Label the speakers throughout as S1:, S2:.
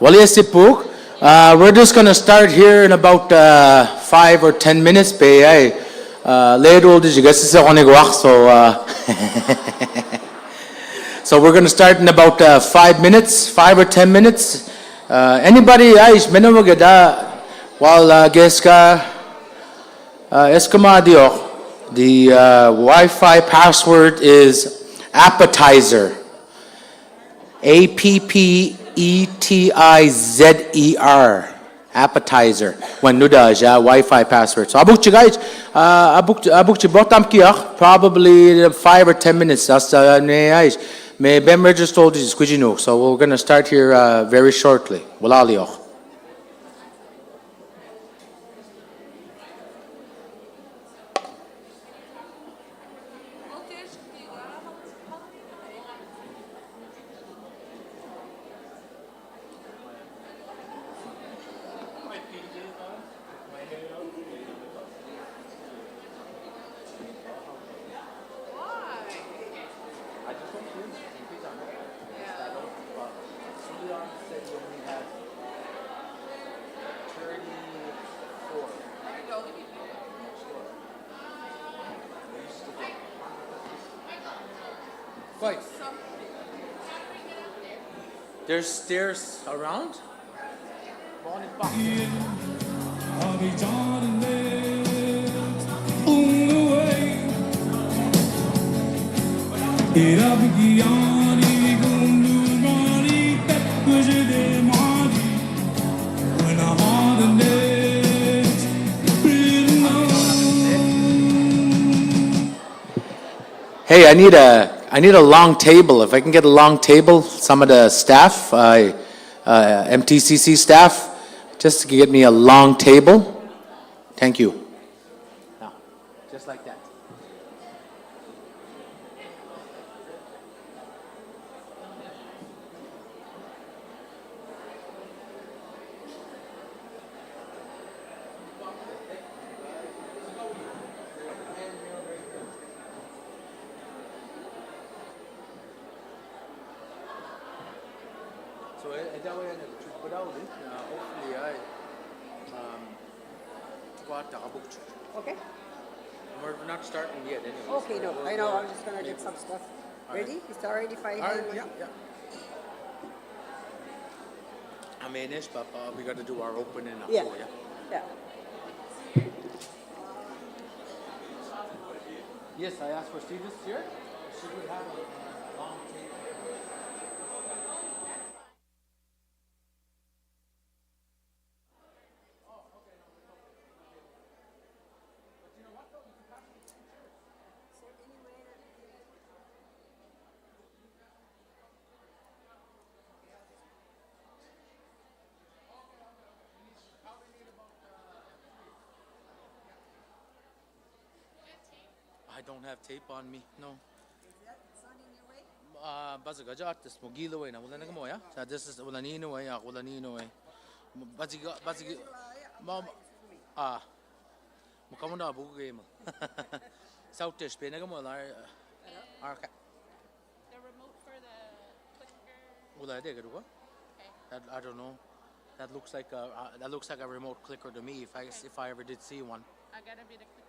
S1: Well, yes, Sipuk. We're just going to start here in about 5 or 10 minutes. Later, so we're going to start in about 5 minutes, 5 or 10 minutes. Anybody, Aish, while Geska Eskamadio, the Wi-Fi password is appetizer. APPETIZER. Appetizer. When nuda Wi-Fi password. So abuk guys, abuk botam kiyak probably 5 or 10 minutes. That's may bem registered is squidino. So we're gonna start here very shortly. Walalioch. There's stairs around? Hey, I need a long table. If I can get a long table, some of the staff, MTCC staff, just to get me a long table. Thank you. Now, just like that. So hopefully
S2: Okay.
S1: We're not starting yet anyway.
S2: Okay, no, I know. I'm just gonna get some stuff ready. Is that already fine?
S1: Yeah. I mean, but we got to do our opening up.
S2: Yeah. Yeah.
S1: Yes, I asked for Stevens here. Should we have a long table? I don't have tape on me. No.
S2: Is that sun in your way?
S1: Bazaga jatis mo gilo na wala na mo ya. Sa this is wala nino ya, wala nino eh. Baziga ma mo kamo na bugo game. South-ish pe na mo la arka.
S3: The remote for the clicker.
S1: Wala de gado ko.
S3: Okay.
S1: That I don't know. That looks like a remote clicker to me if I ever did see one.
S3: I gotta be the clicker.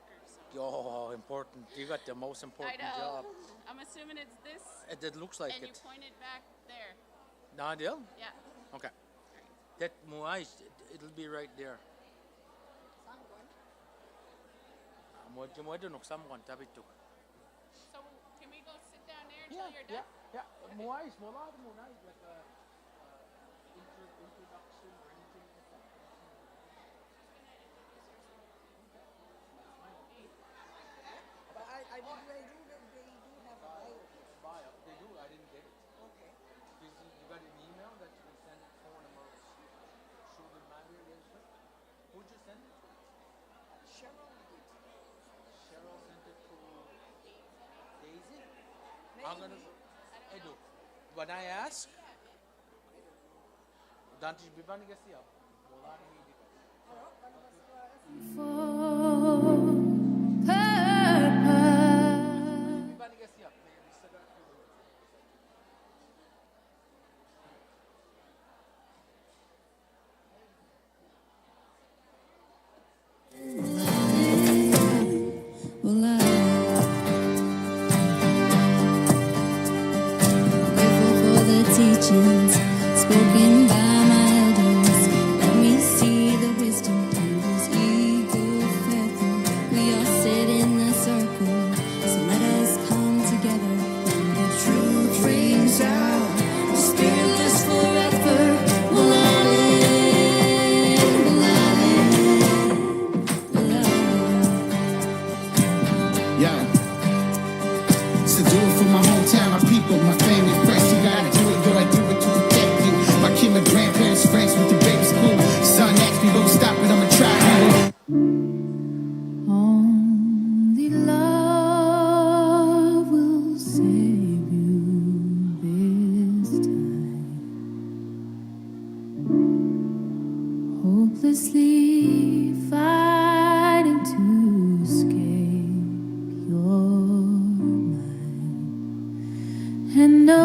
S3: So.
S1: Oh, important. You got the most
S3: I
S1: important
S3: know.
S1: job.
S3: I'm assuming it's this.
S1: It looks like
S3: and
S1: it.
S3: you point it back there.
S1: Nah, deal?
S3: Yeah.
S1: Okay. That muay, it'll be right there. Mo dunok someone tabituk.
S3: So can we go sit down there until you're done?
S1: Yeah. Muay, mo la muay like a introduction or anything like that.
S2: But I do they do have a bio.
S1: Bio. They do. I didn't get it.
S2: Okay.
S1: You got an email that you can send it phone number. Shoulder matter. Who'd you send it to?
S2: Cheryl did.
S1: Cheryl sent it to Daisy.
S2: Maybe.
S1: I'm gonna. Edu. When I ask, Dante Bibani kasi up. Wala na hindi ko. Bibani kasi up. May sagot ko.
S4: Grateful for the teachings spoken by my elders. Let me see the wisdom through this eagle feather. We all sit in a circle, so let us come together. The truth rings out, the spirit lives forever. Will I live? Will I live? Will I live?
S5: Yo. So do it for my hometown, my people, my family, friends. You gotta do it, yo, I do it to protect you. My kid, my grandparents, friends with the baby school. Son asked me, don't stop it, I'ma try.
S4: Only love will save you this time. Hopelessly fighting to escape your mind. And no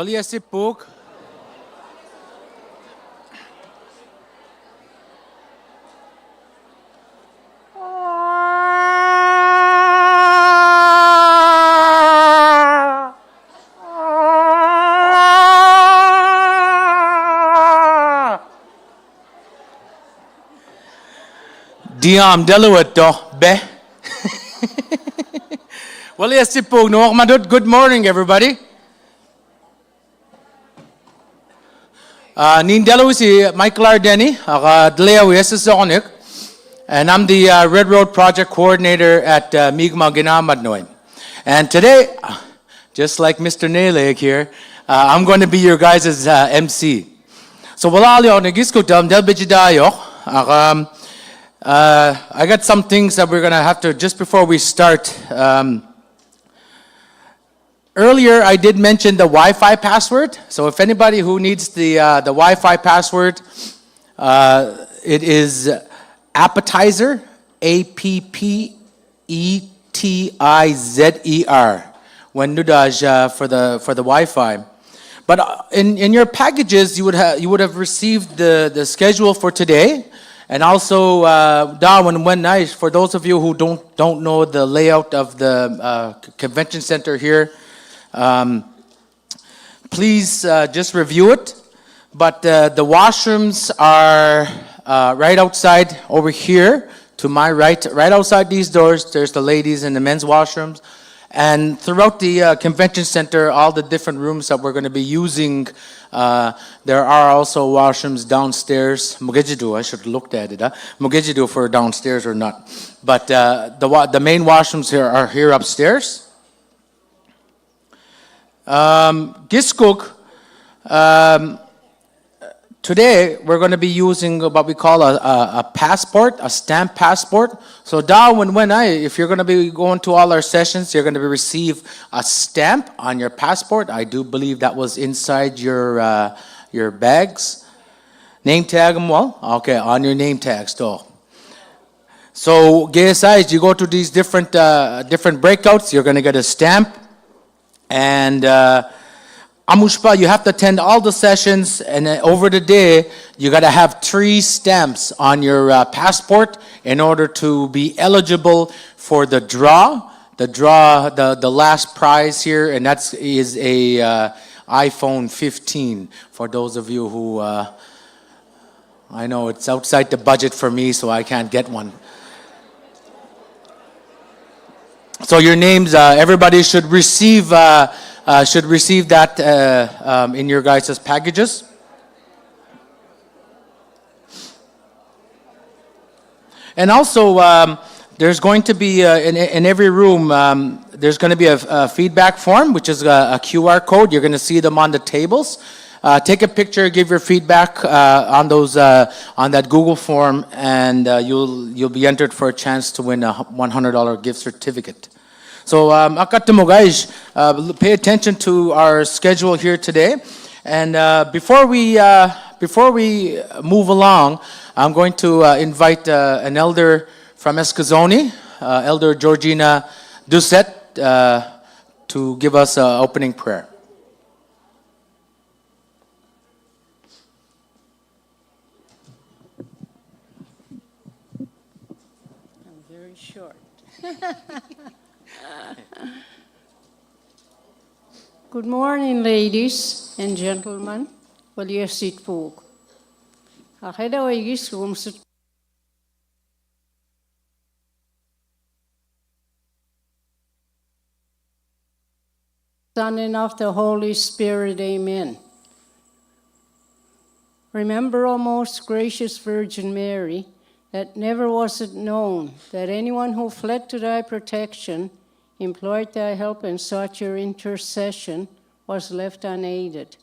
S1: Wali asipuk. Diam Deluat do be. Wali asipuk no madut. Good morning, everybody. Nindelo si Michael Ardeni, Dleo Yesasonik, and I'm the Red Road Project Coordinator at Mi'kmaq Ginamadnoy. And today, just like Mr. Nele here, I'm going to be your guys' MC. So walalio nagisko dam delbijidayo. I got some things that we're going to have to, just before we start. Earlier, I did mention the Wi-Fi password. So if anybody who needs the Wi-Fi password, it is appetizer, APPETIZER, when nudaj for the Wi-Fi. But in your packages, you would have received the schedule for today, and also Darwin when night. For those of you who don't know the layout of the convention center here. Please just review it. But the washrooms are right outside over here to my right outside these doors. There's the ladies and the men's washrooms. And throughout the convention center, all the different rooms that we're going to be using, there are also washrooms downstairs. Mugejidu, I should have looked at it. Mugejidu for downstairs or not. But the main washrooms here are here upstairs. Giskuk, today we're going to be using what we call a passport, a stamp passport. So if you're going to be going to all our sessions, you're going to receive a stamp on your passport. I do believe that was inside your bags. Name tag them well? Okay, on your name tags though. So guys, you go to these different breakouts, you're going to get a stamp. And Amushpa, you have to attend all the sessions, and over the day, you got to have 3 stamps on your passport in order to be eligible for the draw. The last prize here, and that is a iPhone 15 for those of you who, I know it's outside the budget for me, so I can't get one. So your names, everybody should receive that in your guys' packages. And also, there's going to be in every room, there's going to be a feedback form, which is a QR code. You're going to see them on the tables. Take a picture, give your feedback on that Google form, and you'll be entered for a chance to win a $100 gift certificate. So, guys, pay attention to our schedule here today. And before we move along, I'm going to invite an elder from Escazone, Elder Georgina Doucette, to give us an opening prayer.
S2: I'm very short. Good morning, ladies and gentlemen. Will you sit pook? Akheda oigis rumsut. Son and of the Holy Spirit, amen. Remember, O most gracious Virgin Mary, that never was it known that anyone who fled to thy protection, implored thy help, and sought your intercession was left unaided.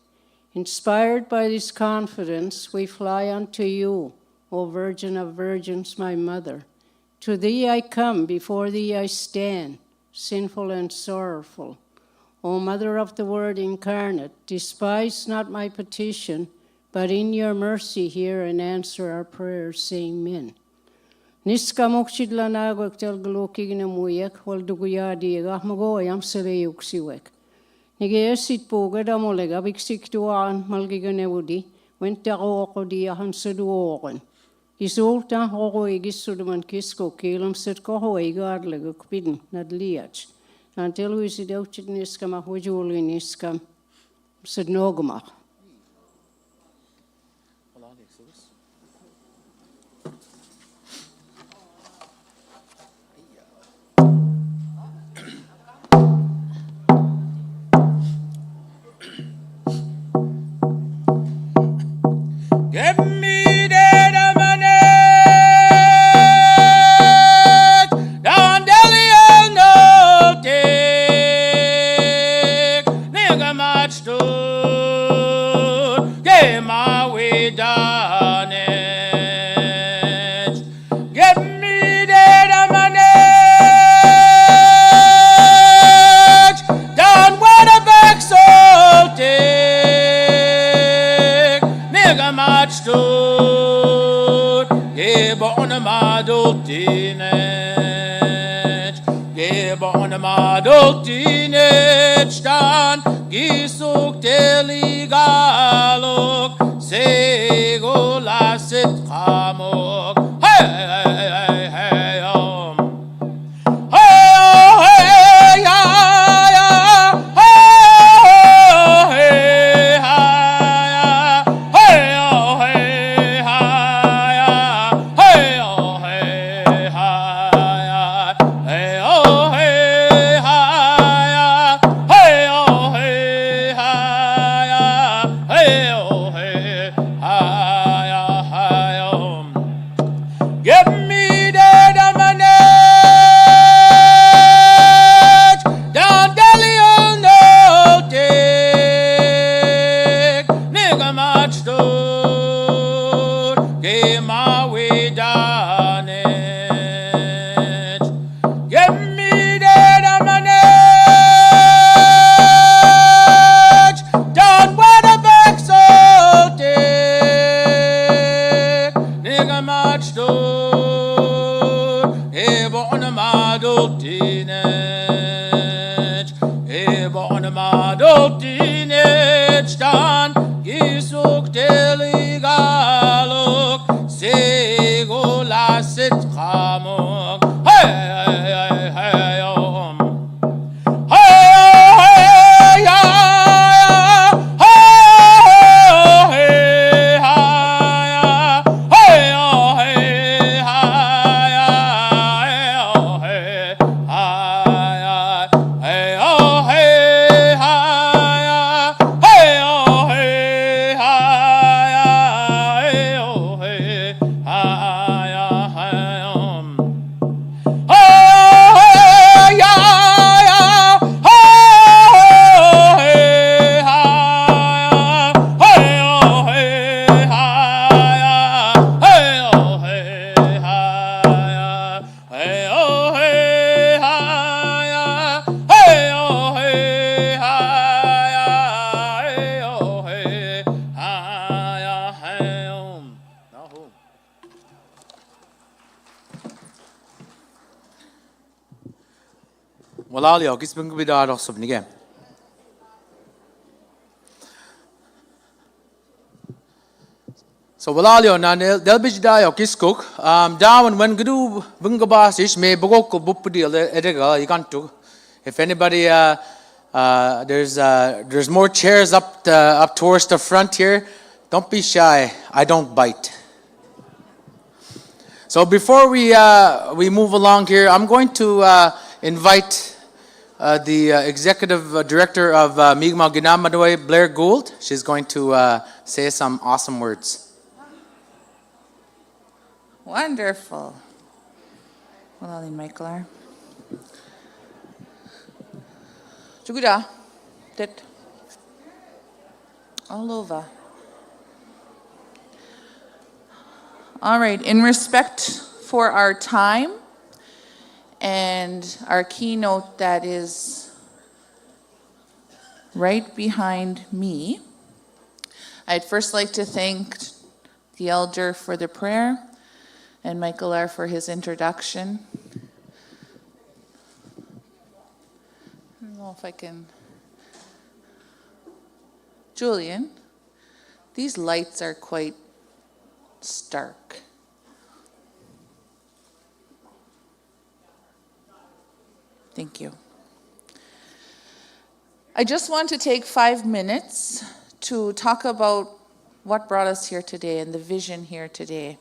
S2: Inspired by this confidence, we fly unto you, O Virgin of Virgins, my Mother. To thee I come, before thee I stand, sinful and sorrowful. O Mother of the Word incarnate, despise not my petition, but in your mercy hear and answer our prayers. Amen. Niska mokchidla nagwek tel glokig na muyak wal duguyadi gahmago yam sere yuksiwek. Nigeesit puugeda mulega viksik tuaan malgiganevudi, ventarooqudi ahansaduoren. Isulta horoigissuduman kisko kiilamset kohoigaadlegukpidin nadliach. Anteluisidauchit niskama hujuuliniskam sednogmar.
S1: Give me that money, down Delio no take, nigga much to get my way down it. Give me that money, down where the back so take, nigga much to give on the model teenage, give on the model teenage, dan gisuk deligalok, sego lasit kamok, hey, hey, hey, hey, hey, oh, hey, yeah, yeah, hey, hey, hey, oh, hey, hey, oh, hey, hey, oh, hey, hey, oh, hey, hey, oh, hey, give me that money, down Delio no take, nigga much to get my way down it. Give me that money, down where the back so take, nigga much to ever on the model teenage, ever on the model teenage, dan gisuk deligalok, sego lasit kamok, hey, hey, hey, hey, hey, oh, hey, yeah, hey, hey, oh, hey, hey, oh, hey, Walalio, gisbing bidar of nige. So walalio na del bijdayo kiskuk down when gadu bungabasish me bogok bupudi edega igantu. If anybody there's more chairs up towards the front here. Don't be shy. I don't bite. So before we move along here, I'm going to invite the executive director of Mi'kmaq Ginamadawi, Blair Gould. She's going to say some awesome words.
S6: Wonderful. Well, Michael. Juguda. Tit. All over. All right, in respect for our time and our keynote that is right behind me, I'd first like to thank the elder for the prayer and Michael R. for his introduction. I don't know if I can Julian, these lights are quite stark. Thank you. I just want to take 5 minutes to talk about what brought us here today and the vision here today.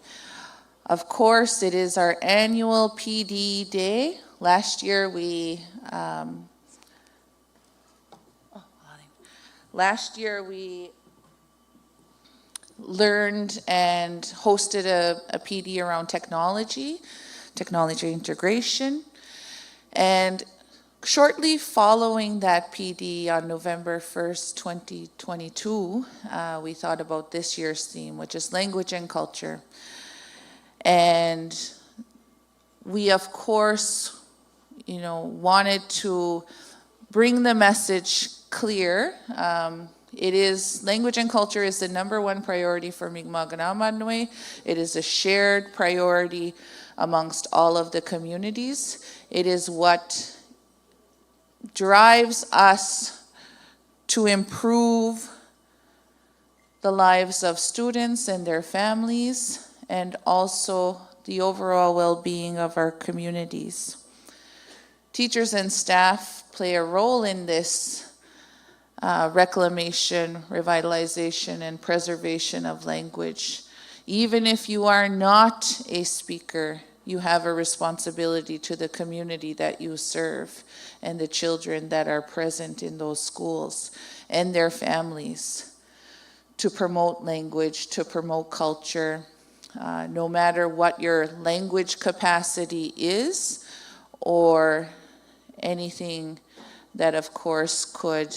S6: Of course, it is our annual PD Day. Last year we learned and hosted a PD around technology integration. And shortly following that PD on November 1st, 2022, we thought about this year's theme, which is language and culture. And we, of course, wanted to bring the message clear. It is, language and culture is the #1 priority for Mi'kmaq and Amadnoy. It is a shared priority amongst all of the communities. It is what drives us to improve the lives of students and their families, and also the overall well-being of our communities. Teachers and staff play a role in this reclamation, revitalization, and preservation of language. Even if you are not a speaker, you have a responsibility to the community that you serve and the children that are present in those schools and their families to promote language, to promote culture, no matter what your language capacity is or anything that, of course, could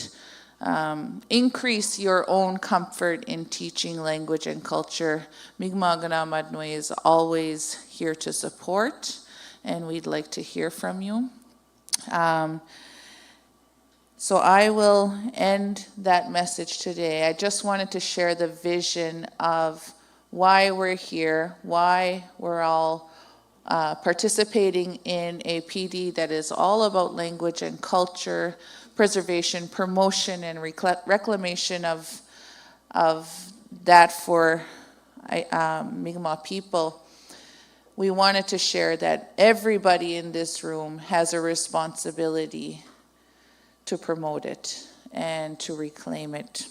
S6: increase your own comfort in teaching language and culture. Mi'kmaq and Amadnoy is always here to support, and we'd like to hear from you. So I will end that message today. I just wanted to share the vision of why we're here, why we're all participating in a PD that is all about language and culture, preservation, promotion, and reclamation of that for Mi'kmaq people. We wanted to share that everybody in this room has a responsibility to promote it and to reclaim it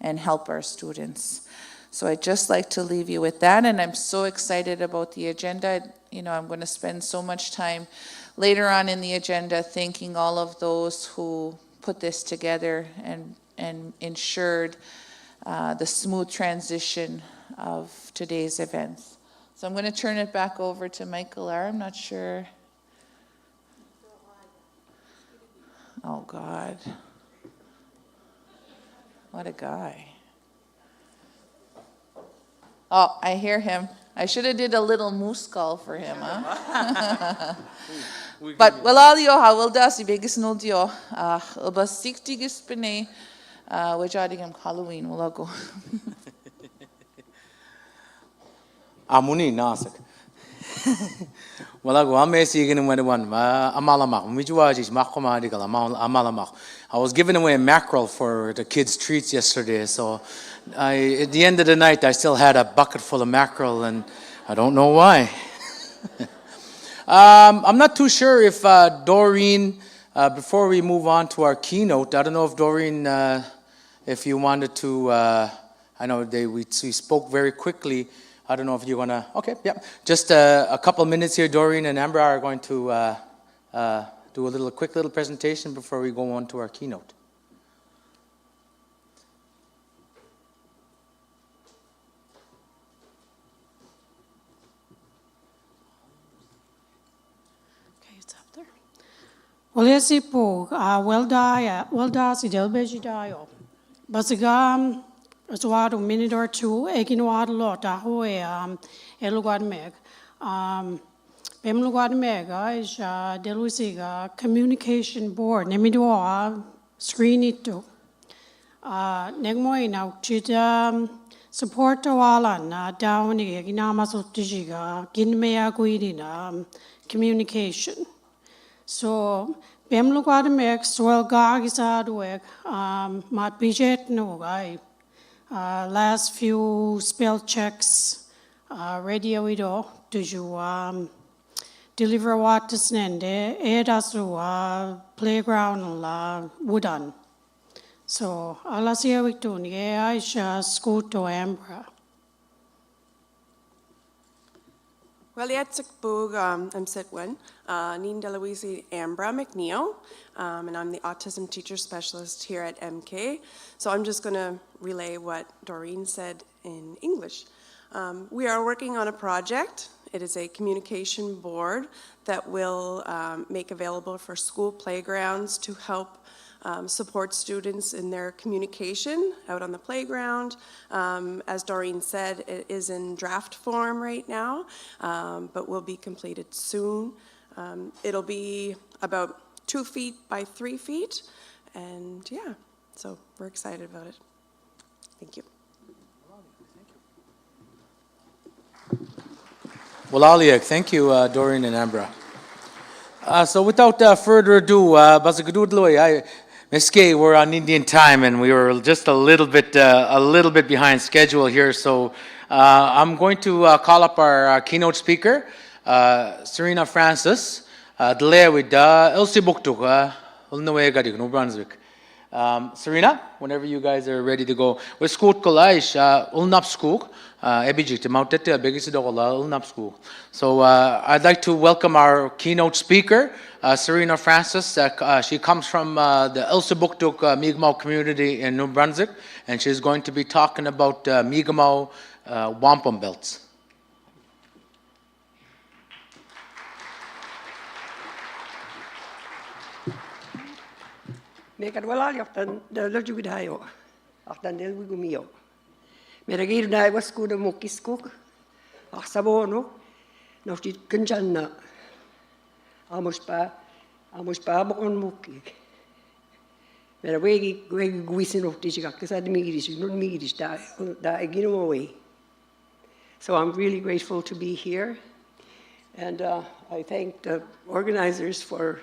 S6: and help our students. So I'd just like to leave you with that, and I'm so excited about the agenda. I'm going to spend so much time later on in the agenda thanking all of those who put this together and ensured the smooth transition of today's events. So I'm going to turn it back over to Michael R. I'm not sure. Oh, God. What a guy. Oh, I hear him. I should have did a little moose call for him, huh? But walalio ha wildas ibegis nuldio ubas siktigis bene wajadigam Halloween walago.
S1: Amuni nasak. Walago amesi again when one amalamak. Mijuajis makomadigal amalamak. I was giving away a mackerel for the kids' treats yesterday, so at the end of the night I still had a bucket full of mackerel, and I don't know why. I'm not too sure if Doreen, before we move on to our keynote, I don't know if Doreen, if you wanted to, I know we spoke very quickly. I don't know if you want to, okay, yeah. Just a couple minutes here, Doreen and Amber are going to do a quick little presentation before we go on to our keynote.
S7: Olesi po welda si delbeji dayo. Basagam aswado minute or two ekinwad lot ahoe elugad meg. Bemlugad meg is delusiga communication board nemido screen it. Negmoy now chita support walan down ginama sotijiga ginmea guidina communication. So, bem lugar meg swell gag is hard work. Mat budget no guy. last few spell checks, radio ido, tuju deliver what to send, edasu playground la wooden. So, alasia witun, Aisha school to Ambra.
S8: Well, yatsik bug, I'm Sitwin, Neen Deloise Ambra McNeil, and I'm the autism teacher specialist here at MK. So I'm just going to relay what Doreen said in English. We are working on a project. It is a communication board that will make available for school playgrounds to help support students in their communication out on the playground. As Doreen said, it is in draft form right now, but will be completed soon. It'll be about 2 feet by 3 feet, and yeah, so we're excited about it. Thank you.
S1: Well, Aliak, thank you, Doreen and Ambra. So without further ado, Miske, we're on Indian time, and we were just a little bit behind schedule here. So I'm going to call up our keynote speaker, Serena Francis, Dele with Elsie Buktuk, New Brunswick. Serena, whenever you guys are ready to go. We're school college, Ulnap school, Ebijik, Mount Tete, Biggest Ulnap school. So I'd like to welcome our keynote speaker, Serena Francis. She comes from the Elsipogtog Mi'kmaq community in New Brunswick, and she's going to be talking about Mi'kmaq wampum belts.
S9: Mekar wala yaktan da loju dayo aktan del wigumio meragir dai wasku da mokiskuk aksabono nofti kunjanna amuspa bokon muki meragi guisin nofti chikakasa dimiris not miris da agino away. So I'm really grateful to be here, and I thank the organizers for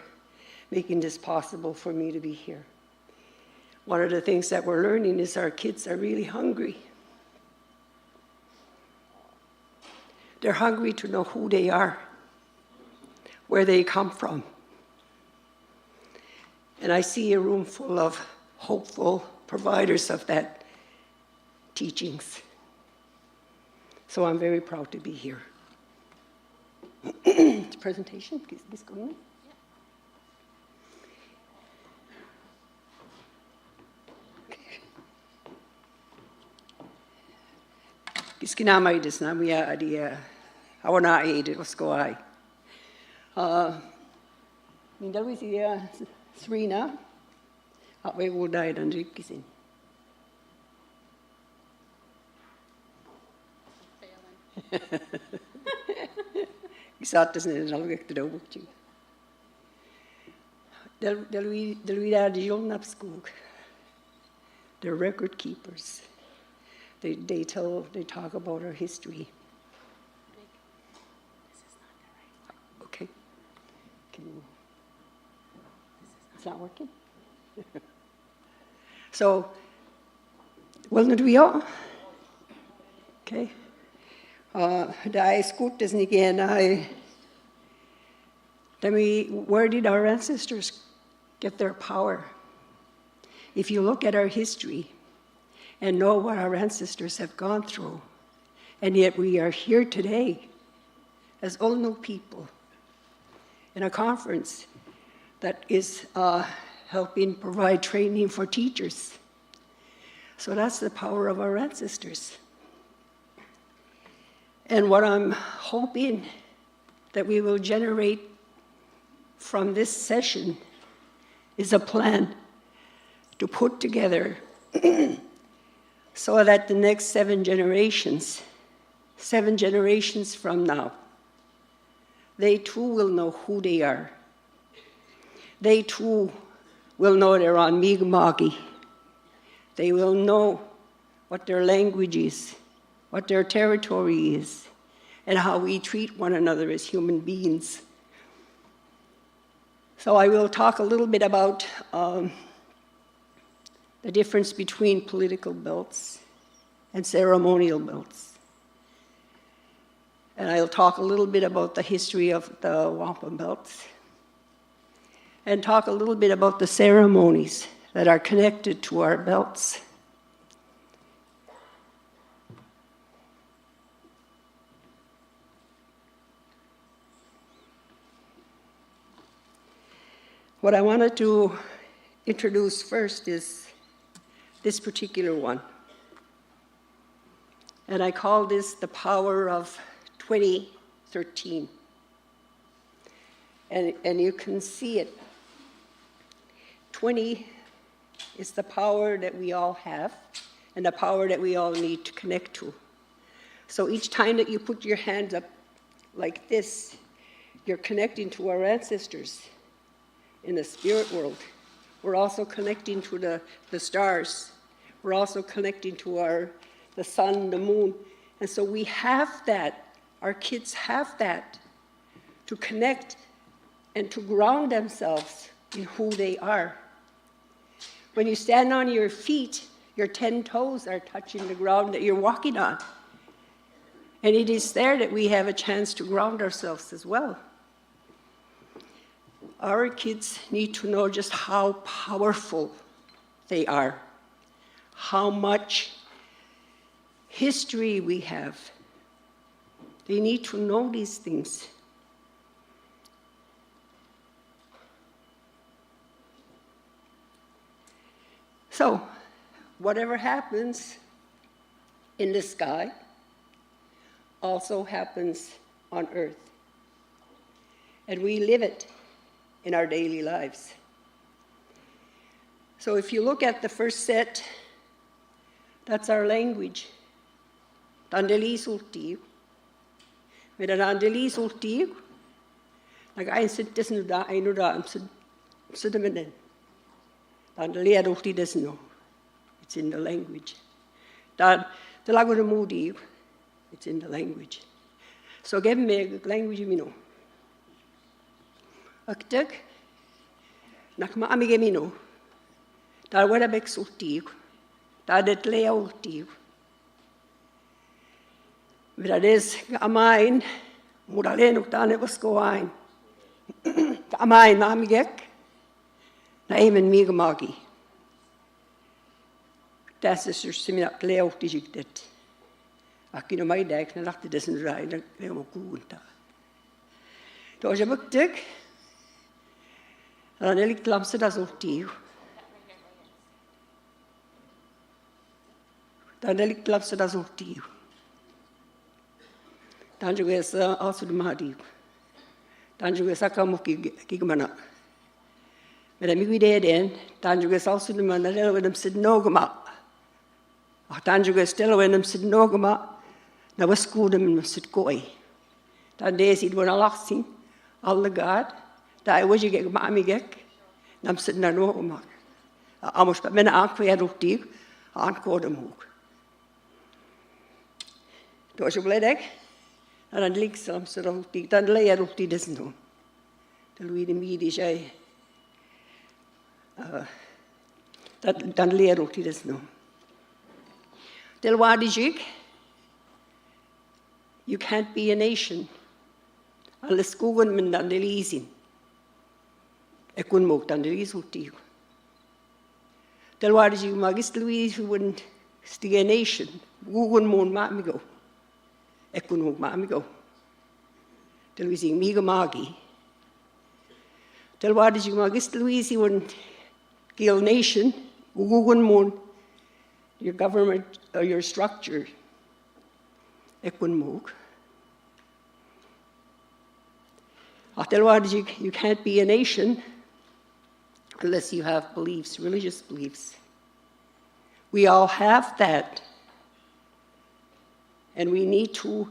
S9: making this possible for me to be here. One of the things that we're learning is our kids are really hungry. They're hungry to know who they are, where they come from. And I see a room full of hopeful providers of that teachings. So I'm very proud to be here. Presentation, please go on. Iskinamay dis na miya adia awana aid was go I. Mindalwi siya Serena atwe wo died and kisin. Isatas ne nalgek to do bukchi. Delwi da di Ulnap school. They're record keepers. They talk about our history. Okay. It's not working? So, well, not we all? Okay. I scoot this again. Where did our ancestors get their power? If you look at our history, and know what our ancestors have gone through. And yet we are here today as Ulnu people in a conference that is helping provide training for teachers. So that's the power of our ancestors. And what I'm hoping that we will generate from this session is a plan to put together so that the next 7 generations from now, they too will know who they are. They too will know they're on Mi'kmaq. They will know what their language is, what their territory is, and how we treat one another as human beings. So I will talk a little bit about the difference between political belts and ceremonial belts. And I'll talk a little bit about the history of the wampum belts and talk a little bit about the ceremonies that are connected to our belts. What I wanted to introduce first is this particular one. And I call this the power of 2013. And you can see it. 20 is the power that we all have and the power that we all need to connect to. So each time that you put your hand up like this, you're connecting to our ancestors in the spirit world. We're also connecting to the stars. We're also connecting to the sun, the moon. And so we have that, our kids have that, to connect and to ground themselves in who they are. When you stand on your feet, your 10 toes are touching the ground that you're walking on. And it is there that we have a chance to ground ourselves as well. Our kids need to know just how powerful they are, how much history we have. They need to know these things. So, whatever happens in the sky also happens on earth. And we live it in our daily lives. So if you look at the first set, that's our language. Dandeli sulti. With an dandeli sulti, like I said, this no da, I know da, I'm sudamenen. Dandeli adulti doesn't know. It's in the language. Dan the lago de moody, it's in the language. So give me language you know. Aktek, nakma amigemino, da wera bek sulti. Dat het leeuwtief. Dat is amijn, moet alleen ook dan hebben schoen. Amijn, maar ik gek. Na een meer gemagi. Dat is dus seminar leeuwtief ik dit. Als je nou mij denkt, dan dacht je dat is een rij, dan helemaal goed daar. Dus je moet dik. Dan heb ik lamse dat sultief. Dan heb ik klapse dat zo tief. Dan juga sa asu de mahadi. Dan juga sa kamu kigmana. Mera mi guide den, dan juga sa asu de mana lelo wenam sid nogama. Dan juga stelo wenam sid nogama. Na was kudem sid koi. Dan desi het wana lachsin, alle gaat. Da I was je gek mami gek. Nam sid na nogama. Amos pa mena aankweer op tief, aankodem hoek. Toen je blij en dan links langs de rond, dan leer op die dus nog. Dan Louis de Midi zei, dan leer op die dus nog. Del Wadijik, you can't be a nation unless kogen men dan de lezen. Ik kon ook dan de lezen op die. Del Wadijik magist Louis who wouldn't stay a nation. Kogen mon maak me go. Ik kon ook maar go. Tel we zien mega magi. Tel waar is je magist Louise won kill nation. Gugun mon your government or your structure. Ik kon moog. Tel waar is you can't be a nation unless you have beliefs, religious beliefs. We all have that. And we need to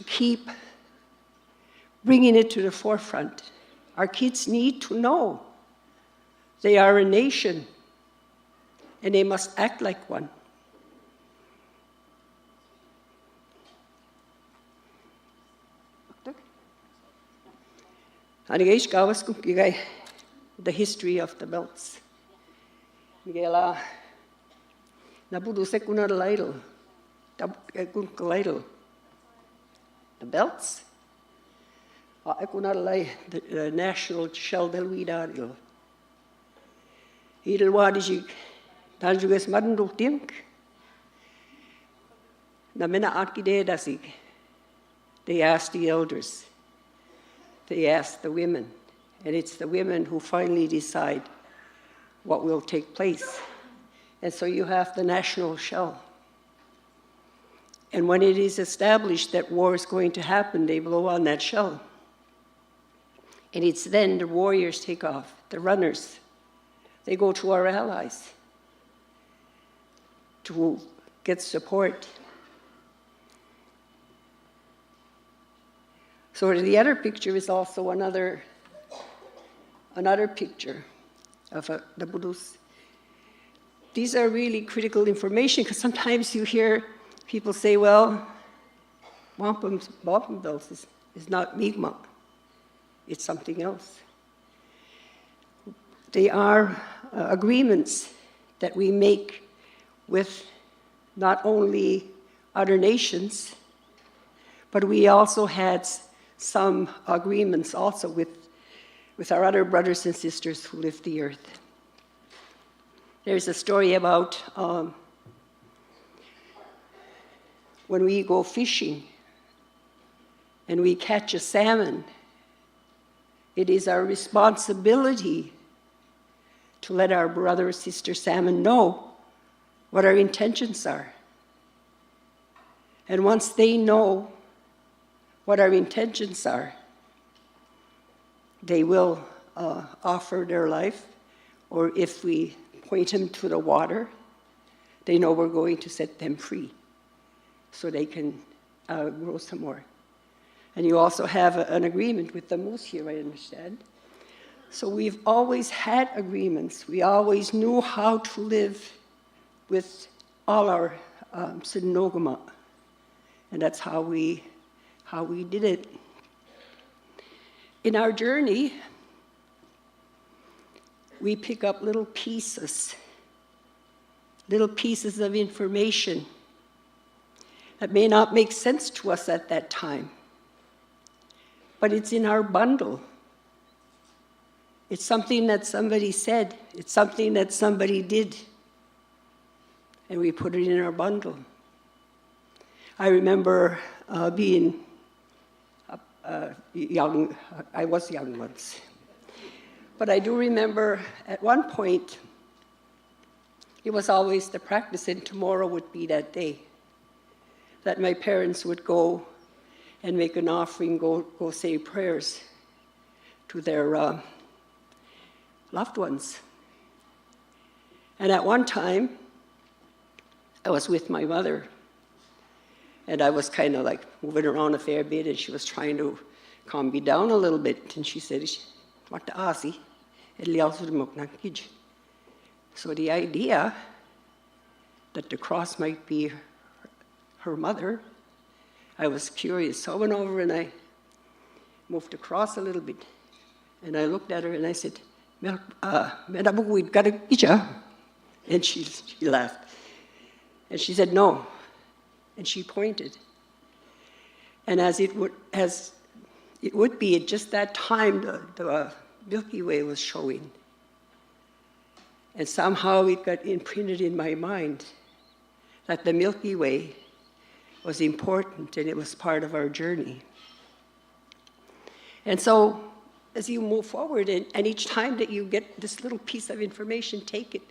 S9: keep bringing it to the forefront. Our kids need to know they are a nation and they must act like one. The history of the belts. Nabudus ekunarlaidal. Ekunarlaidal. The belts? Ekunarlai, the national shell del Widaril. Idelwadijik. Tanjugas Madenduk Dink. Namina Akide Dasik. They asked the elders. They asked the women. And it's the women who finally decide what will take place. And so you have the national shell. And when it is established that war is going to happen, they blow on that shell. And it's then the warriors take off, the runners. They go to our allies to get support. So the other picture is also another picture of the Budus. These are really critical information because sometimes you hear people say, well, wampum bells is not Mi'kmaq. It's something else. They are agreements that we make with not only other nations, but we also had some agreements also with our other brothers and sisters who live the earth. There's a story about when we go fishing and we catch a salmon, it is our responsibility to let our brother or sister salmon know what our intentions are. And once they know what our intentions are, they will offer their life, or if we point them to the water, they know we're going to set them free so they can grow some more. And you also have an agreement with the moose here, I understand. So we've always had agreements. We always knew how to live with all our Sinogama. And that's how we did it. In our journey, we pick up little pieces of information that may not make sense to us at that time, but it's in our bundle. It's something that somebody said, it's something that somebody did, and we put it in our bundle. I remember being young. I was young once. But I do remember at one point, it was always the practice, and tomorrow would be that day, that my parents would go and make an offering, go say prayers to their loved ones. And at one time, I was with my mother, and I was kind of like moving around a fair bit, and she was trying to calm me down a little bit, and she said, "What the Aussie?" So the idea that the cross might be her mother, I was curious. So I went over and I moved across a little bit, and I looked at her and I said, and she laughed. And she said, "No." And she pointed. And as it would be at just that time, the Milky Way was showing. And somehow it got imprinted in my mind that the Milky Way was important and it was part of our journey. And so as you move forward, and each time that you get this little piece of information, take it.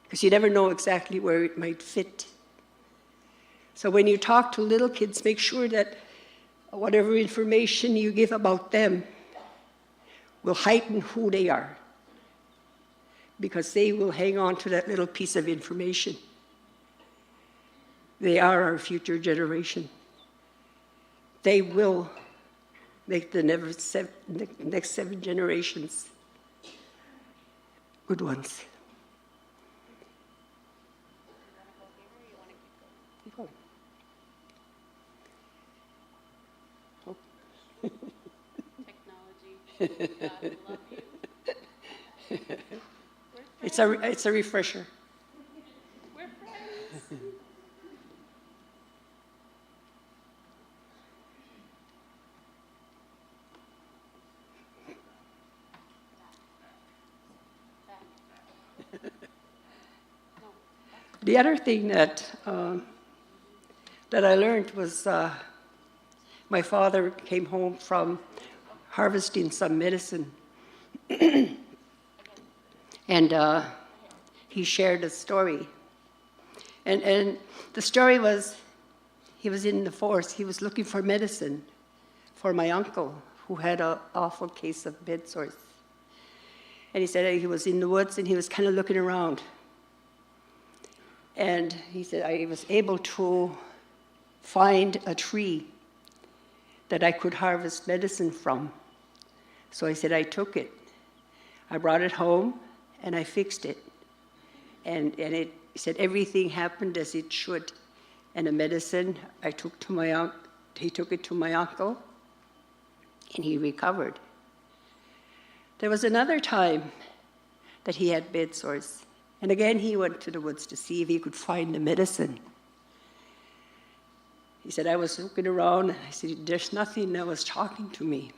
S9: Because you never know exactly where it might fit. So when you talk to little kids, make sure that whatever information you give about them will heighten who they are, because they will hang on to that little piece of information. They are our future generation. They will make the next 7 generations good ones. Keep going.
S3: Technology. God love you.
S9: It's a refresher. The other thing that I learned was my father came home from harvesting some medicine, and he shared a story. And the story was, he was in the forest, he was looking for medicine for my uncle, who had an awful case of bed sores. And he said he was in the woods and he was kind of looking around. And he said, I was able to find a tree that I could harvest medicine from. So I said, I took it. I brought it home and I fixed it. And he said everything happened as it should. And the medicine I took to my uncle, he took it to my uncle, and he recovered. There was another time that he had bed sores. And again, he went to the woods to see if he could find the medicine. He said, I was looking around, and I said, there's nothing that was talking to me.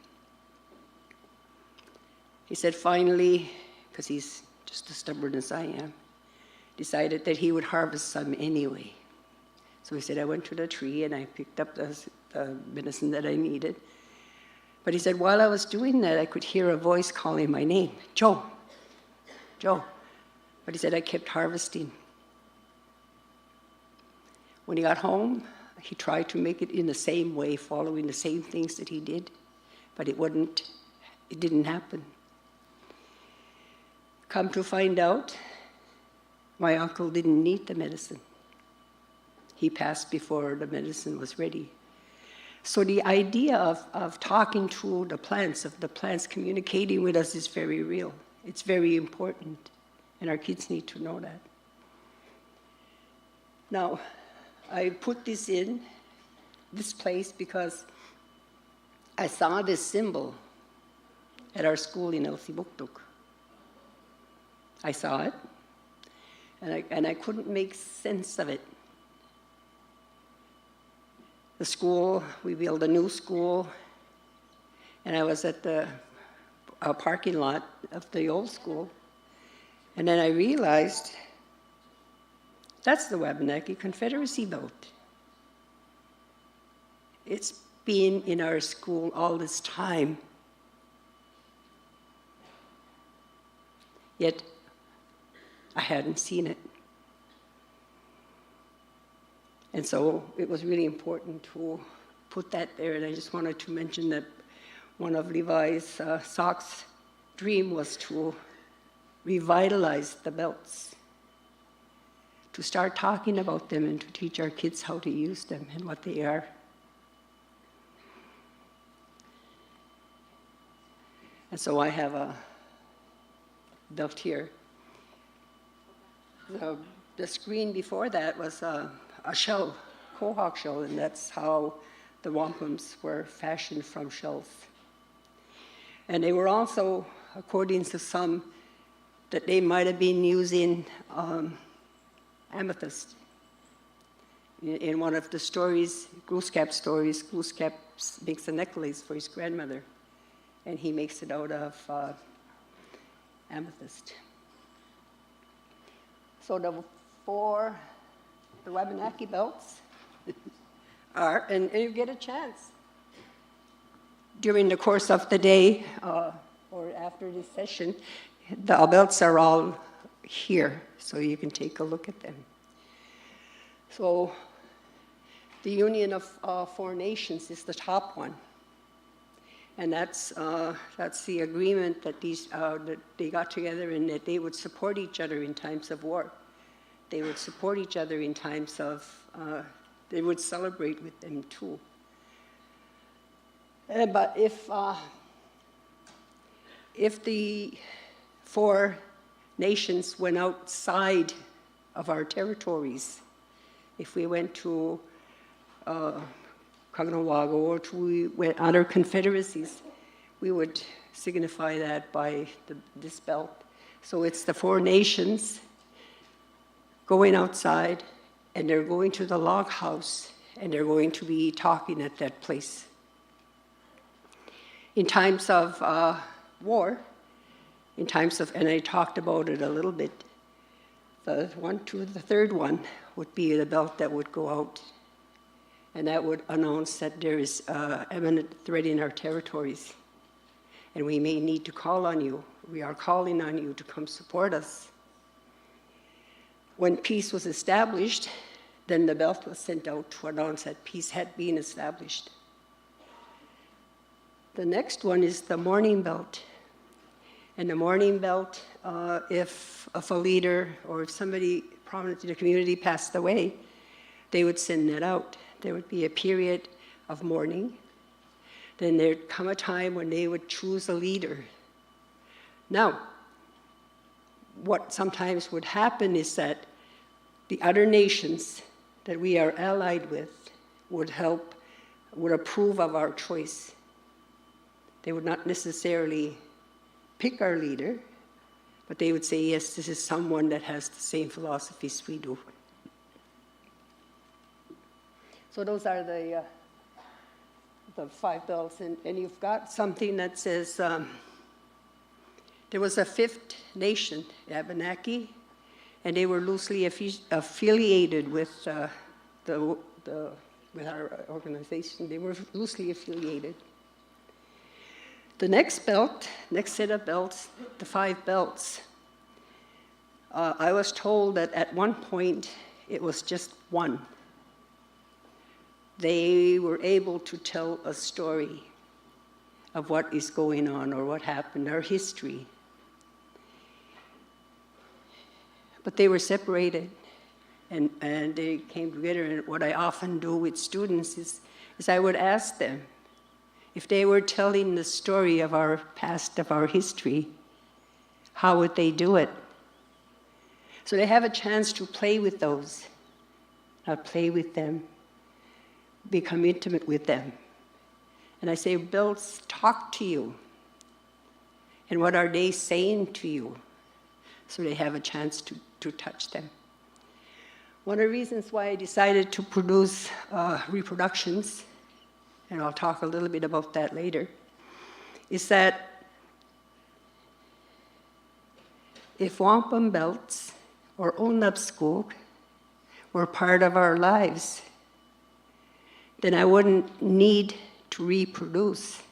S9: He said, finally, because he's just as stubborn as I am, decided that he would harvest some anyway. So he said, I went to the tree and I picked up the medicine that I needed. But he said, while I was doing that, I could hear a voice calling my name, Joe, Joe. But he said, I kept harvesting. When he got home, he tried to make it in the same way, following the same things that he did, but it didn't happen. Come to find out, my uncle didn't need the medicine. He passed before the medicine was ready. So the idea of talking to the plants, of the plants communicating with us, is very real. It's very important, and our kids need to know that. Now, I put this in this place because I saw this symbol at our school in Elsipogtog. I saw it, and I couldn't make sense of it. The school, we built a new school, and I was at the parking lot of the old school, and then I realized that's the Wabanaki Confederacy belt. It's been in our school all this time. Yet, I hadn't seen it. And so it was really important to put that there, and I just wanted to mention that one of Levi's Sock's dream was to revitalize the belts, to start talking about them and to teach our kids how to use them and what they are. And so I have a belt here. The screen before that was a shell, quahog shell, and that's how the wampums were fashioned, from shells. And they were also, according to some, that they might have been using amethyst. In one of the stories, Glooskap stories, Glooskap makes a necklace for his grandmother, and he makes it out of amethyst. So the Wabanaki belts are, and you get a chance during the course of the day or after this session, the belts are all here, so you can take a look at them. So the Union of Four Nations is the top one, and that's the agreement that that they got together and that they would support each other in times of war. They would support each other in times of, they would celebrate with them too. But if the four nations went outside of our territories, if we went to Kagnawag or to other confederacies, we would signify that by this belt. So it's the four nations going outside and they're going to the log house, and they're going to be talking at that place. In times of war, in times of, and I talked about it a little bit, the third one would be the belt that would go out, and that would announce that there is imminent threat in our territories, and we may need to call on you. We are calling on you to come support us. When peace was established, then the belt was sent out to announce that peace had been established. The next one is the mourning belt. And the mourning belt, if a leader or if somebody prominent in the community passed away, they would send that out. There would be a period of mourning. Then there'd come a time when they would choose a leader. Now, what sometimes would happen is that the other nations that we are allied with would approve of our choice. They would not necessarily pick our leader, but they would say, yes, this is someone that has the same philosophies we do. So those are the 5 belts, and you've got something that says, there was a 5th nation, Abenaki, and they were loosely affiliated with with our organization. They were loosely affiliated. The next belt, next set of belts, the 5 belts, I was told that at one point it was just one. They were able to tell a story of what is going on or what happened, our history. But they were separated, and they came together. And what I often do with students is I would ask them, if they were telling the story of our past, of our history, how would they do it? So they have a chance to play with those, play with them, become intimate with them. And I say, belts talk to you. And what are they saying to you? So they have a chance to touch them. One of the reasons why I decided to produce reproductions, and I'll talk a little bit about that later, is that if wampum belts or Onapskog were part of our lives, then I wouldn't need to reproduce.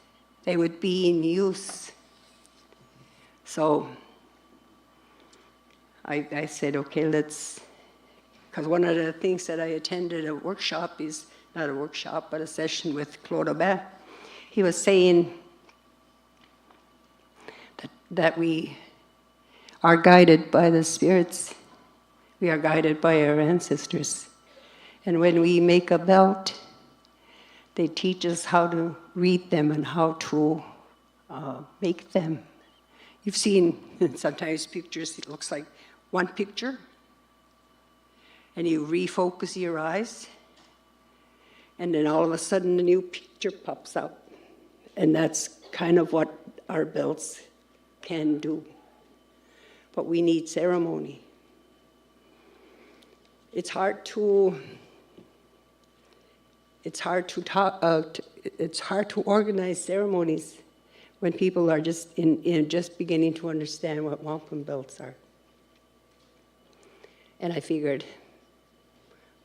S9: They would be in use. So I said, okay, let's, because one of the things that I attended a workshop is, not a workshop, but a session with Claude Aubin. He was saying that we are guided by the spirits. We are guided by our ancestors. And when we make a belt, they teach us how to read them and how to make them. You've seen sometimes pictures, it looks like one picture, and you refocus your eyes, and then all of a sudden a new picture pops up. And that's kind of what our belts can do. But we need ceremony. It's hard to organize ceremonies when people are just just beginning to understand what wampum belts are. And I figured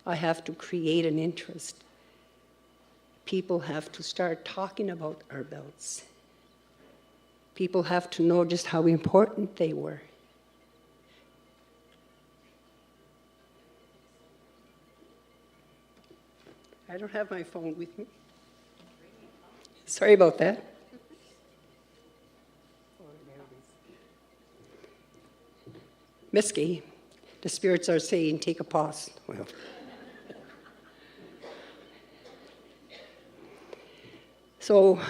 S9: I have to create an interest. People have to start talking about our belts. People have to know just how important they were. I don't have my phone with me. Sorry about that. Miski, the spirits are saying, take a pause. Well. So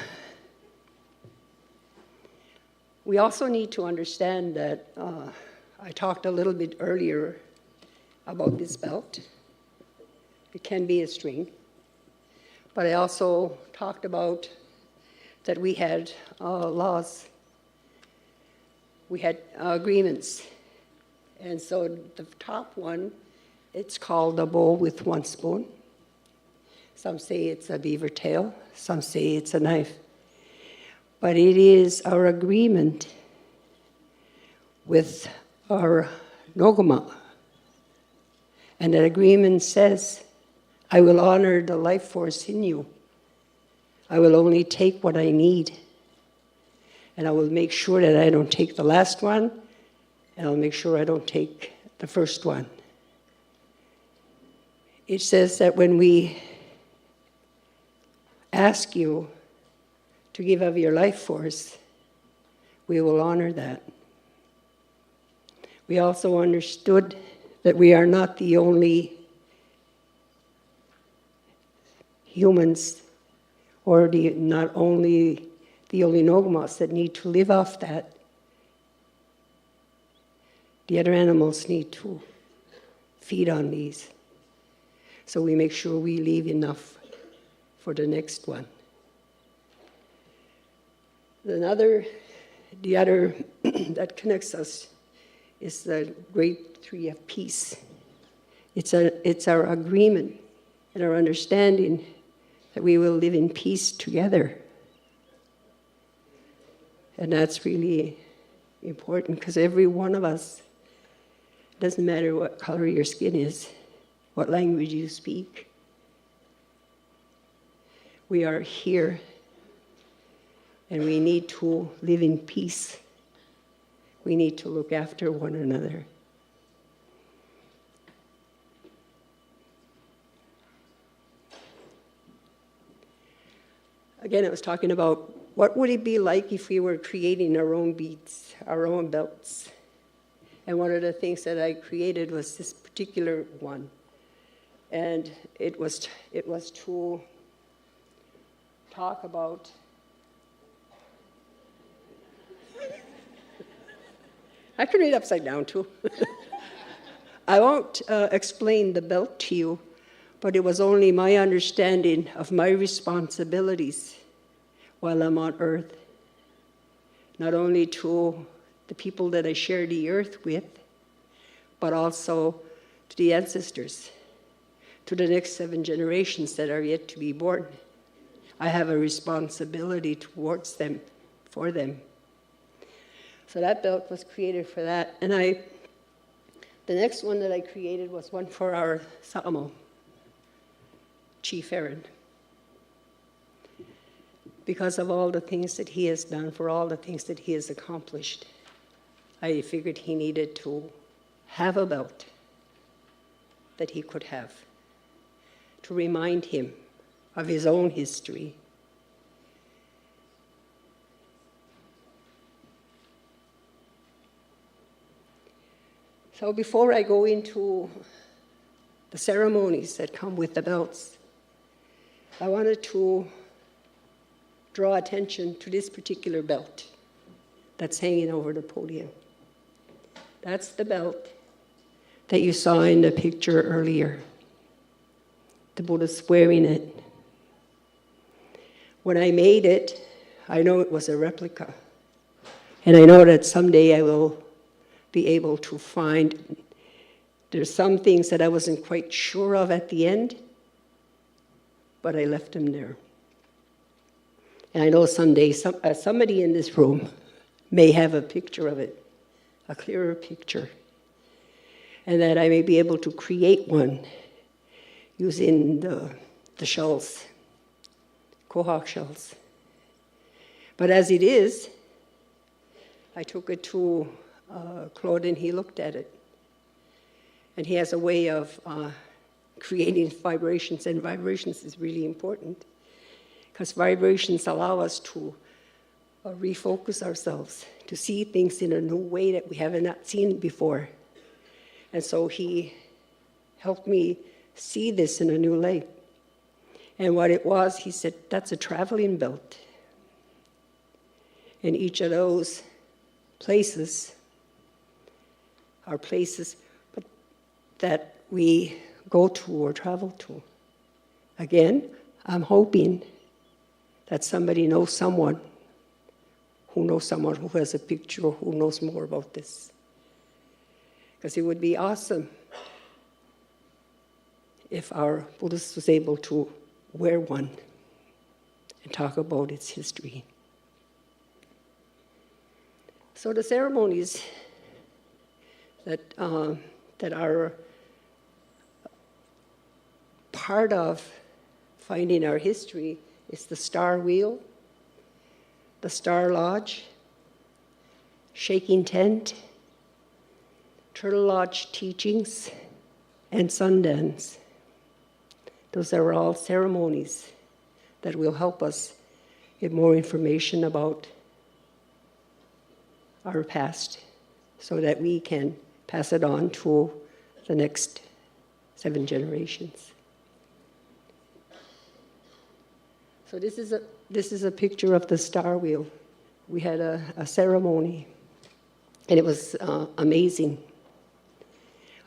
S9: we also need to understand that I talked a little bit earlier about this belt. It can be a string. But I also talked about that we had laws. We had agreements. And so the top one It's called a bowl with one spoon. Some say it's a beaver tail, some say it's a knife. But it is our agreement with our Nogama. And that agreement says, I will honor the life force in you. I will only take what I need. And I will make sure that I don't take the last one, and I'll make sure I don't take the first one. It says that when we ask you to give of your life force, we will honor that. We also understood that we are not the only humans, or not only the only Nogamas that need to live off that. The other animals need to feed on these. So we make sure we leave enough for the next one. The other that connects us is the great tree of peace. It's our agreement and our understanding that we will live in peace together. And that's really important, because every one of us, doesn't matter what color your skin is, what language you speak, we are here, and we need to live in peace. We need to look after one another. Again, I was talking about what would it be like if we were creating our own beads, our own belts. And one of the things that I created was this particular one. And it was to talk about I can read upside down too. I won't explain the belt to you, but it was only my understanding of my responsibilities while I'm on earth. Not only to the people that I share the earth with, but also to the ancestors, to the next 7 generations that are yet to be born. I have a responsibility towards them, for them. So that belt was created for that. And the next one that I created was one for our Sa'amo, Chief Aaron. Because of all the things that he has done, for all the things that he has accomplished, I figured he needed to have a belt that he could have to remind him of his own history. So before I go into the ceremonies that come with the belts, I wanted to draw attention to this particular belt that's hanging over the podium. That's the belt that you saw in the picture earlier. The Buddha's wearing it. When I made it, I know it was a replica. And I know that someday I will be able to find, there's some things that I wasn't quite sure of at the end, but I left them there. And I know someday somebody in this room may have a picture of it, a clearer picture, and that I may be able to create one using the shells, Kohak shells. But as it is, I took it to Claude, and he looked at it. And he has a way of creating vibrations, and vibrations is really important, because vibrations allow us to refocus ourselves, to see things in a new way that we haven't seen before. And so he helped me see this in a new light. And what it was, he said, that's a traveling belt. And each of those places are places that we go to or travel to. Again, I'm hoping that somebody knows someone who has a picture, or who knows more about this. Because it would be awesome if our Buddhist was able to wear one and talk about its history. So the ceremonies that are part of finding our history is the Star Wheel, the Star Lodge, Shaking Tent, Turtle Lodge Teachings, and Sundance. Those are all ceremonies that will help us get more information about our past so that we can pass it on to the next 7 generations. So this is a picture of the Star Wheel. We had a ceremony, and it was amazing.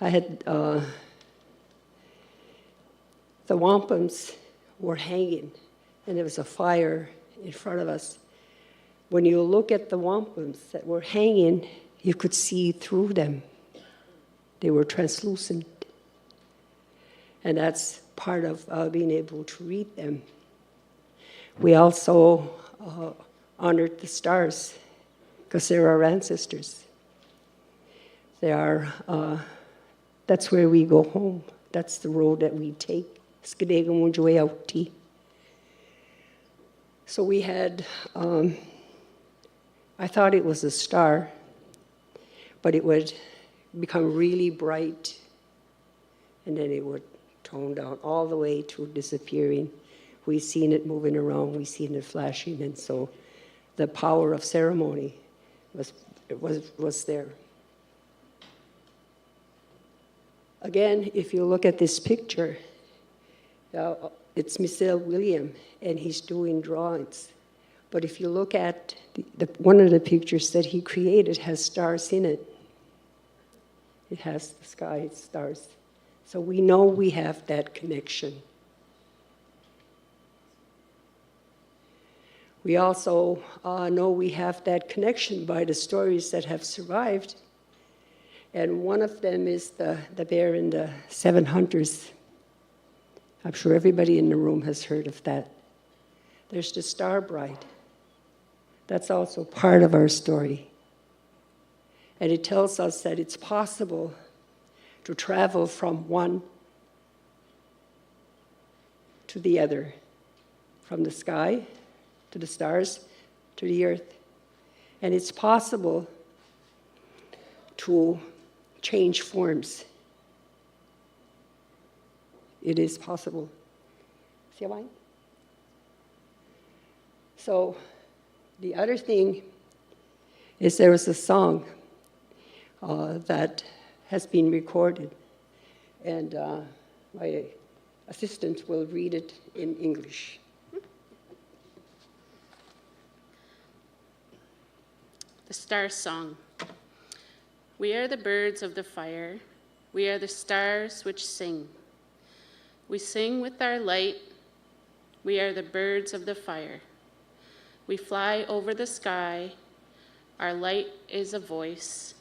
S9: I had the wampums were hanging, and there was a fire in front of us. When you look at the wampums that were hanging, you could see through them. They were translucent. And that's part of being able to read them. We also honored the stars because they're our ancestors. They are, that's where we go home. That's the road that we take. So we had, I thought it was a star, but it would become really bright, and then it would tone down all the way to disappearing. We've seen it moving around, we've seen it flashing, and so the power of ceremony was there. Again, if you look at this picture, it's Michel William, and he's doing drawings. But if you look at one of the pictures that he created has stars in it. It has the sky, stars. So we know we have that connection. We also know we have that connection by the stories that have survived. And one of them is the bear and the 7 hunters. I'm sure everybody in the room has heard of that. There's the Star Bride. That's also part of our story. And it tells us that it's possible to travel from one to the other, from the sky to the stars to the earth. And it's possible to change forms. It is possible. See why? So the other thing is there was a song that has been recorded, and my assistant will read it in English.
S3: The Star Song. We are the birds of the fire. We are the stars which sing. We sing with our light. We are the birds of the fire. We fly over the sky. Our light is a voice.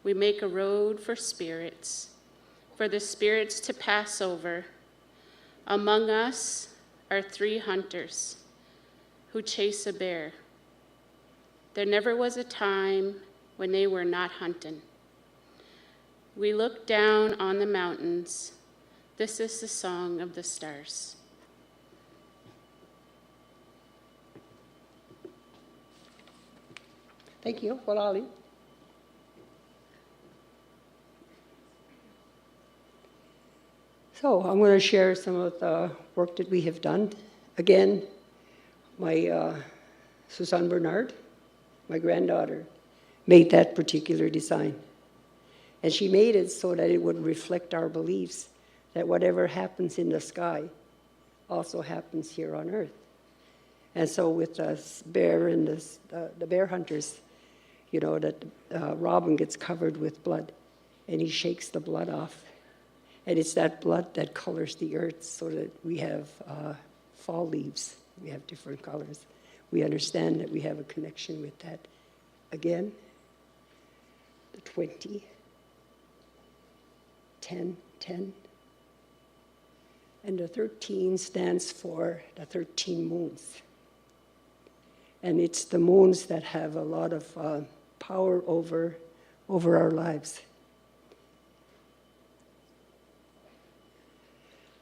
S3: We make a road for the spirits to pass over. Among us are 3 hunters who chase a bear. There never was a time when they were not hunting. We look down on the mountains. This is the song of the stars.
S9: Thank you, Walali. So I'm going to share some of the work that we have done. Again, my Suzanne Bernard, my granddaughter, made that particular design. And she made it so that it would reflect our beliefs that whatever happens in the sky also happens here on earth. And so with the bear and the bear hunters, you know, that Robin gets covered with blood, and he shakes the blood off. And it's that blood that colors the earth so that we have fall leaves. We have different colors. We understand that we have a connection with that. Again, the 20, 10, 10, And the 13 stands for the 13 moons. And it's the moons that have a lot of power over our lives.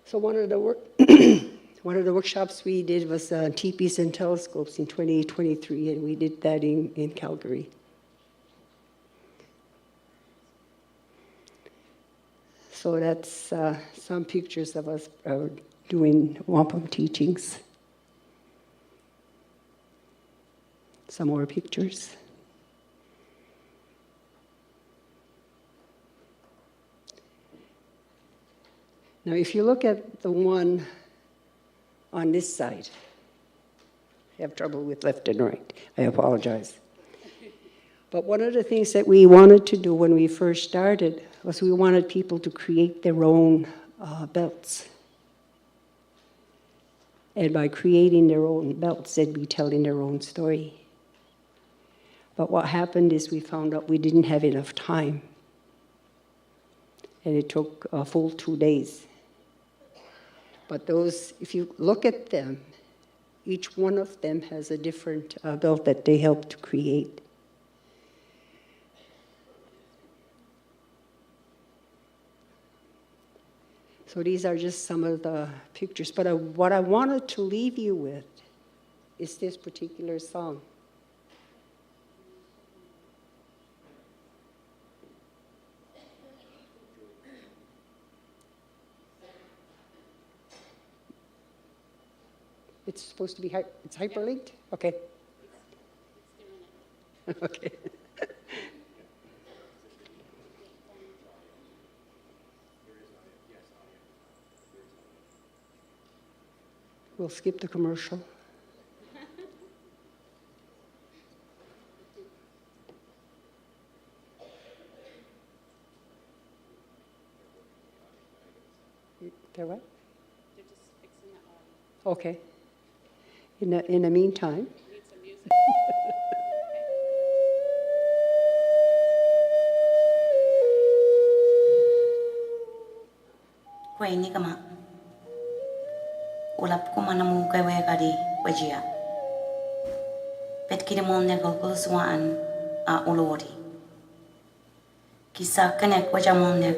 S9: So one of the workshops we did was teepees and telescopes in 2023, and we did that in Calgary. So that's some pictures of us doing wampum teachings. Some more pictures. Now, if you look at the one on this side, I have trouble with left and right. I apologize. But one of the things that we wanted to do when we first started was we wanted people to create their own belts. And by creating their own belts, they'd be telling their own story. But what happened is we found out we didn't have enough time. And it took a full 2 days. But those, if you look at them, each one of them has a different belt that they helped to create. So these are just some of the pictures. But what I wanted to leave you with is this particular song. It's supposed to be, it's hyperlinked? Okay. Okay. We'll skip the commercial. They're what?
S3: They're just fixing it all.
S9: Okay. In the meantime.
S3: Need some music.
S10: Kwe ni kama ulap ko manamu kay kadi wajia. Pet kiri mon nego kulsuan a ulori. Kisa kanek wajamon nek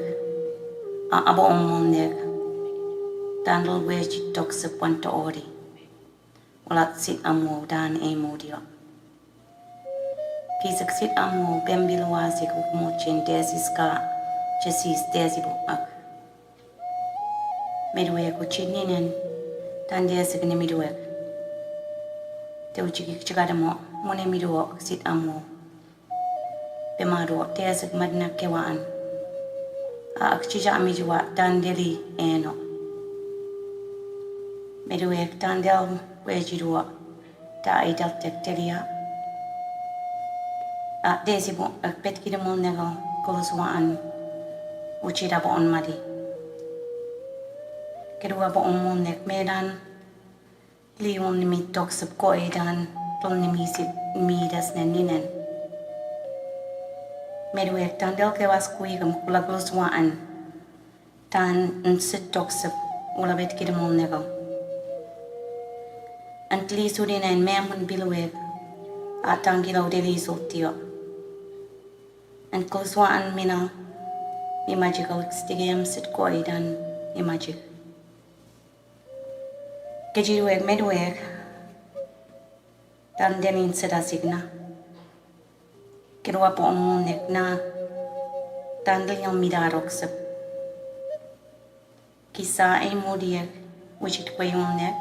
S10: a abo mon nek. Dandal weji tokse panta ori. Ulat sit amu dan emu dia. Kisak sit amu bembilwasi kukmuchin desiska chesis desibu ak. Midway ko chininen dan desik ni midway. Te uchiki chikada mo mone midwo sit amu. Bemado desik madna kewaan. A akchija amijwa dan deli eno. Midway dan del wejidua ta idal tektelia a desibu pet kidamon nego koloswaan uchida bo on madi kedua bo on nek medan lion mi toksep ko edan ton ni misit midas neninen medwe tandel ke was kuigam kula koloswaan tan nsit toksep ula bet kidamon nego Antli sudina en memun bilweg atang gilaw deli sultio. And kulswaan mina mi magical stigam sit koidan mi magic. Kejiweg medweg dan denin seda signa. Kedua po omunek na tandil yung midaroksep. Kisa ay mudiek wajit ko yung nek.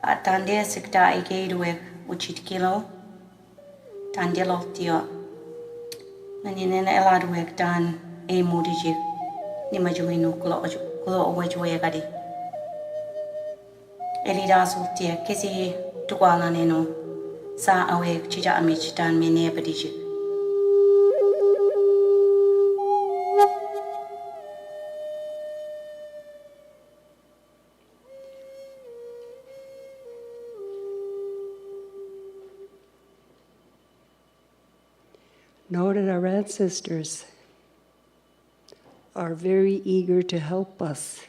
S10: At tande sikta ikeiduek uchit kilo tande lotio naninen eladuek tan e mudijik ni majuinu kulo wajwe kadi elida sultie kesi tukwala neno sa awek chija amich tan mene badijik
S9: Know that our ancestors are very eager to help us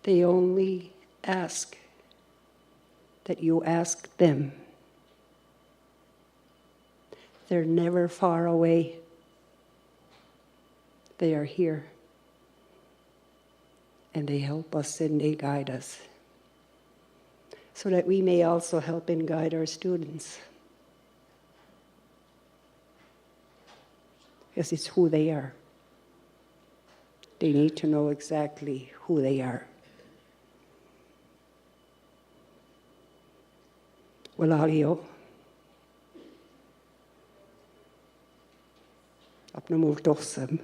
S9: They only ask that you ask them. They're never far away. They are here. And they help us and they guide us, so that we may also help and guide our students. Because it's who they are. They need to know exactly who they are. Walalio. Apna multosam.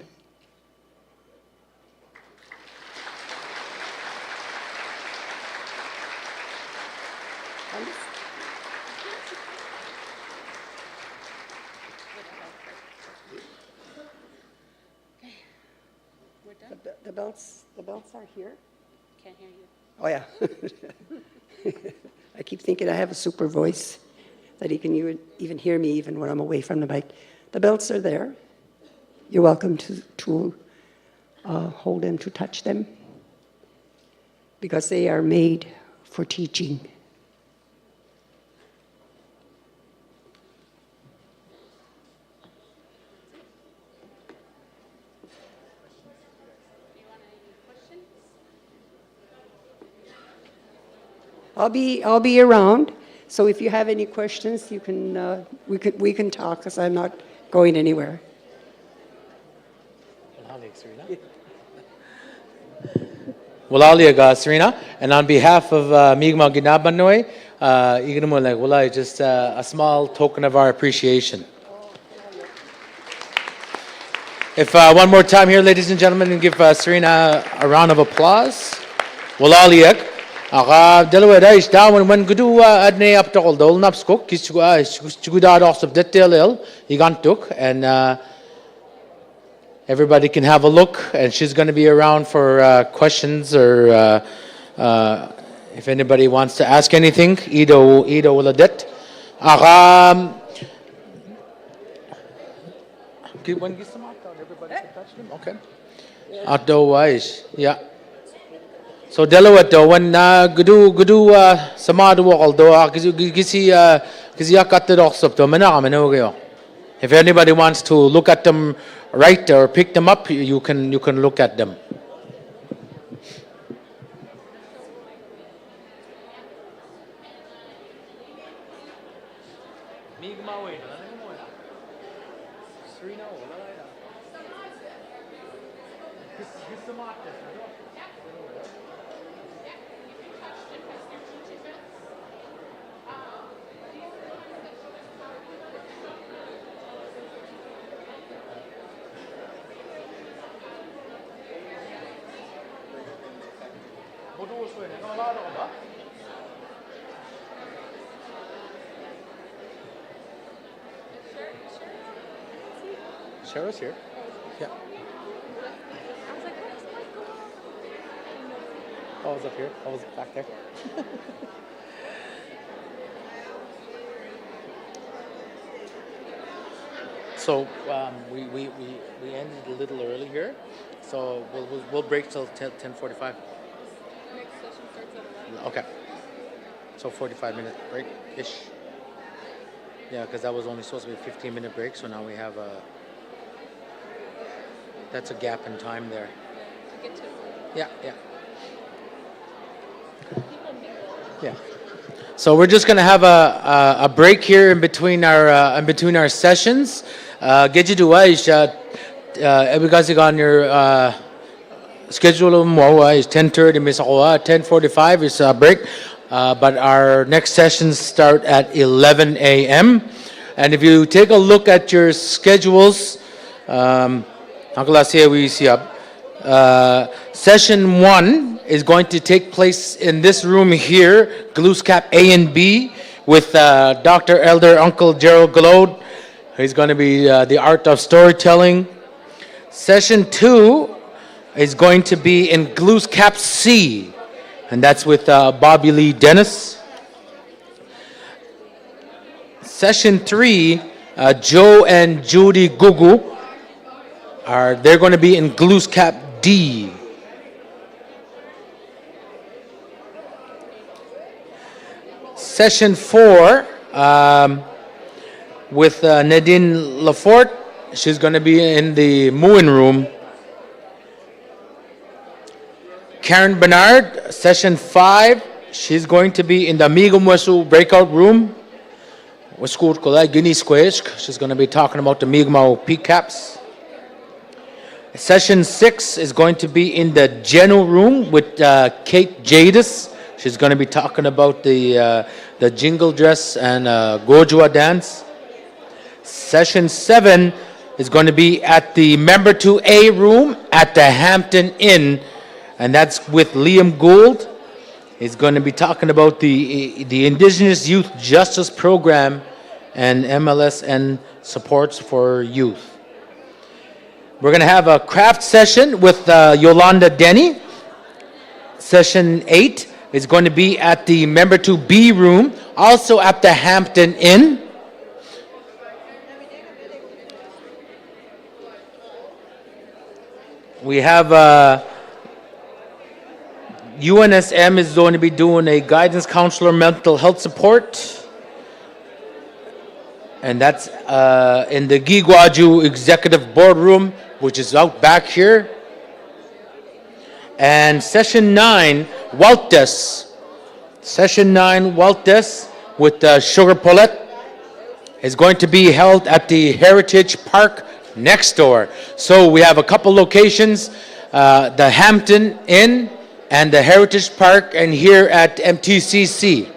S9: The belts are here.
S3: Can't hear you.
S9: Oh, yeah. I keep thinking I have a super voice that he can even hear me even when I'm away from the mic. The belts are there. You're welcome to hold them, to touch them, because they are made for teaching. I'll be around, so if you have any questions, you can we can talk, because I'm not going anywhere.
S1: Walaliaga, Serena, and on behalf of Mi'kmaq Ginabanoy, Ignamulag, Walai, just a small token of our appreciation. If one more time here, ladies and gentlemen, and give Serena a round of applause. Walaliak. Dalawa dais dawan when gudu adne up to all dol napskok kisugudad of detail igantuk, and everybody can have a look, and she's going to be around for questions or if anybody wants to ask anything. Ido uladet. Everybody can touch them. Okay. Otherwise, yeah. So dalawa to when gudu samadu waldo kisi akatte doksop to menagamen. If anybody wants to look at them right or pick them up, you can look at them. Cheryl's here. Yeah. Oh, it's up here. Oh, it's back there. So we ended a little early here, so we'll break till 10:45. Next session starts at 11. Okay. So 45-minute break ish. Yeah, because that was only supposed to be a 15-minute break, so now we have that's a gap in time there. Yeah. Yeah. So we're just going to have a break here in between our sessions. Gejiduwa is everybody on your schedule is 10:30 misakoa, 10:45 is a break. But our next sessions start at 11 a.m. And if you take a look at your schedules, session 1 is going to take place in this room here, Glooscap A and B, with Dr. Elder Uncle Gerald Glode. He's going to be the art of storytelling. Session 2 is going to be in Glooscap C, and that's with Bobby Lee Dennis. Session 3, Joe and Judy Gugu, they're going to be in Glooscap D. session 4 with Nadine Lafort. She's going to be in the Moon Room. Karen Bernard, session 5. She's going to be in the Amigo Mwesu breakout room. She's going to be talking about the Mi'kmaq PCAPs. Session 6 is going to be in the Geno room with Kate Jadis. She's going to be talking about the jingle dress and Gojua dance. Session 7 is going to be at the Member 2A room at the Hampton Inn, and that's with Liam Gould. He's going to be talking about the Indigenous Youth Justice Program and MLSN supports for youth. We're going to have a craft session with Yolanda Denny. Session 8 is going to be at the Member 2B room, also at the Hampton Inn. We have UNSM is going to be doing a guidance counselor mental health support. And that's in the Giguaju Executive Boardroom, which is out back here. And session 9, Waltes. Session 9, Waltes with Sugar Paulette is going to be held at the Heritage Park next door. So we have a couple locations, the Hampton Inn and the Heritage Park, and here at MTCC.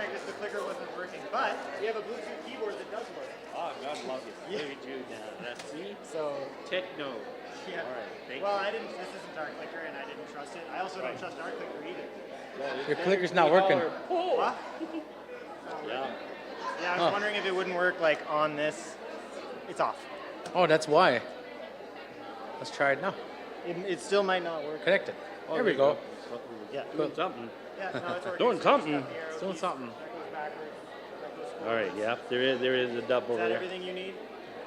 S11: Yeah, because the clicker wasn't working. But we have a Bluetooth keyboard that does work.
S12: Oh, God love you.
S11: Yeah.
S12: Look at you now. That's see?
S11: So,
S12: Techno.
S11: yeah.
S12: All right, thank
S11: Well,
S12: you.
S11: I didn't. This isn't our clicker, and I didn't trust it. I also don't trust our clicker either.
S1: Your clicker's not working.
S11: What?
S12: Yeah.
S11: Yeah, I was wondering if it wouldn't work like on this. It's off.
S1: Oh, that's why. Let's try it now.
S11: It still might not work.
S1: Connect it.
S12: Oh,
S1: There we go.
S11: Yeah.
S12: Doing something.
S11: Yeah, no, it's working.
S12: Doing
S11: So
S12: something.
S11: just got the arrow
S1: It's doing
S11: keys.
S1: something.
S11: That goes backwards. That goes forward.
S12: All right, yeah, there is a double
S11: Is that
S12: there.
S11: everything you need?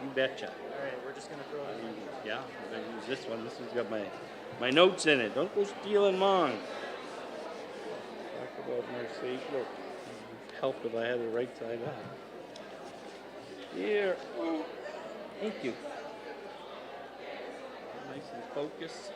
S12: You betcha.
S11: All right, we're just gonna throw this in.
S12: Yeah, I'm gonna use this one. This has got my notes in it. Don't go stealing mine. Talk about my safe look. Help if I had the right side up. Here. Oh, thank you. Nice and focused.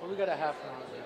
S1: Well, we got a half an hour.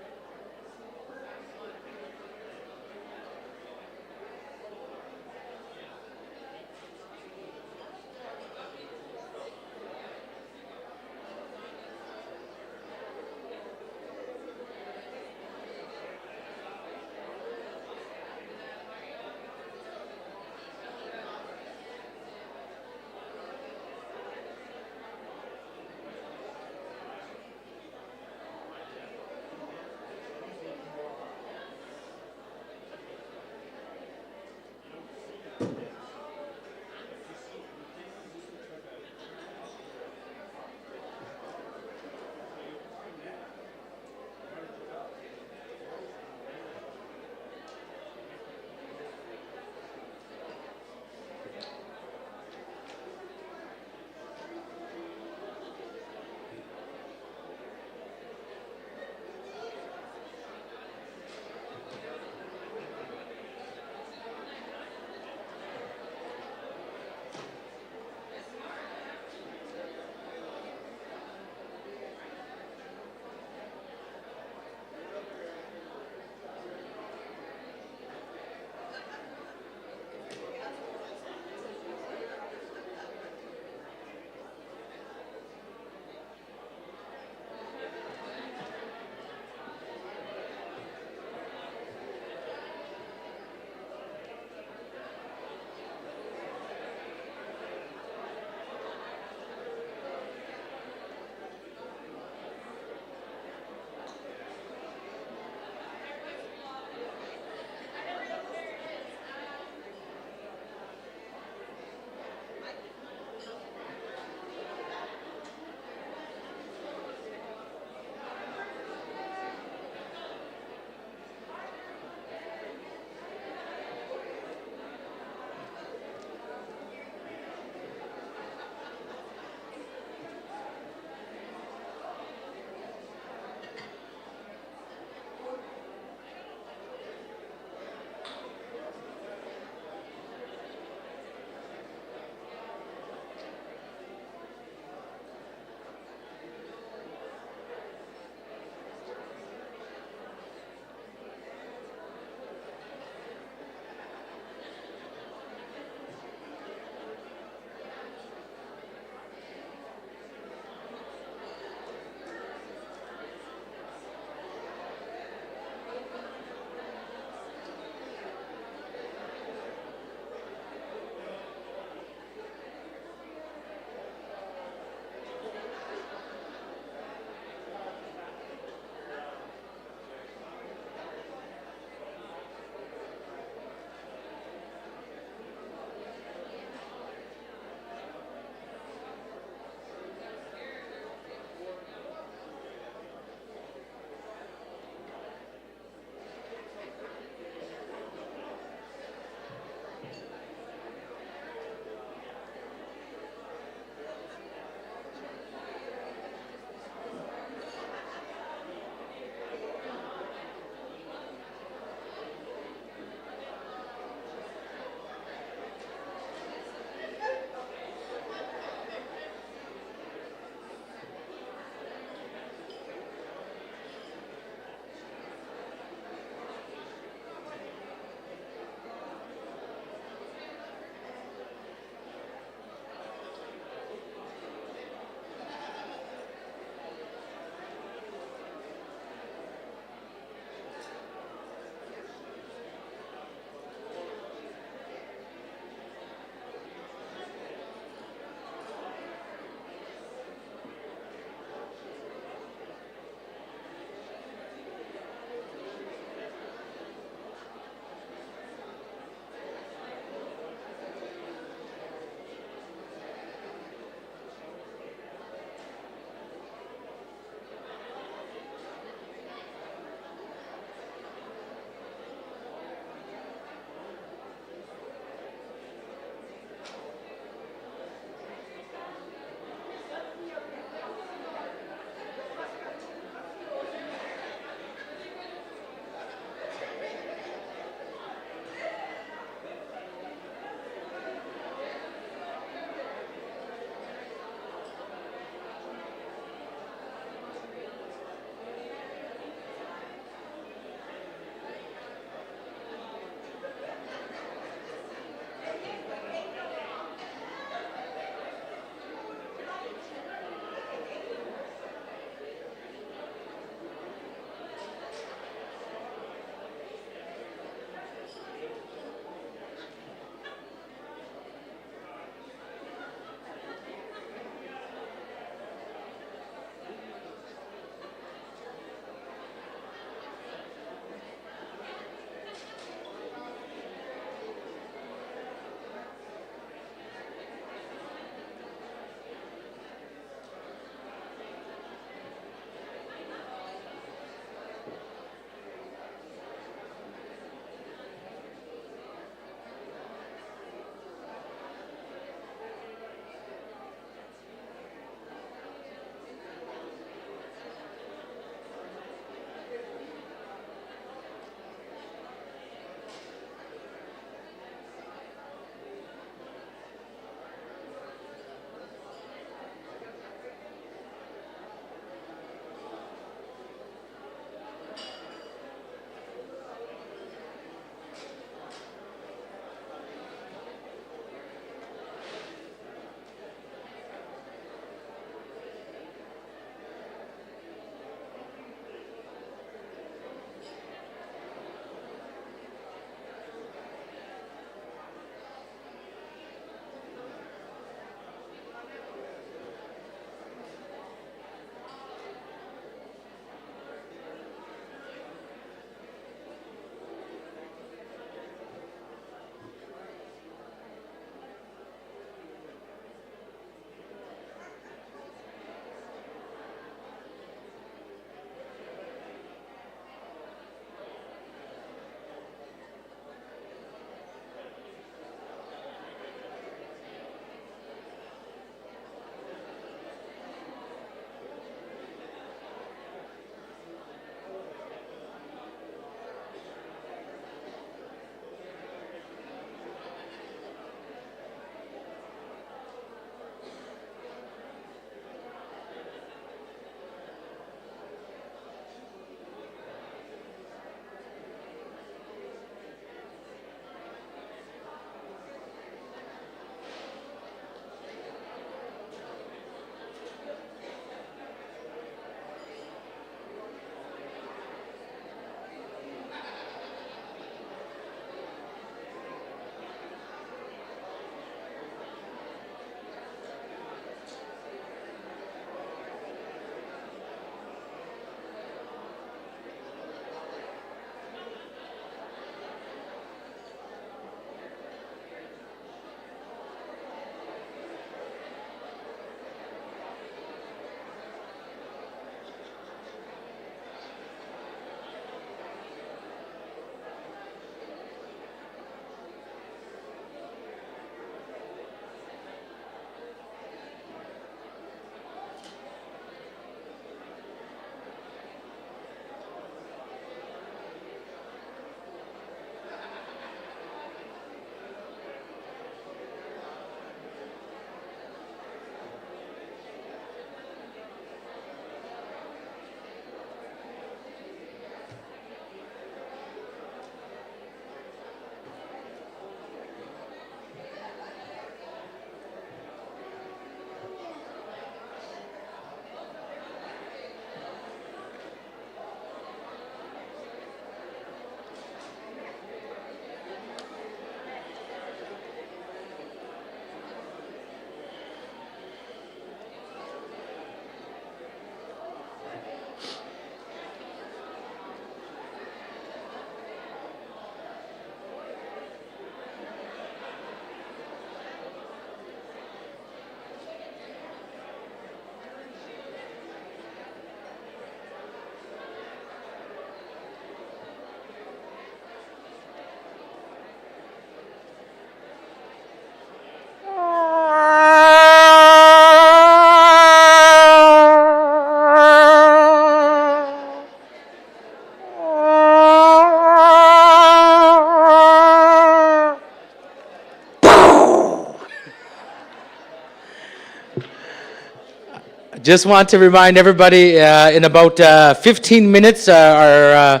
S1: Just want to remind everybody, in about 15 minutes, our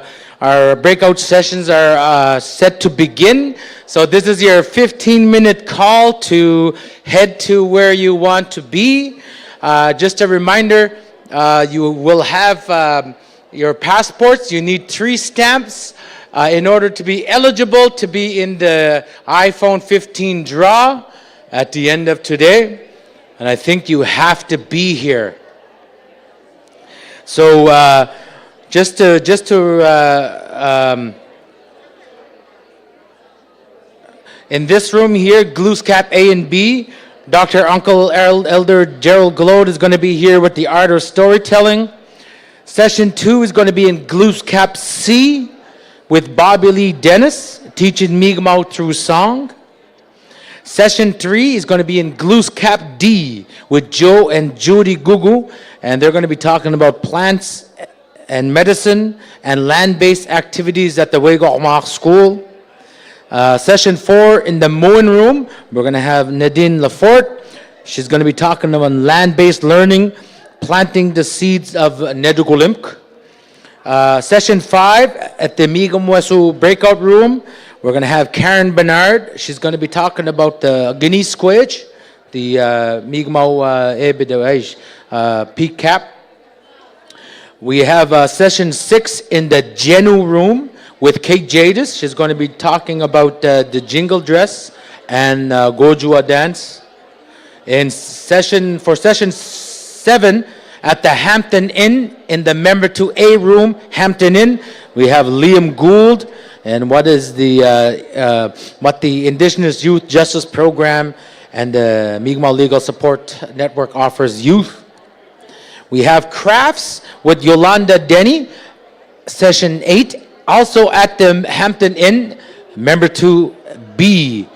S1: breakout sessions are set to begin. So this is your 15-minute call to head to where you want to be. Just a reminder, you will have your passports. You need 3 stamps in order to be eligible to be in the iPhone 15 draw at the end of today. And I think you have to be here. So in this room here, Glooscap A and B, Dr. Uncle Elder Gerald Glode is going to be here with the art of storytelling. Session 2 is going to be in Glooscap C with Bobby Lee Dennis, teaching Mi'kmaq through song. Session 3 is going to be in Glooscap D with Joe and Judy Gugu, and they're going to be talking about plants and medicine and land-based activities at the Wego School. Session 4 in the Moen Room, we're going to have Nadine Lafort. She's going to be talking about land-based learning, planting the seeds of Nedugulimk. Session 5 at the Mi'kmaq breakout room, we're going to have Karen Bernard. She's going to be talking about the Guinea squidge, the Mi'kmaq peak cap. We have session 6 in the Genu room with Kate Jadis. She's going to be talking about the jingle dress and Gojua dance. For session 7 at the Hampton Inn in the member 2A room, Hampton Inn, we have Liam Gould and what the Indigenous Youth Justice Program and the Mi'kmaq Legal Support Network offers youth. We have crafts with Yolanda Denny, session 8, also at the Hampton Inn, member 2B.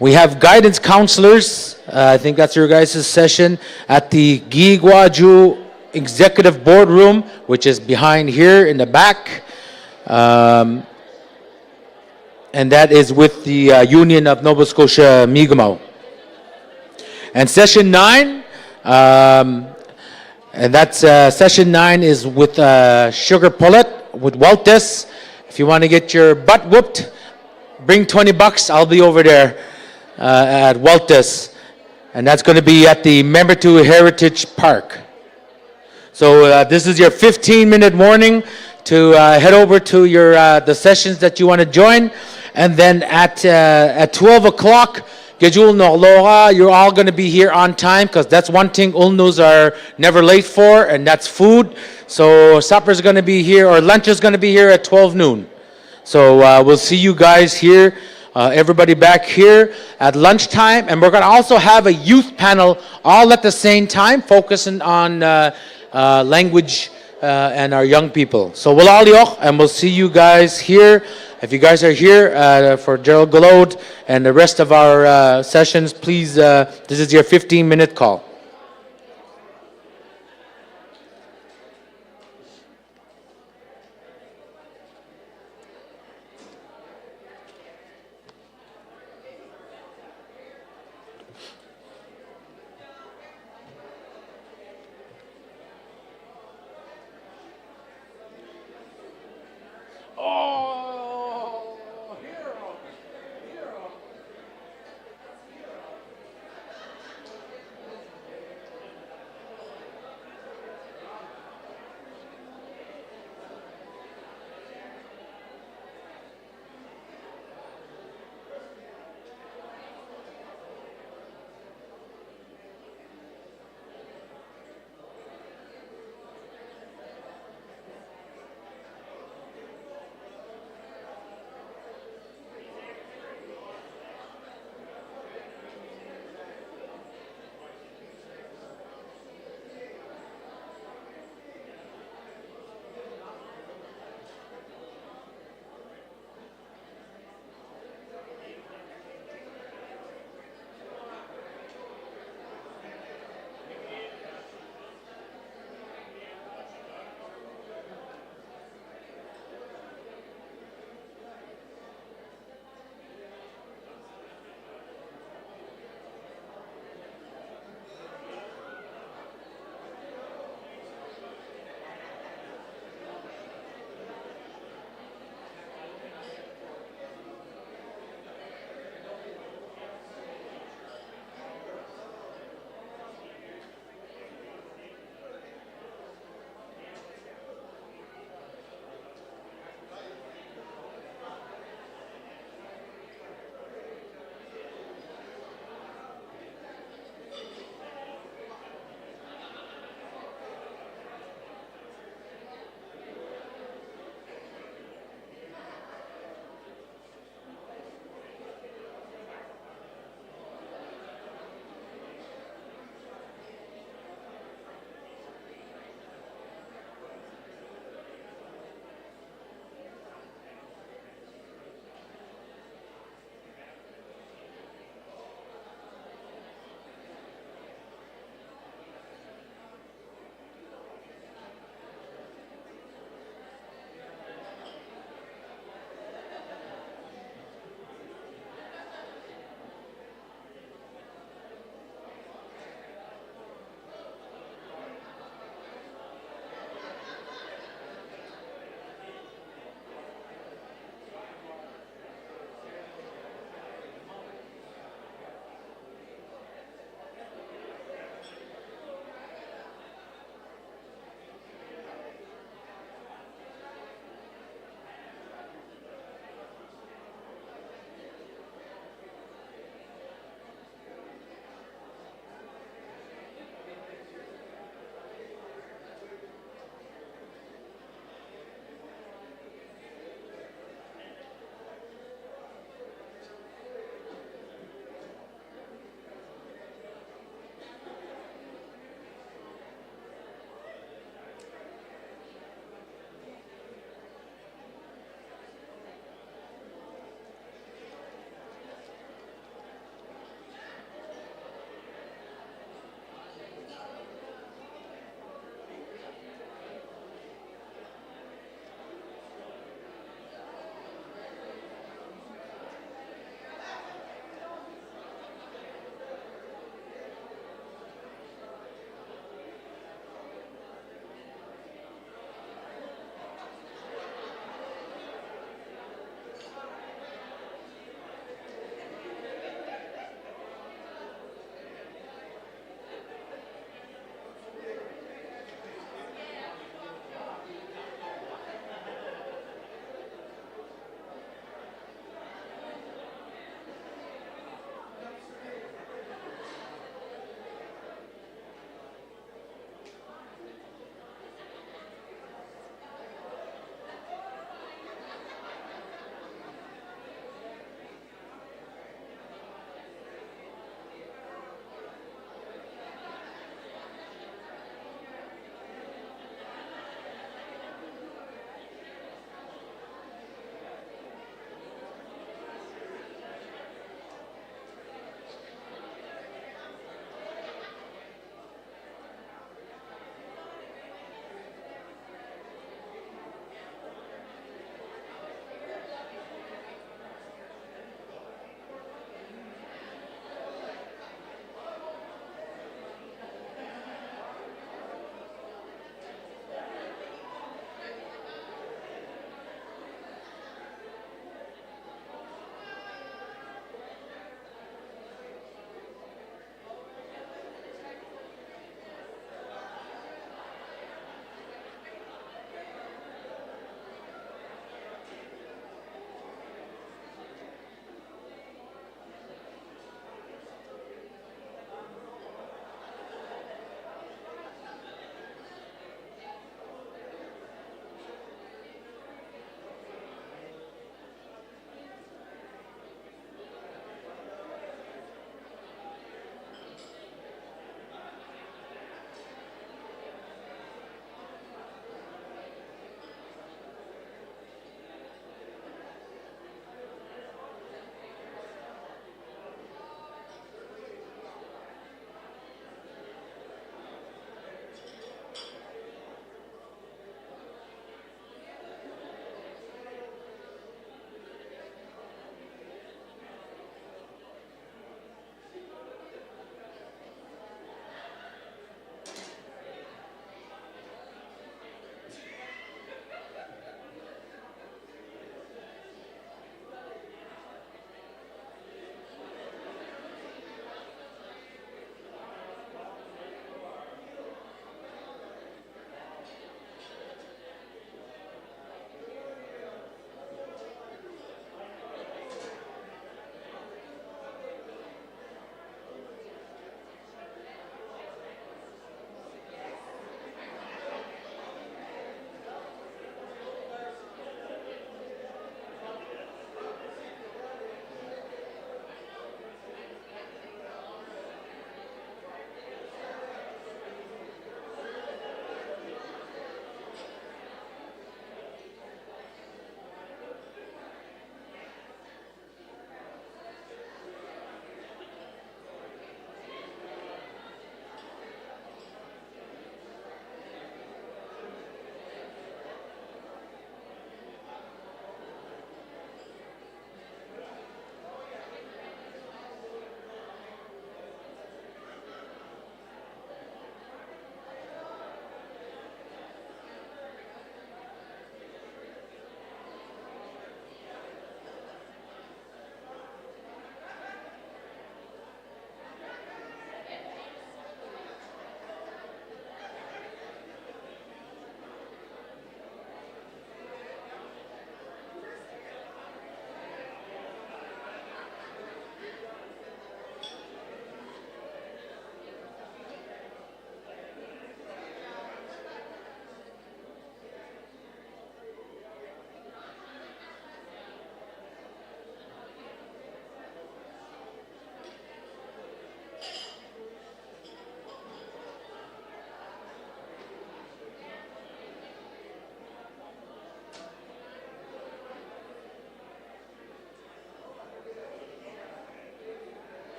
S1: We have guidance counselors, I think that's your guys' session, at the Giiguaju Executive Boardroom, which is behind here in the back. And that is with the Union of Nova Scotia Mi'kmaq. And session 9, and that's session 9 is with Sugar Pullet with Waltis. If you want to get your butt whooped, bring $20. I'll be over there at Waltis, and that's going to be at the Member 2 Heritage Park. So this is your 15-minute warning to head over to your the sessions that you want to join, and then at 12 o'clock. You're all going to be here on time because that's one thing Ulnus are never late for, and that's food. So supper's going to be here, or lunch is going to be here at 12 noon. So we'll see you guys here, everybody back here at lunchtime. And we're going to also have a youth panel all at the same time, focusing on language and our young people. So we'll all yoch, and we'll see you guys here. If you guys are here for Gerald Glode and the rest of our sessions, please, this is your 15-minute call.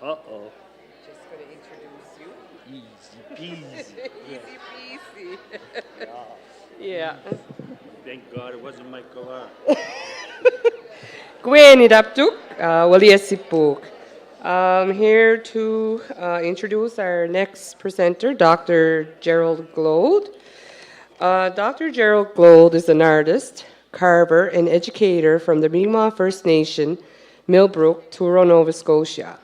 S12: Uh-oh.
S13: Just going to introduce you.
S12: Easy peasy.
S13: Easy peasy. Yeah.
S12: Thank God it wasn't my car.
S13: Gwen Idaptuk, Waliasipuk. I'm here to introduce our next presenter, Dr. Gerald Gload. Dr. Gerald Gload is an artist, carver, and educator from the Mi'kmaq First Nation, Millbrook, Truro, Nova Scotia.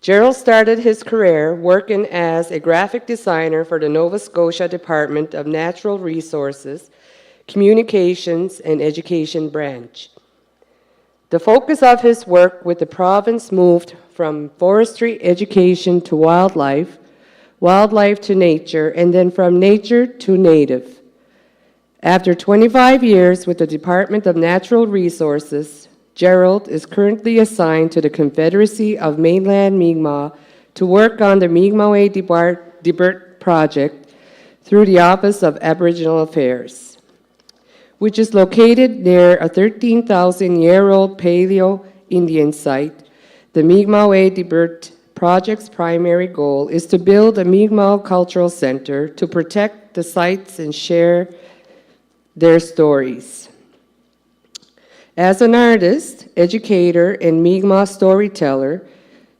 S13: Gerald started his career working as a graphic designer for the Nova Scotia Department of Natural Resources, Communications, and Education branch. The focus of his work with the province moved from forestry education to wildlife, wildlife to nature, and then from nature to native. After 25 years with the Department of Natural Resources, Gerald is currently assigned to the Confederacy of Mainland Mi'kmaq to work on the Mi'kmaq Dibert project through the Office of Aboriginal Affairs, which is located near a 13,000-year-old Paleo Indian site. The Mi'kmaq Dibert project's primary goal is to build a Mi'kmaq cultural center to protect the sites and share their stories. As an artist, educator, and Mi'kmaq storyteller,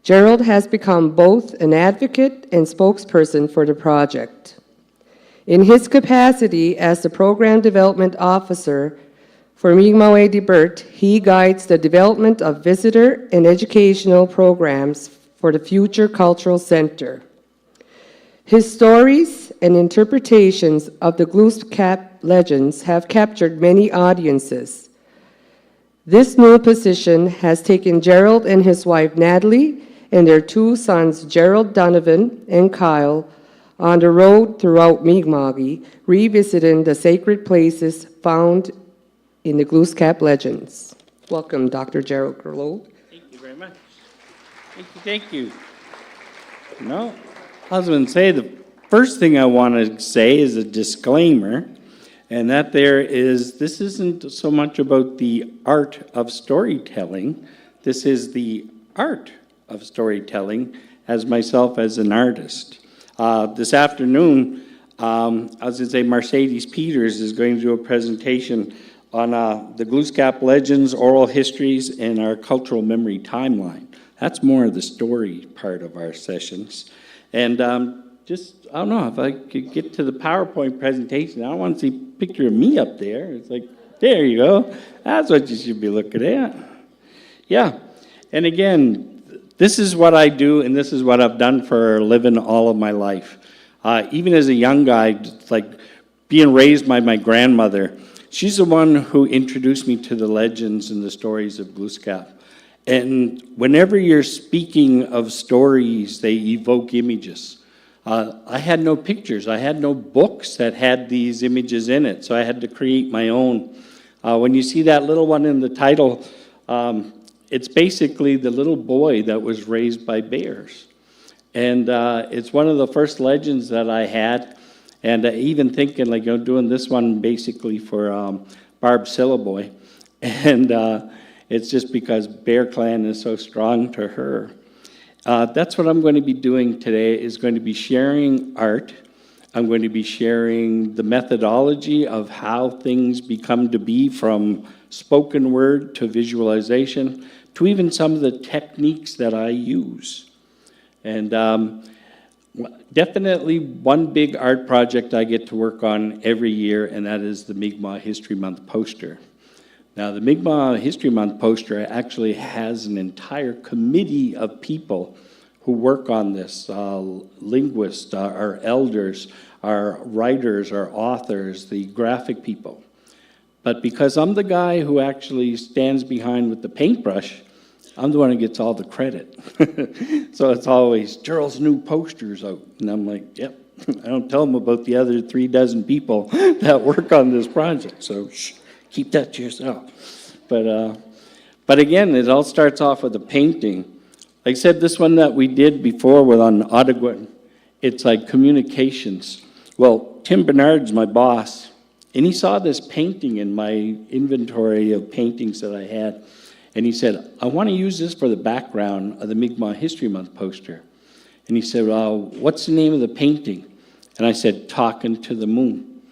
S13: Gerald has become both an advocate and spokesperson for the project. In his capacity as the Program Development Officer for Mi'kmaq Dibert, he guides the development of visitor and educational programs for the future cultural center. His stories and interpretations of the Glooscap legends have captured many audiences. This new position has taken Gerald and his wife Natalie and their two sons Gerald Donovan and Kyle on the road throughout Mi'kma'ki, revisiting the sacred places found in the Glooscap legends. Welcome, Dr. Gerald Gload.
S12: Thank you very much. Thank you. No, I was going to say the first thing I want to say is a disclaimer, and that this isn't so much about the art of storytelling. This is the art of storytelling as myself as an artist. This afternoon, I was going to say Mercedes Peters is going to do a presentation on the Glooscap legends, oral histories, and our cultural memory timeline. That's more of the story part of our sessions. And I don't know, if I could get to the PowerPoint presentation, I don't want to see a picture of me up there. It's like, there you go. That's what you should be looking at. Yeah, and again, this is what I do, and this is what I've done for a living all of my life. Even as a young guy, like being raised by my grandmother, she's the one who introduced me to the legends and the stories of Glooscap. And whenever you're speaking of stories, they evoke images. I had no pictures. I had no books that had these images in it, so I had to create my own. When you see that little one in the title, it's basically the little boy that was raised by bears. And it's one of the first legends that I had, and even thinking, like, I'm doing this one basically for Barb Syllaboy. And it's just because Bear Clan is so strong to her. That's what I'm going to be doing today, is going to be sharing art. I'm going to be sharing the methodology of how things become to be, from spoken word to visualization, to even some of the techniques that I use. And definitely one big art project I get to work on every year, and that is the Mi'kmaq History Month poster. Now, the Mi'kmaq History Month poster actually has an entire committee of people who work on this, linguists, our elders, our writers, our authors, the graphic people. But because I'm the guy who actually stands behind with the paintbrush, I'm the one who gets all the credit. So it's always, Gerald's new poster's out. And I'm like, yep. I don't tell them about the other 36 people that work on this project. So shh. Keep that to yourself. But again, it all starts off with a painting. Like I said, this one that we did before with on Ottawa, it's like communications. Well, Tim Bernard's my boss, and he saw this painting in my inventory of paintings that I had. And he said, I want to use this for the background of the Mi'kmaq History Month poster. And he said, what's the name of the painting? And I said, Talking to the Moon.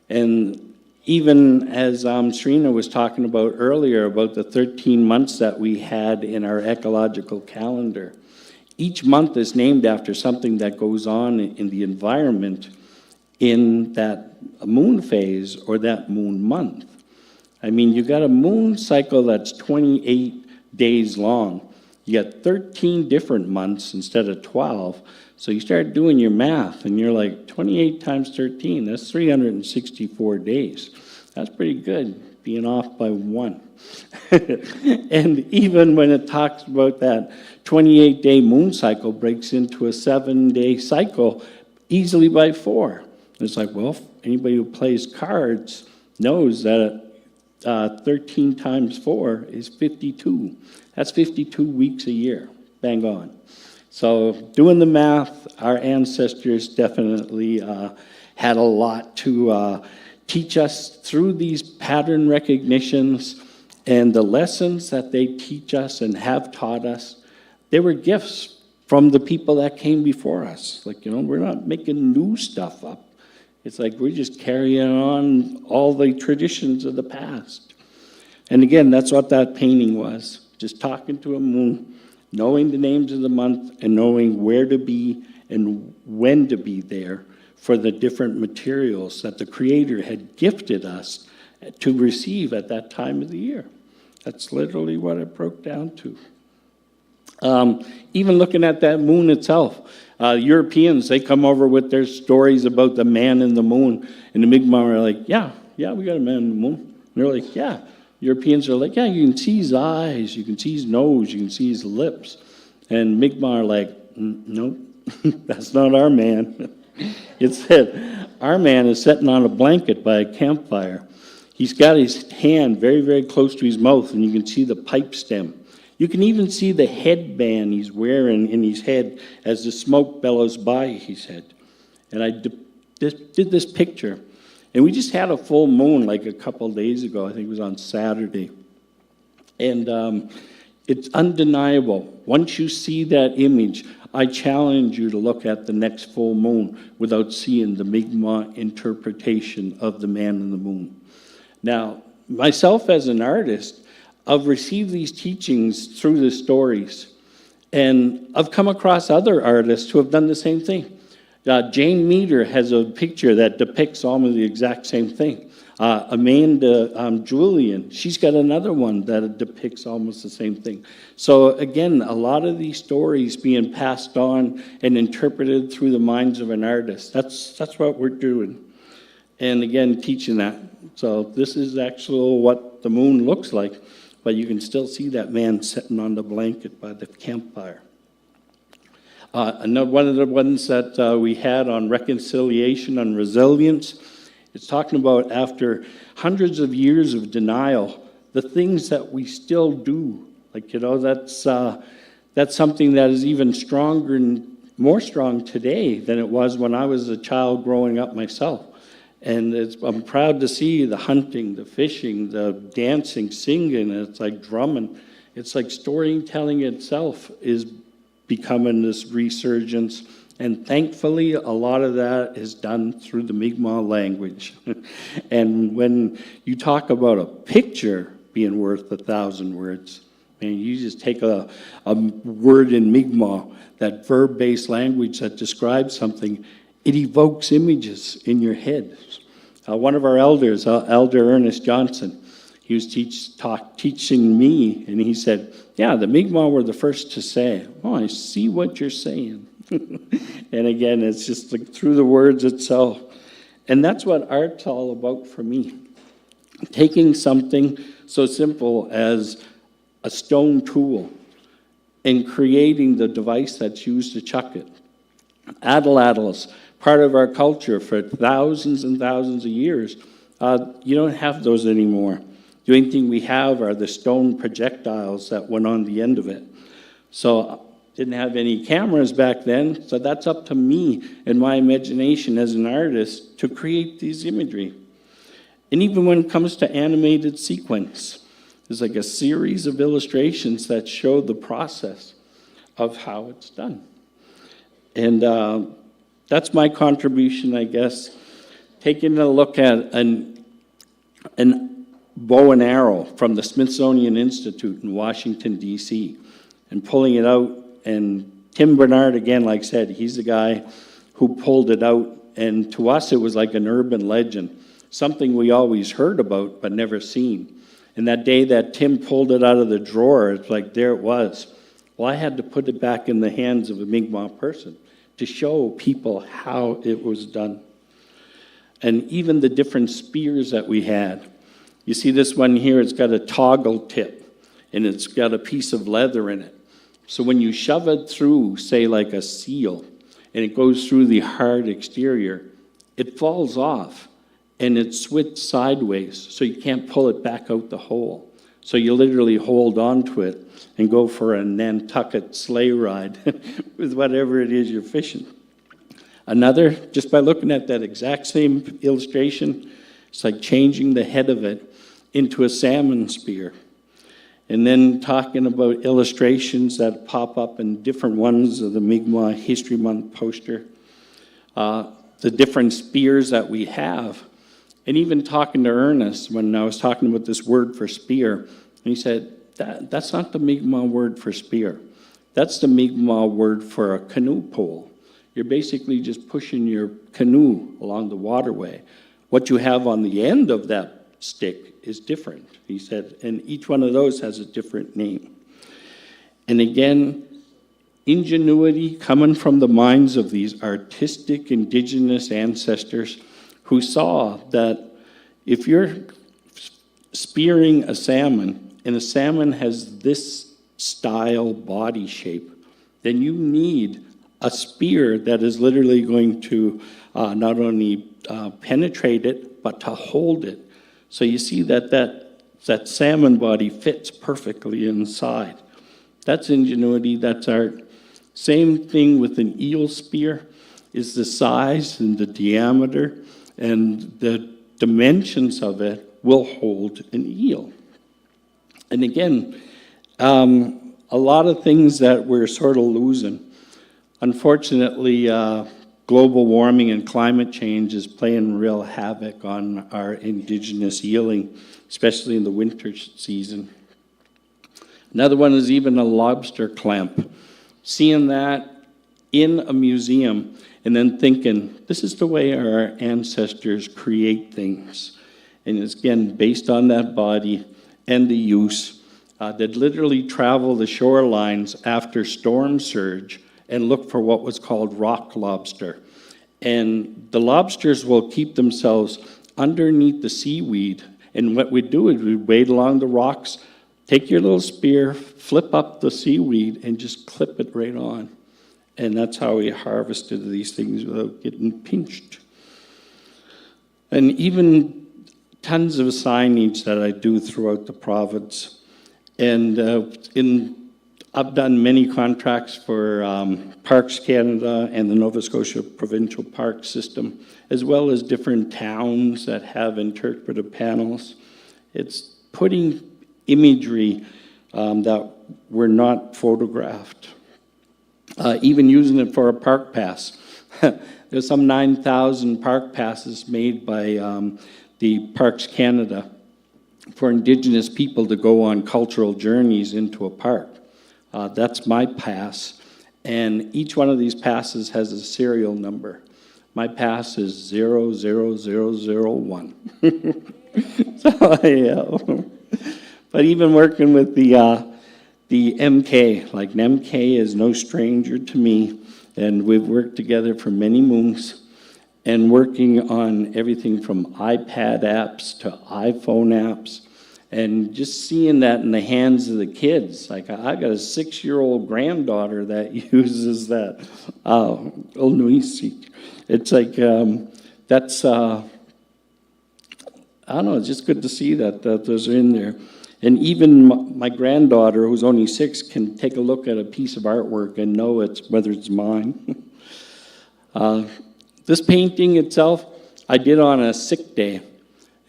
S12: And even as Serena was talking about earlier about the 13 months that we had in our ecological calendar, each month is named after something that goes on in the environment in that moon phase or that moon month. I mean, you got a moon cycle that's 28 days long. You got 13 different months instead of 12. So you start doing your math, and you're like, 28 times 13, that's 364 days. That's pretty good, being off by one. And even when it talks about that 28-day moon cycle breaks into a 7-day cycle easily by 4. It's like, well, anybody who plays cards knows that 13 times 4 is 52. That's 52 weeks a year, bang on. So doing the math, our ancestors definitely had a lot to teach us through these pattern recognitions, and the lessons that they teach us and have taught us, they were gifts from the people that came before us. Like, we're not making new stuff up. It's like we're just carrying on all the traditions of the past. And again, that's what that painting was. Just talking to a moon, knowing the names of the month, and knowing where to be and when to be there for the different materials that the Creator had gifted us to receive at that time of the year. That's literally what it broke down to. Even looking at that moon itself, Europeans, they come over with their stories about the man in the moon, and the Mi'kmaq are like, yeah, we got a man in the moon. And they're like, yeah. Europeans are like, yeah, you can see his eyes, you can see his nose, you can see his lips. And Mi'kmaq are like, nope, that's not our man. It said, our man is sitting on a blanket by a campfire. He's got his hand very, very close to his mouth, and you can see the pipe stem. You can even see the headband he's wearing in his head as the smoke bellows by his head. And I did this picture. And we just had a full moon like a couple days ago. I think it was on Saturday. And it's undeniable. Once you see that image, I challenge you to look at the next full moon without seeing the Mi'kmaq interpretation of the man in the moon. Now, myself as an artist, I've received these teachings through the stories, and I've come across other artists who have done the same thing. Jane Meter has a picture that depicts almost the exact same thing. Amanda Julian, she's got another one that depicts almost the same thing. So again, a lot of these stories being passed on and interpreted through the minds of an artist. That's what we're doing. And again, teaching that. So this is actually what the moon looks like, but you can still see that man sitting on the blanket by the campfire. Another one of the ones that we had on reconciliation and resilience, it's talking about after hundreds of years of denial, the things that we still do. Like, that's something that is even stronger and more strong today than it was when I was a child growing up myself. And I'm proud to see the hunting, the fishing, the dancing, singing. It's like drumming. It's like storytelling itself is becoming this resurgence. And thankfully, a lot of that is done through the Mi'kmaq language. And when you talk about a picture being worth 1,000 words, man, you just take a word in Mi'kmaq, that verb-based language that describes something, it evokes images in your head. One of our elders, Elder Ernest Johnson, he was teaching me, and he said, yeah, the Mi'kmaq were the first to say, oh, I see what you're saying. And again, it's just like through the words itself. And that's what art's all about for me. Taking something so simple as a stone tool and creating the device that's used to chuck it. Atlatls, part of our culture for thousands and thousands of years. You don't have those anymore. The only thing we have are the stone projectiles that went on the end of it. So didn't have any cameras back then, so that's up to me and my imagination as an artist to create these imagery. And even when it comes to animated sequence, It's like a series of illustrations that show the process of how it's done. And that's my contribution, I guess. Taking a look at an bow and arrow from the Smithsonian Institute in Washington, D.C., and pulling it out. And Tim Bernard, again, like I said, he's the guy who pulled it out. And to us, it was like an urban legend, something we always heard about but never seen. And that day that Tim pulled it out of the drawer, it's like, there it was. Well, I had to put it back in the hands of a Mi'kmaq person to show people how it was done. And even the different spears that we had. You see this one here, it's got a toggle tip, and it's got a piece of leather in it. So when you shove it through, say like a seal, and it goes through the hard exterior, it falls off, and it switches sideways, so you can't pull it back out the hole. So you literally hold on to it and go for a Nantucket sleigh ride with whatever it is you're fishing. Another, just by looking at that exact same illustration, it's like changing the head of it into a salmon spear. And then talking about illustrations that pop up in different ones of the Mi'kmaq History Month poster, the different spears that we have. And even talking to Ernest when I was talking about this word for spear, and he said, that's not the Mi'kmaq word for spear. That's the Mi'kmaq word for a canoe pole. You're basically just pushing your canoe along the waterway. What you have on the end of that stick is different, he said, and each one of those has a different name. And again, ingenuity coming from the minds of these artistic indigenous ancestors who saw that if you're spearing a salmon, and a salmon has this style body shape, then you need a spear that is literally going to not only penetrate it, but to hold it. So you see that salmon body fits perfectly inside. That's ingenuity, that's art. Same thing with an eel spear, is the size and the diameter and the dimensions of it will hold an eel. And again, a lot of things that we're sort of losing. Unfortunately, global warming and climate change is playing real havoc on our indigenous eeling, especially in the winter season. Another one is even a lobster clamp. Seeing that in a museum and then thinking, this is the way our ancestors create things. And it's, again, based on that body and the use that literally travel the shorelines after storm surge and look for what was called rock lobster. And the lobsters will keep themselves underneath the seaweed. And what we do is we wade along the rocks, take your little spear, flip up the seaweed, and just clip it right on. And that's how we harvested these things without getting pinched. And even tons of signage that I do throughout the province. And I've done many contracts for Parks Canada and the Nova Scotia Provincial Park System, as well as different towns that have interpretive panels. It's putting imagery that were not photographed. Even using it for a park pass. There's some 9,000 park passes made by the Parks Canada for Indigenous people to go on cultural journeys into a park. That's my pass, and each one of these passes has a serial number. My pass is 00001. So, yeah. But even working with the MK, like MK is no stranger to me, and we've worked together for many moons, and working on everything from iPad apps to iPhone apps, and just seeing that in the hands of the kids. Like, I got a 6-year-old granddaughter that uses that. It's like, that's, I don't know, it's just good to see that those are in there. And even my granddaughter, who's only 6, can take a look at a piece of artwork and know whether it's mine. This painting itself, I did on a sick day.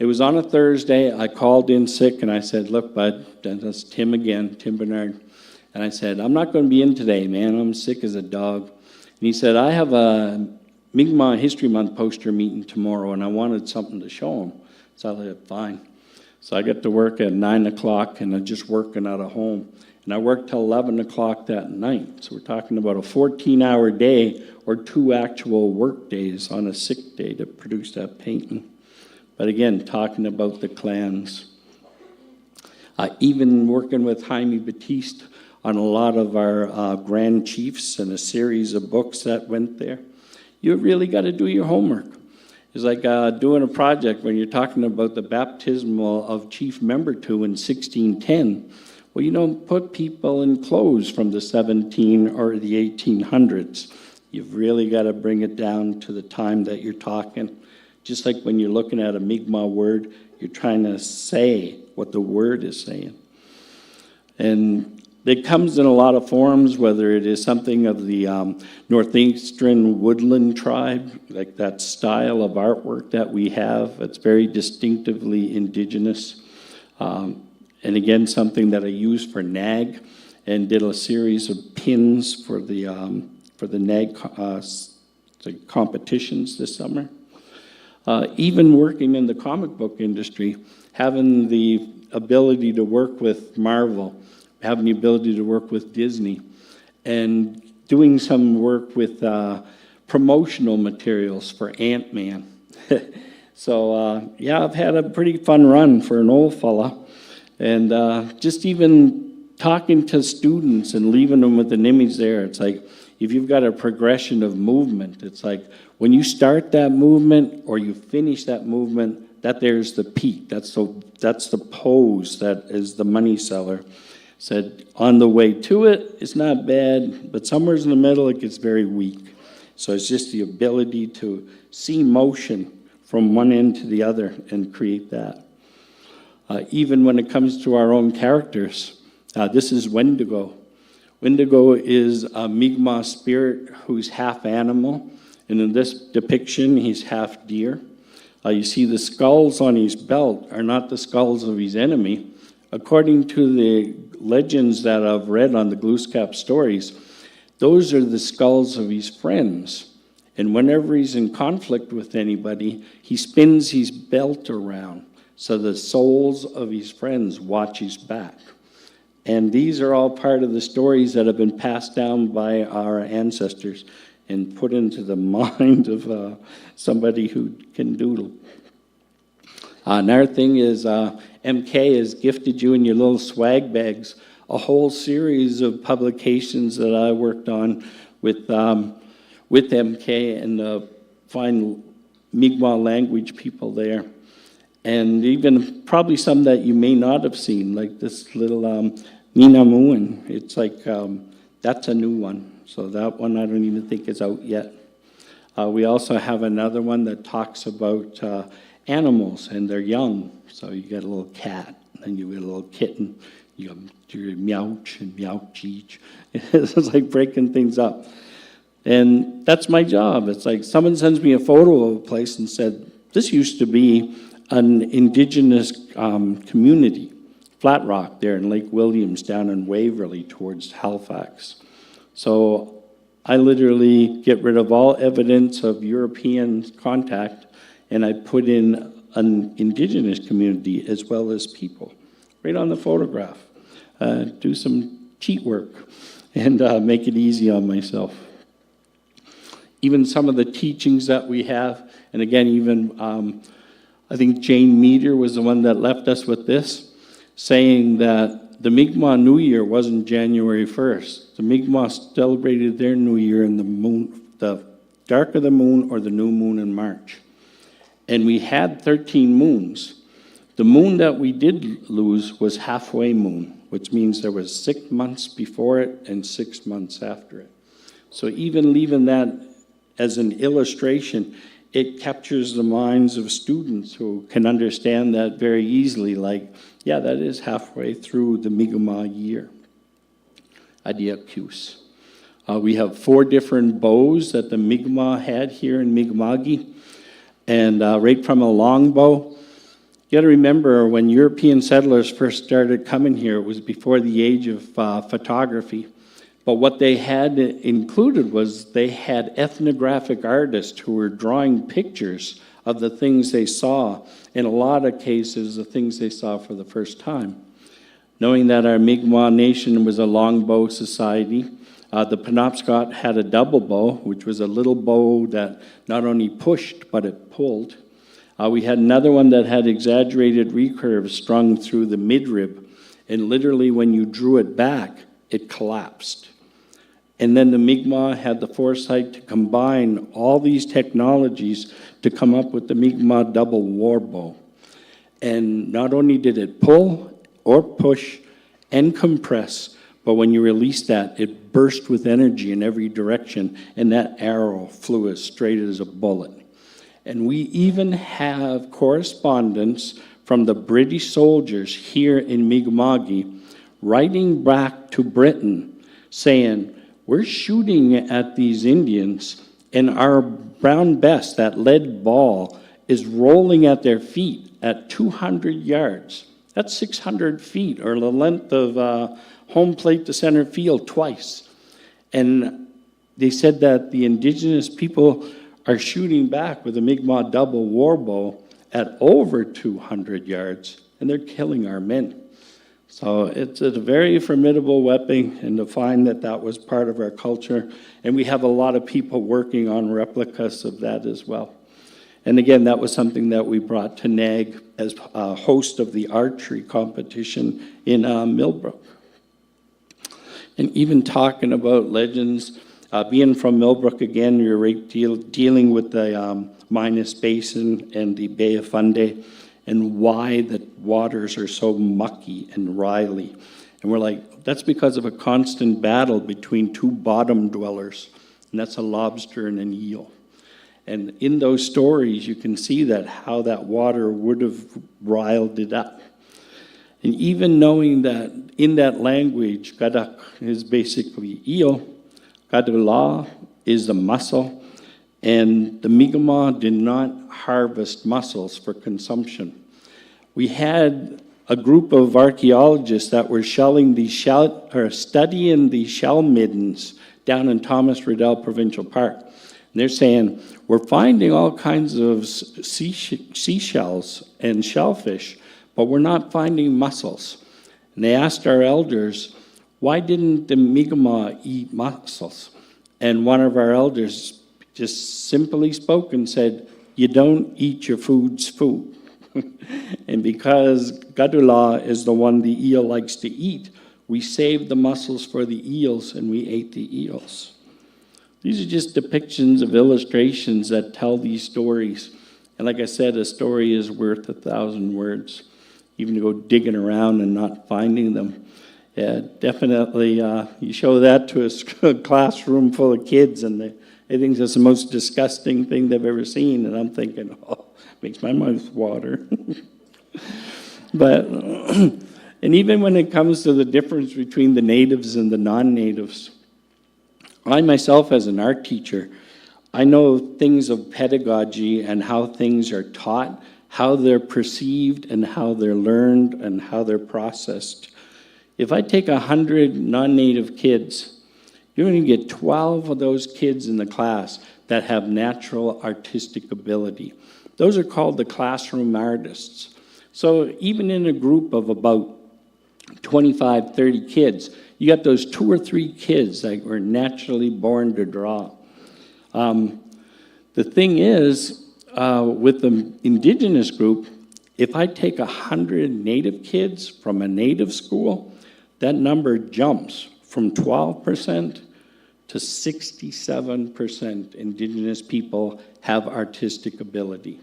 S12: It was on a Thursday. I called in sick and I said, look, bud, that's Tim again, Tim Bernard. And I said, I'm not going to be in today, man. I'm sick as a dog. And he said, I have a Mi'kmaq History Month poster meeting tomorrow and I wanted something to show him. So I said, fine. So I got to work at 9 o'clock and I'm just working out of home. And I worked till 11 o'clock that night. So we're talking about a 14-hour day or 2 actual work days on a sick day to produce that painting. But again, talking about the clans. Even working with Jaime Batiste on a lot of our Grand Chiefs and a series of books that went there. You really got to do your homework. It's like doing a project when you're talking about the baptismal of Chief Membertou in 1610. Well, you don't put people in clothes from the 17 or the 1800s. You've really got to bring it down to the time that you're talking. Just like when you're looking at a Mi'kmaq word, you're trying to say what the word is saying. And it comes in a lot of forms, whether it is something of the Northeastern woodland tribe, like that style of artwork that we have. It's very distinctively indigenous. And again, something that I used for NAG and did a series of pins for the NAG the competitions this summer. Even working in the comic book industry, having the ability to work with Marvel, having the ability to work with Disney, and doing some work with promotional materials for Ant-Man. So, yeah, I've had a pretty fun run for an old fella. And just even talking to students and leaving them with an image there, it's like, if you've got a progression of movement, it's like when you start that movement or you finish that movement, that there's the peak. That's the pose that is the money seller. Said on the way to it, it's not bad, but somewhere in the middle it gets very weak. So it's just the ability to see motion from one end to the other and create that. Even when it comes to our own characters, this is Wendigo. Wendigo is a Mi'kmaq spirit who's half animal, and in this depiction, he's half deer. You see the skulls on his belt are not the skulls of his enemy. According to the legends that I've read on the Glooscap stories, those are the skulls of his friends. And whenever he's in conflict with anybody, he spins his belt around so the souls of his friends watch his back. And these are all part of the stories that have been passed down by our ancestors and put into the mind of somebody who can doodle. Another thing is MK has gifted you in your little swag bags a whole series of publications that I worked on with MK and the fine Mi'kmaq language people there. And even probably some that you may not have seen, like this little Ninamuan. It's like, that's a new one. So that one I don't even think is out yet. We also have another one that talks about animals and they're young. So you get a little cat, and then you get a little kitten. You got your meowch and meowcheech. It's like breaking things up. And that's my job. It's like someone sends me a photo of a place and said, this used to be an indigenous community, Flat Rock there in Lake Williams down in Waverly towards Halifax. So I literally get rid of all evidence of European contact and I put in an indigenous community as well as people, right on the photograph. Do some cheat work and make it easy on myself. Even some of the teachings that we have, and again, even I think Jane Meter was the one that left us with this, saying that the Mi'kmaq New Year wasn't January 1st. The Mi'kmaq celebrated their New Year in the dark of the moon or the new moon in March. And we had 13 moons. The moon that we did lose was halfway moon, which means there was 6 months before it and 6 months after it. So even leaving that as an illustration, it captures the minds of students who can understand that very easily, like, yeah, that is halfway through the Mi'kmaq year. Adiakus. We have 4 different bows that the Mi'kmaq had here in Mi'kma'ki. And right from a long bow You got to remember, when European settlers first started coming here, it was before the age of photography. But what they had included was they had ethnographic artists who were drawing pictures of the things they saw, in a lot of cases, the things they saw for the first time. Knowing that our Mi'kmaq Nation was a longbow society, the Penobscot had a double bow, which was a little bow that not only pushed, but it pulled. We had another one that had exaggerated recurve strung through the midrib, and literally when you drew it back, it collapsed. And then the Mi'kmaq had the foresight to combine all these technologies to come up with the Mi'kmaq double war bow. And not only did it pull or push and compress, but when you released that, it burst with energy in every direction, and that arrow flew as straight as a bullet. And we even have correspondence from the British soldiers here in Mi'kma'ki writing back to Britain saying, we're shooting at these Indians, and our brown bess, that lead ball, is rolling at their feet at 200 yards. That's 600 feet, or the length of home plate to center field twice. And they said that the indigenous people are shooting back with a Mi'kmaq double war bow at over 200 yards, and they're killing our men. So it's a very formidable weapon, and to find that that was part of our culture. And we have a lot of people working on replicas of that as well. And again, that was something that we brought to NAG as a host of the archery competition in Millbrook. And even talking about legends, being from Millbrook again, you're right dealing with the Minas Basin and the Bay of Fundy, and why the waters are so mucky and riley. And we're like, that's because of a constant battle between two bottom dwellers, and that's a lobster and an eel. And in those stories, you can see that how that water would have riled it up. And even knowing that in that language, Gadak is basically eel, Gadula is the mussel, and the Mi'kmaq did not harvest mussels for consumption. We had a group of archaeologists that were studying the shell middens down in Thomas Riddell Provincial Park. And they're saying, we're finding all kinds of seashells and shellfish, but we're not finding mussels. And they asked our elders, why didn't the Mi'kmaq eat mussels? And one of our elders just simply spoke and said, you don't eat your food's food. And because Gadula is the one the eel likes to eat, we saved the mussels for the eels and we ate the eels. These are just depictions of illustrations that tell these stories. And like I said, a story is worth 1,000 words. Even to go digging around and not finding them. Yeah, definitely, you show that to a classroom full of kids, and they think it's the most disgusting thing they've ever seen, and I'm thinking, oh, makes my mouth water. But, and even when it comes to the difference between the natives and the non-natives, I myself, as an art teacher, I know things of pedagogy and how things are taught, how they're perceived, and how they're learned, and how they're processed. If I take 100 non-native kids, you're going to get 12 of those kids in the class that have natural artistic ability. Those are called the classroom artists. So even in a group of about 25, 30 kids, you got those 2 or 3 kids that were naturally born to draw. The thing is, with the indigenous group, if I take 100 native kids from a native school, that number jumps from 12% to 67% indigenous people have artistic ability.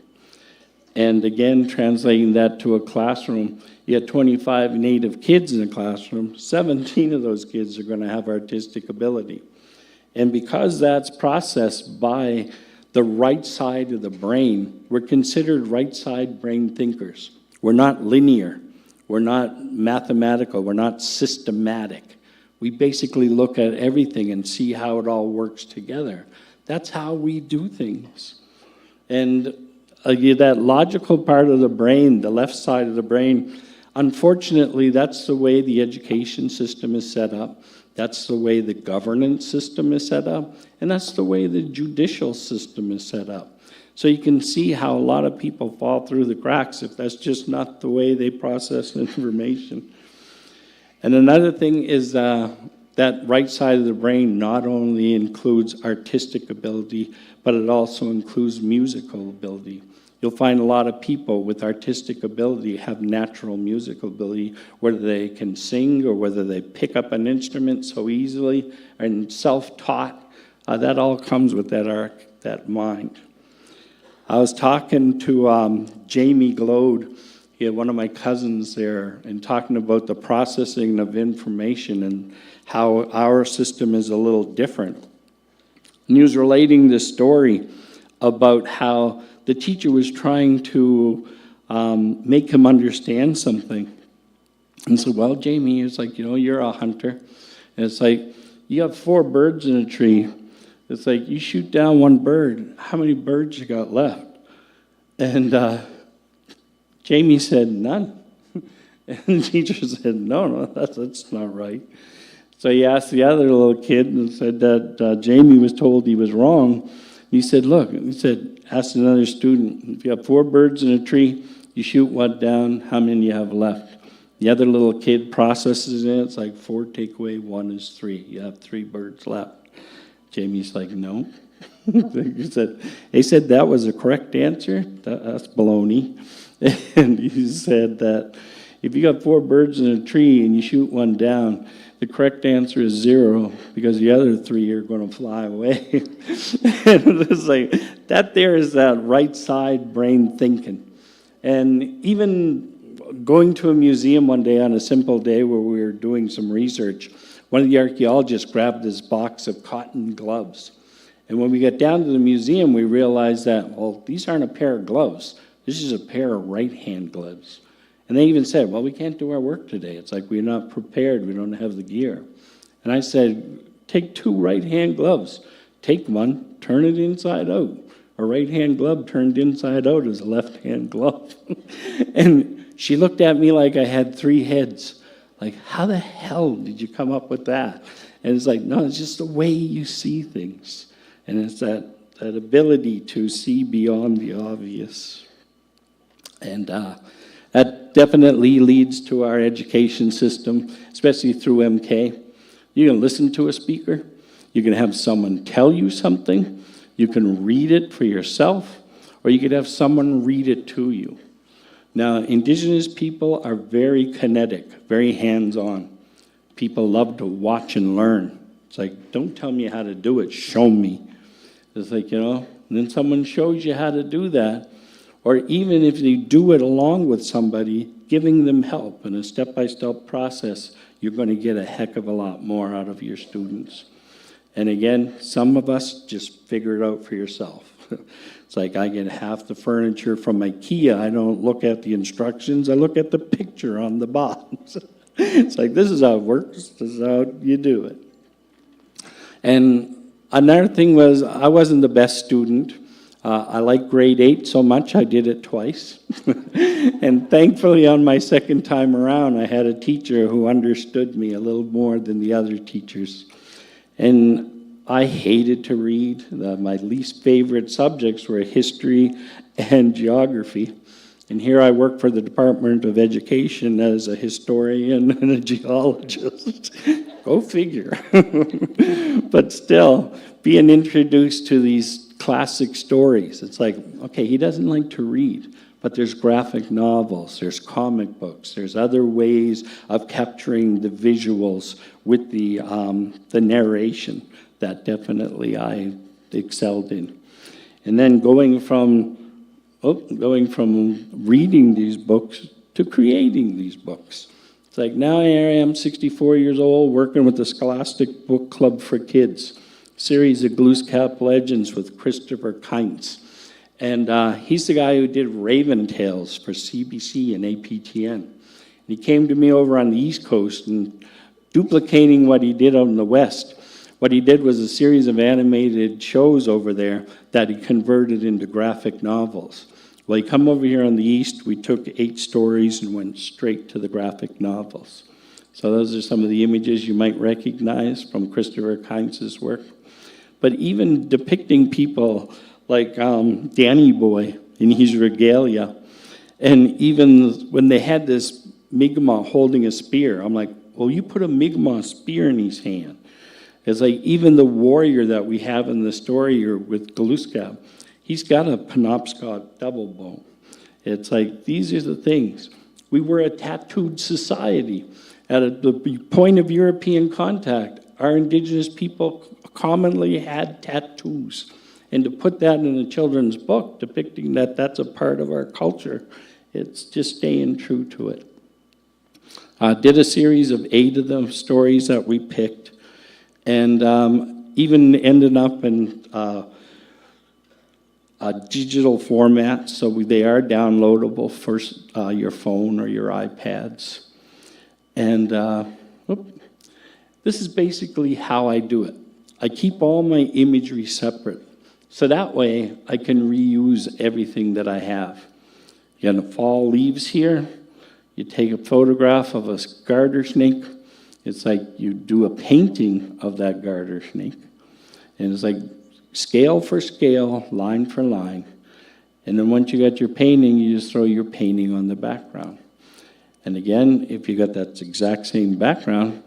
S12: And again, translating that to a classroom, you have 25 native kids in a classroom, 17 of those kids are going to have artistic ability. And because that's processed by the right side of the brain, we're considered right side brain thinkers. We're not linear. We're not mathematical. We're not systematic. We basically look at everything and see how it all works together. That's how we do things. And that logical part of the brain, the left side of the brain, unfortunately, that's the way the education system is set up. That's the way the governance system is set up. And that's the way the judicial system is set up. So you can see how a lot of people fall through the cracks if that's just not the way they process information. And another thing is that right side of the brain not only includes artistic ability, but it also includes musical ability. You'll find a lot of people with artistic ability have natural musical ability, whether they can sing or whether they pick up an instrument so easily and self-taught. That all comes with that mind. I was talking to Jamie Glode, he had one of my cousins there, and talking about the processing of information and how our system is a little different. And he was relating this story about how the teacher was trying to make him understand something. And so, well, Jamie, it's like, you're a hunter. And it's like, you have 4 birds in a tree. It's like, you shoot down 1 bird. How many birds you got left? And Jamie said, none. And the teacher said, no, that's not right. So he asked the other little kid and said that Jamie was told he was wrong. He said, look, asked another student, if you have 4 birds in a tree, you shoot 1 down, how many you have left? The other little kid processes it, it's like 4 take away 1 is 3. You have 3 birds left. Jamie's like, no. They said that was the correct answer? That's baloney. And he said that if you got 4 birds in a tree and you shoot 1 down, the correct answer is 0 because the other 3 are going to fly away. And it's like, that there is that right side brain thinking. And even going to a museum one day on a simple day where we were doing some research, one of the archaeologists grabbed this box of cotton gloves. And when we got down to the museum, we realized that, well, these aren't a pair of gloves. This is a pair of right-hand gloves. And they even said, well, we can't do our work today. It's like we're not prepared. We don't have the gear. And I said, take 2 right-hand gloves. Take one, turn it inside out. A right-hand glove turned inside out is a left-hand glove. And she looked at me like I had 3 heads. Like, how the hell did you come up with that? And it's like, no, it's just the way you see things. And it's that ability to see beyond the obvious. And that definitely leads to our education system, especially through MK. You can listen to a speaker. You can have someone tell you something. You can read it for yourself, or you could have someone read it to you. Now, Indigenous people are very kinetic, very hands-on. People love to watch and learn. It's like, don't tell me how to do it, show me. It's like, and then someone shows you how to do that. Or even if you do it along with somebody, giving them help in a step-by-step process, you're going to get a heck of a lot more out of your students. And again, some of us just figure it out for yourself. It's like I get half the furniture from IKEA. I don't look at the instructions. I look at the picture on the box. It's like, this is how it works. This is how you do it. And another thing was, I wasn't the best student. I liked grade 8 so much, I did it twice. And thankfully, on my second time around, I had a teacher who understood me a little more than the other teachers. And I hated to read. My least favorite subjects were history and geography. And here I work for the Department of Education as a historian and a geologist. Go figure. But still, being introduced to these classic stories, it's like, okay, he doesn't like to read, but there's graphic novels, there's comic books, there's other ways of capturing the visuals with the narration that definitely I excelled in. And then going from reading these books to creating these books. It's like, now I am 64 years old, working with the Scholastic Book Club for Kids, series of Glooscap Legends with Christopher Kientz. And he's the guy who did Raven Tales for CBC and APTN. And he came to me over on the East Coast and duplicating what he did out in the West. What he did was a series of animated shows over there that he converted into graphic novels. Well, you come over here on the east, we took 8 stories and went straight to the graphic novels. So those are some of the images you might recognize from Christopher Kynes' work. But even depicting people like Danny Boy in his regalia, and even when they had this Mi'kmaq holding a spear, I'm like, well, you put a Mi'kmaq spear in his hand. It's like even the warrior that we have in the story here with Gluskab, he's got a Penobscot double bow. It's like, these are the things. We were a tattooed society. At the point of European contact, our indigenous people commonly had tattoos. And to put that in a children's book, depicting that that's a part of our culture, it's just staying true to it. Did a series of 8 of the stories that we picked, and even ended up in a digital format, so they are downloadable for your phone or your iPads. And this is basically how I do it. I keep all my imagery separate, so that way I can reuse everything that I have. You got the fall leaves here. You take a photograph of a garter snake. It's like you do a painting of that garter snake. And it's like scale for scale, line for line. And then once you got your painting, you just throw your painting on the background. And again, if you got that exact same background,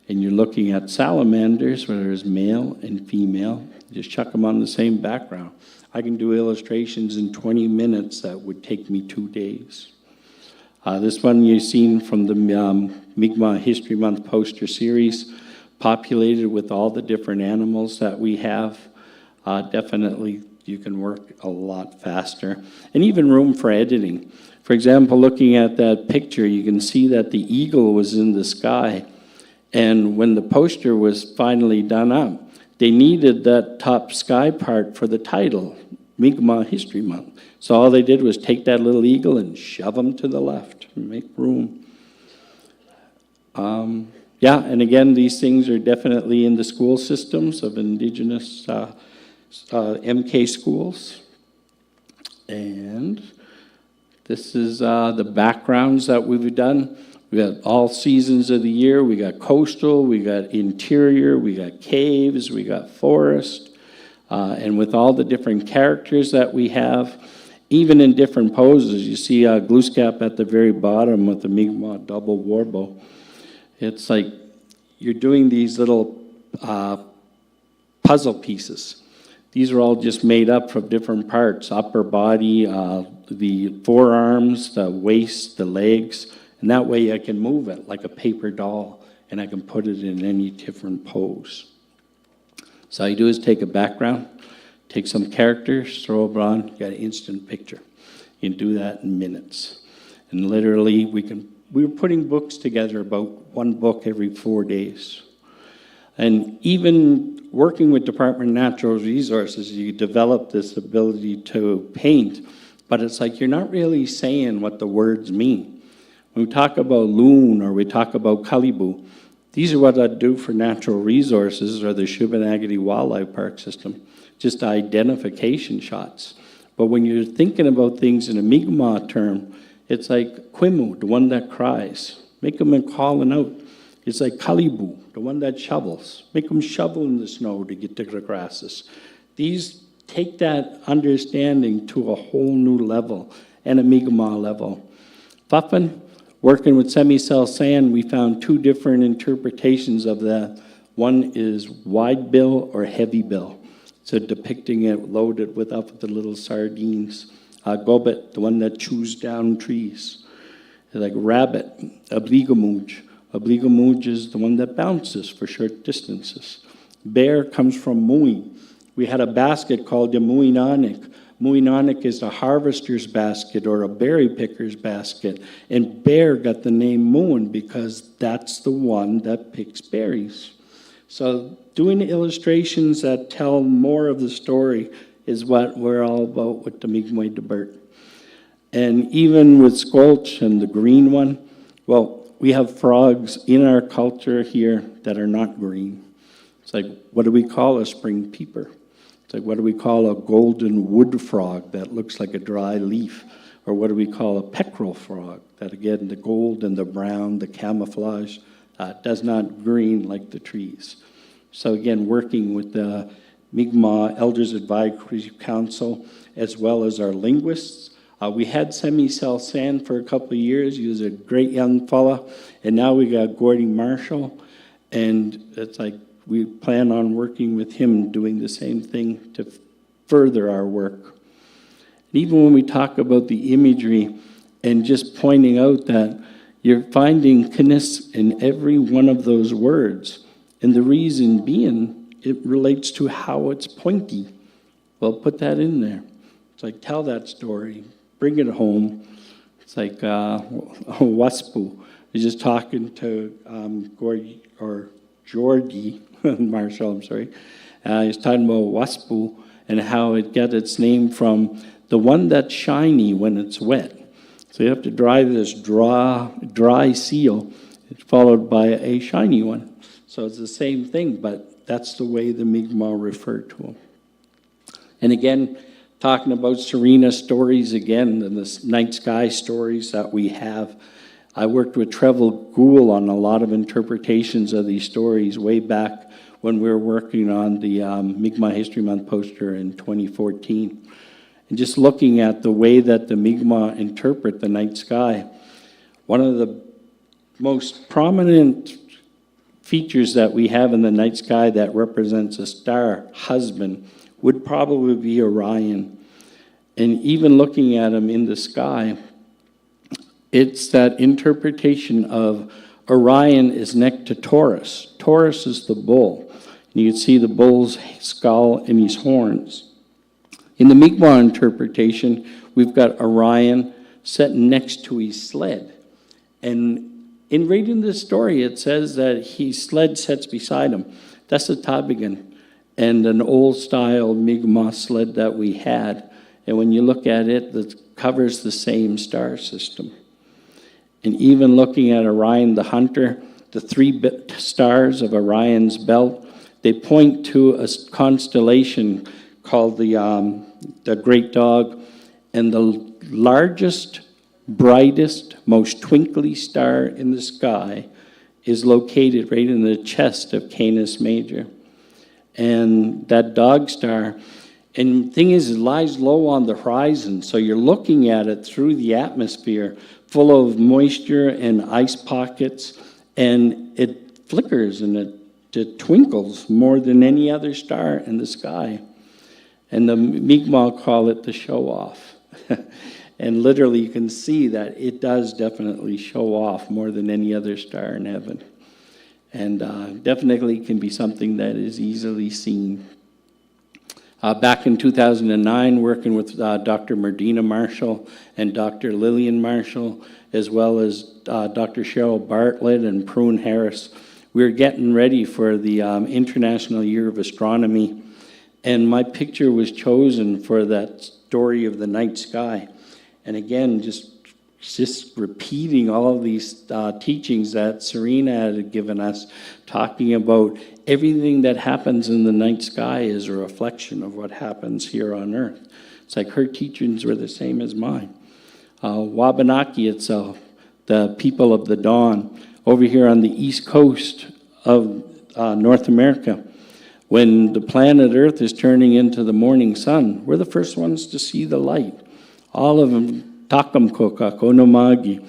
S12: and you're looking at salamanders, where there's male and female, just chuck them on the same background. I can do illustrations in 20 minutes that would take me 2 days. This one you've seen from the Mi'kmaq History Month poster series, populated with all the different animals that we have. Definitely you can work a lot faster, and even room for editing. For example, looking at that picture, you can see that the eagle was in the sky, and when the poster was finally done up, they needed that top sky part for the title, Mi'kmaq History Month. So all they did was take that little eagle and shove him to the left and make room. Yeah, and again, these things are definitely in the school systems of Indigenous MK schools. And this is the backgrounds that we've done. We got all seasons of the year. We got coastal, we got interior, we got caves, we got forest. And with all the different characters that we have, even in different poses, you see Gluskab at the very bottom with the Mi'kmaq double warbow. It's like you're doing these little puzzle pieces. These are all just made up from different parts, upper body, the forearms, the waist, the legs, and that way I can move it like a paper doll, and I can put it in any different pose. So all you do is take a background, take some characters, throw it on, you got an instant picture. You can do that in minutes. And literally, we were putting books together, about 1 book every 4 days. And even working with Department of Natural Resources, you develop this ability to paint, but it's like you're not really saying what the words mean. When we talk about loon or we talk about Kalibu, these are what I'd do for natural resources or the Shubenacadie Wildlife Park System, just identification shots. But when you're thinking about things in a Mi'kmaq term, it's like Quimu, the one that cries. Make them calling out. It's like Kalibu, the one that shovels. Make them shovel in the snow to get to the grasses. These take that understanding to a whole new level, and a Mi'kmaq level. Fuffin, working with Semi-Cell Sand, we found 2 different interpretations of that. One is wide bill or heavy bill. So depicting it loaded with up the little sardines. Gobet, the one that chews down trees. Like rabbit, obligamuj. Obligamuj is the one that bounces for short distances. Bear comes from Mui. We had a basket called the Muinanik. Muinanik is a harvester's basket or a berry picker's basket. And bear got the name Moon because that's the one that picks berries. So doing illustrations that tell more of the story is what we're all about with the Mi'kmaq Debert. And even with Squelch and the green one, well, we have frogs in our culture here that are not green. It's like, what do we call a spring peeper? It's like, what do we call a golden wood frog that looks like a dry leaf? Or what do we call a peckerel frog? That again, the gold and the brown, the camouflage, does not green like the trees. So again, working with the Mi'kmaq Elders Advisory Council, as well as our linguists. We had Semi Salsan for a couple of years. He was a great young fella. And now we got Gordy Marshall. And it's like we plan on working with him, doing the same thing to further our work. And even when we talk about the imagery and just pointing out that you're finding kinnis in every one of those words. And the reason being, it relates to how it's pointy. Well, put that in there. It's like, tell that story, bring it home. It's like Waspu. He's just talking to Georgie Marshall, I'm sorry. He's talking about Waspu and how it got its name from the one that's shiny when it's wet. So you have to dry this dry seal, followed by a shiny one. So it's the same thing, but that's the way the Mi'kmaq referred to them. And again, talking about Serena stories again, and the night sky stories that we have. I worked with Trevor Gould on a lot of interpretations of these stories way back when we were working on the Mi'kmaq History Month poster in 2014. And just looking at the way that the Mi'kmaq interpret the night sky, one of the most prominent features that we have in the night sky that represents a star husband would probably be Orion. And even looking at him in the sky, it's that interpretation of Orion is next to Taurus. Taurus is the bull. And you can see the bull's skull and his horns. In the Mi'kmaq interpretation, we've got Orion set next to his sled. And in reading this story, it says that his sled sits beside him. That's a Tabigan, and an old-style Mi'kmaq sled that we had. And when you look at it, it covers the same star system. And even looking at Orion the Hunter, the three stars of Orion's belt, they point to a constellation called the Great Dog, and the largest, brightest, most twinkly star in the sky is located right in the chest of Canis Major. And that dog star, and the thing is, it lies low on the horizon, so you're looking at it through the atmosphere, full of moisture and ice pockets, and it flickers and it twinkles more than any other star in the sky. And the Mi'kmaq call it the show-off. And literally you can see that it does definitely show off more than any other star in heaven. And definitely can be something that is easily seen. Back in 2009, working with Dr. Medina Marshall and Dr. Lillian Marshall, as well as Dr. Cheryl Bartlett and Prune Harris, we were getting ready for the International Year of Astronomy. And my picture was chosen for that story of the night sky. And again, just repeating all of these teachings that Serena had given us, talking about everything that happens in the night sky is a reflection of what happens here on Earth. It's like her teachings were the same as mine. Wabanaki itself, the people of the dawn, over here on the east coast of North America, when the planet Earth is turning into the morning sun, we're the first ones to see the light. All of them, Takamkoka, Onomagi,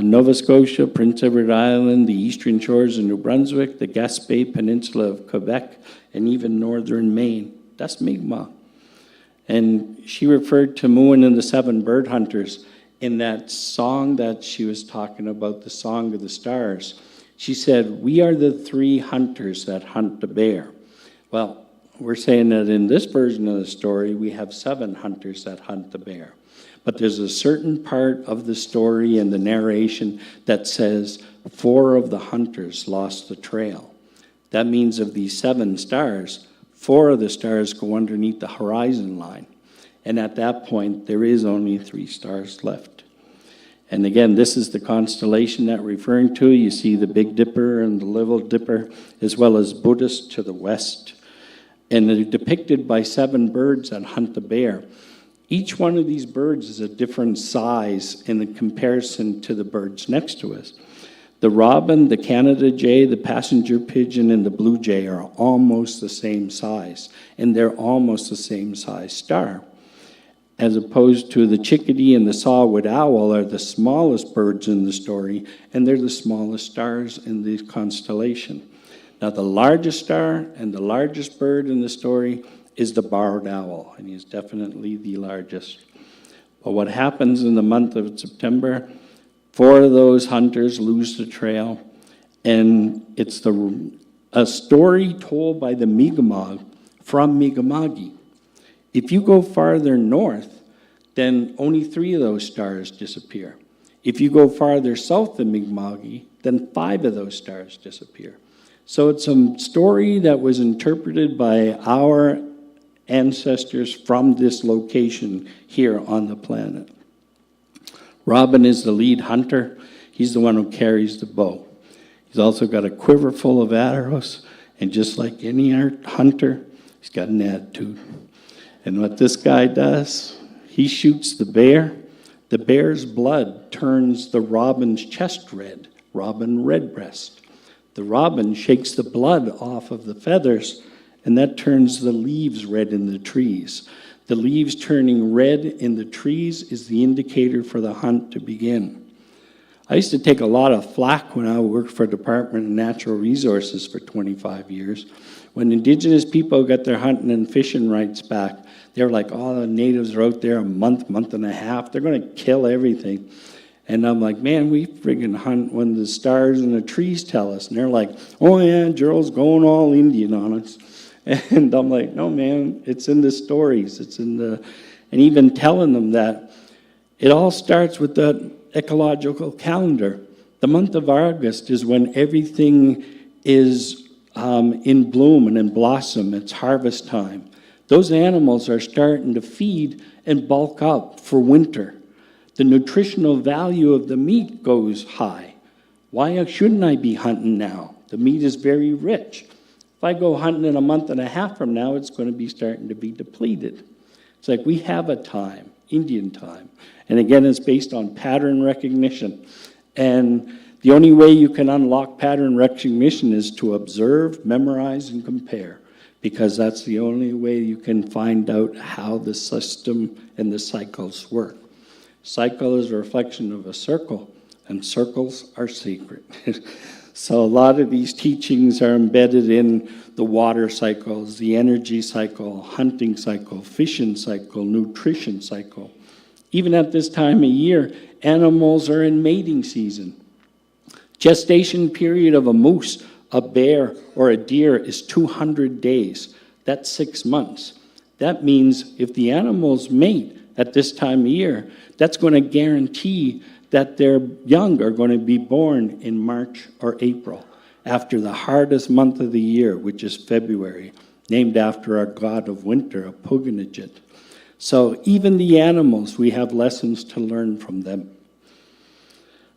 S12: Nova Scotia, Prince Edward Island, the eastern shores of New Brunswick, the Gaspé Peninsula of Quebec, and even northern Maine. That's Mi'kmaq. And she referred to Moon and the Seven Bird Hunters in that song that she was talking about, the Song of the Stars. She said, "We are the three hunters that hunt the bear." Well, we're saying that in this version of the story, we have 7 hunters that hunt the bear. But there's a certain part of the story and the narration that says 4 of the hunters lost the trail. That means of these 7 stars, 4 of the stars go underneath the horizon line. And at that point, there is only 3 stars left. And again, this is the constellation that we're referring to. You see the Big Dipper and the Little Dipper, as well as Buddhist to the west. and they're depicted by 7 birds that hunt the bear. Each one of these birds is a different size in comparison to the birds next to us. The robin, the Canada jay, the passenger pigeon, and the blue jay are almost the same size, and they're almost the same size star. As opposed to the chickadee and the saw-whet owl are the smallest birds in the story, and they're the smallest stars in the constellation. Now, the largest star and the largest bird in the story is the barred owl, and he's definitely the largest. But what happens in the month of September, 4 of those hunters lose the trail, and it's a story told by the Mi'kmaq from Mi'kma'ki. If you go farther north, then only 3 of those stars disappear. If you go farther south than Mi'kma'ki, then 5 of those stars disappear. So it's a story that was interpreted by our ancestors from this location here on the planet. Robin is the lead hunter. He's the one who carries the bow. He's also got a quiver full of arrows, and just like any hunter, he's got an attitude. And what this guy does, he shoots the bear. The bear's blood turns the robin's chest red, robin redbreast. The robin shakes the blood off of the feathers, and that turns the leaves red in the trees. The leaves turning red in the trees is the indicator for the hunt to begin. I used to take a lot of flack when I worked for Department of Natural Resources for 25 years. When Indigenous people got their hunting and fishing rights back, they were like, oh, the natives are out there a month and a half. They're going to kill everything. And I'm like, man, we friggin' hunt when the stars and the trees tell us. And they're like, oh, yeah, Gerald's going all Indian on us. And I'm like, no, man, it's in the stories. It's in the, and even telling them that it all starts with the ecological calendar. The month of August is when everything is in bloom and in blossom. It's harvest time. Those animals are starting to feed and bulk up for winter. The nutritional value of the meat goes high. Why shouldn't I be hunting now? The meat is very rich. If I go hunting in a month and a half from now, it's going to be starting to be depleted. It's like we have a time, Indian time. And again, it's based on pattern recognition. And the only way you can unlock pattern recognition is to observe, memorize, and compare, because that's the only way you can find out how the system and the cycles work. Cycle is a reflection of a circle, and circles are sacred. So a lot of these teachings are embedded in the water cycles, the energy cycle, hunting cycle, fishing cycle, nutrition cycle. Even at this time of year, animals are in mating season. Gestation period of a moose, a bear, or a deer is 200 days. That's 6 months. That means if the animals mate at this time of year, that's going to guarantee that their young are going to be born in March or April, after the hardest month of the year, which is February, named after our god of winter, Apuganajit. So even the animals, we have lessons to learn from them.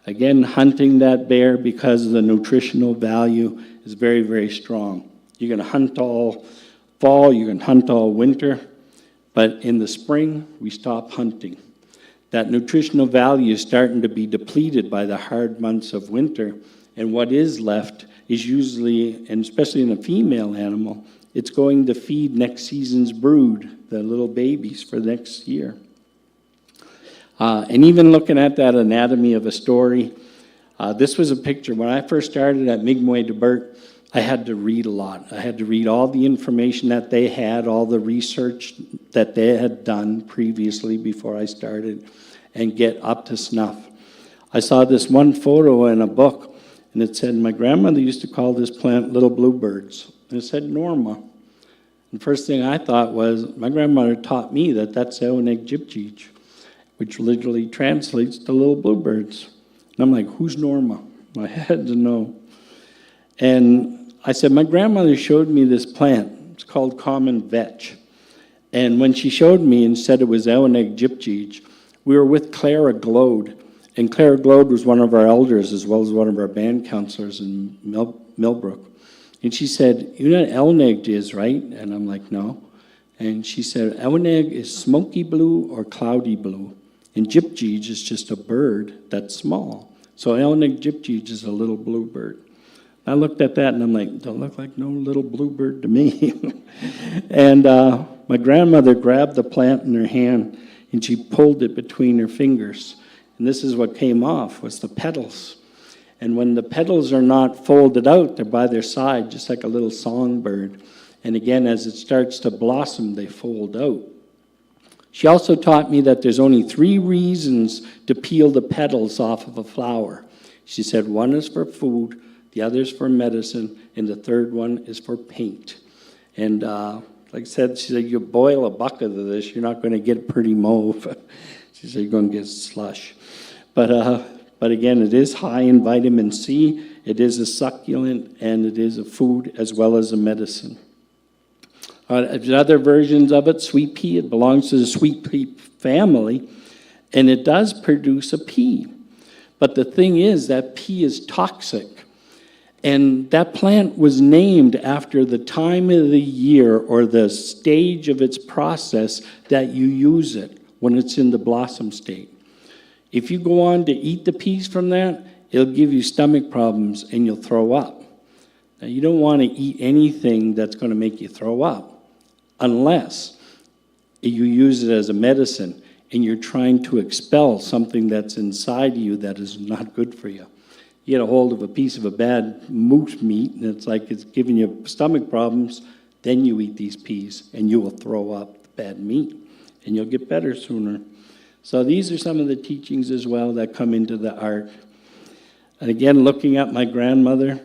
S12: Again, hunting that bear, because the nutritional value is very, very strong. You can hunt all fall, you can hunt all winter, but in the spring, we stop hunting. That nutritional value is starting to be depleted by the hard months of winter, and what is left is usually, and especially in a female animal, it's going to feed next season's brood, the little babies for next year. And even looking at that anatomy of a story, this was a picture. When I first started at Mi'kmaq de Burt, I had to read a lot. I had to read all the information that they had, all the research that they had done previously before I started, and get up to snuff. I saw this one photo in a book, and it said, my grandmother used to call this plant little bluebirds. And it said Norma. And the first thing I thought was, my grandmother taught me that that's Eonig Jibjij, which literally translates to little bluebirds. And I'm like, who's Norma? I had to know. And I said, my grandmother showed me this plant. It's called common vetch. And when she showed me and said it was Eonig Jibjij, we were with Clara Glode. And Clara Glode was one of our elders as well as one of our band counselors in Millbrook. And she said, you know what elneg is, right? And I'm like, no. And she said, elneg is smoky blue or cloudy blue. And gypjeej is just a bird that's small. So elneg gypjeej is a little blue bird. I looked at that and I'm like, don't look like no little bluebird to me. And my grandmother grabbed the plant in her hand and she pulled it between her fingers. And this is what came off, was the petals. And when the petals are not folded out, they're by their side, just like a little songbird. And again, as it starts to blossom, they fold out. She also taught me that there's only 3 reasons to peel the petals off of a flower. She said one is for food, the other is for medicine, and the third one is for paint. And like I said, she said, you boil a bucket of this, you're not going to get pretty mauve. She said, you're going to get slush. But again, it is high in vitamin C, it is a succulent, and it is a food as well as a medicine. Other versions of it, sweet pea, it belongs to the sweet pea family, and it does produce a pea. But the thing is, that pea is toxic. And that plant was named after the time of the year or the stage of its process that you use it when it's in the blossom state. If you go on to eat the peas from that, it'll give you stomach problems and you'll throw up. Now, you don't want to eat anything that's going to make you throw up unless you use it as a medicine and you're trying to expel something that's inside you that is not good for you. You get a hold of a piece of a bad moose meat, and it's like it's giving you stomach problems, then you eat these peas, and you will throw up the bad meat, and you'll get better sooner. So these are some of the teachings as well that come into the art. And again, looking at my grandmother,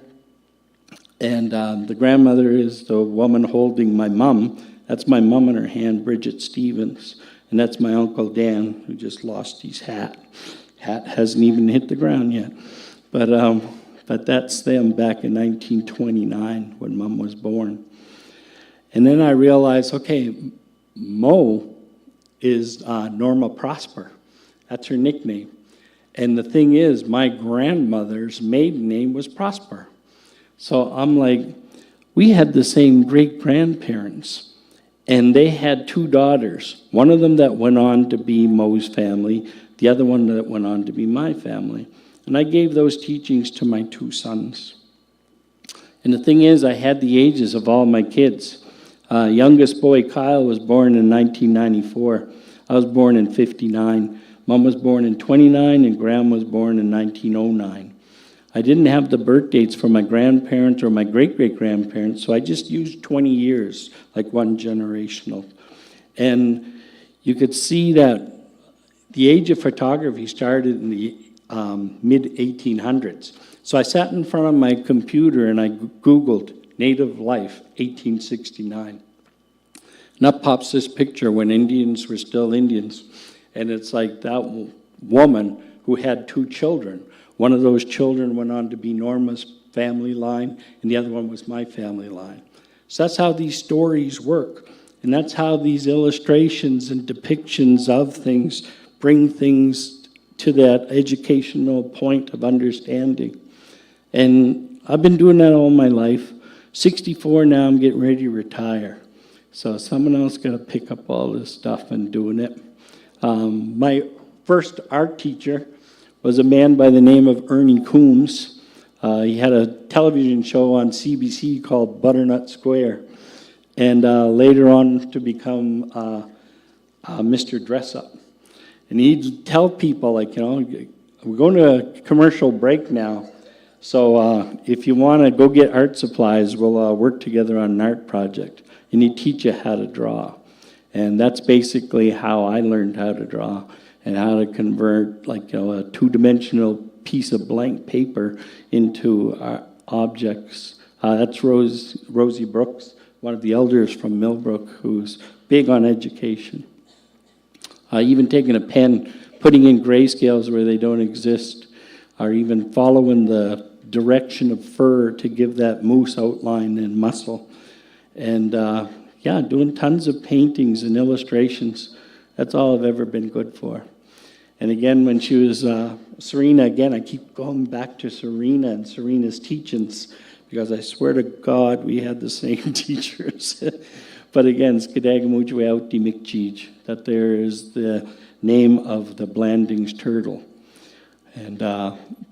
S12: and the grandmother is the woman holding my mom. That's my mom in her hand, Bridget Stevens, and that's my Uncle Dan, who just lost his hat. Hat hasn't even hit the ground yet. But that's them back in 1929 when Mom was born. And then I realized, okay, Mo is Norma Prosper. That's her nickname. And the thing is, my grandmother's maiden name was Prosper. So I'm like, we had the same great-grandparents. And they had 2 daughters. One of them that went on to be Mo's family, the other one that went on to be my family. And I gave those teachings to my 2 sons. And the thing is, I had the ages of all my kids. Youngest boy, Kyle, was born in 1994. I was born in 59. Mom was born in 29, and Graham was born in 1909. I didn't have the birth dates for my grandparents or my great-great-grandparents, so I just used 20 years, like one generational. And you could see that the age of photography started in the mid-1800s. So I sat in front of my computer and I Googled native life, 1869. And up pops this picture when Indians were still Indians. And it's like that woman who had 2 children. One of those children went on to be Norma's family line, and the other one was my family line. So that's how these stories work. And that's how these illustrations and depictions of things bring things to that educational point of understanding. And I've been doing that all my life. 64 now, I'm getting ready to retire. So someone else got to pick up all this stuff and doing it. My first art teacher was a man by the name of Ernie Coombs. He had a television show on CBC called Butternut Square. And later on to become Mr. Dress Up. And he'd tell people, like, you know, we're going to a commercial break now. So if you want to go get art supplies, we'll work together on an art project. And he'd teach you how to draw. And that's basically how I learned how to draw and how to convert, like, you know, a 2-dimensional piece of blank paper into objects. That's Rosie Brooks, one of the elders from Millbrook, who's big on education. Even taking a pen, putting in grayscales where they don't exist, or even following the direction of fur to give that moose outline and muscle. And yeah, doing tons of paintings and illustrations. That's all I've ever been good for. And again, when she was Serena, again, I keep going back to Serena and Serena's teachings, because I swear to God, we had the same teachers. But again, Skadagamujwauti Mikchij, that there is the name of the Blandings turtle. And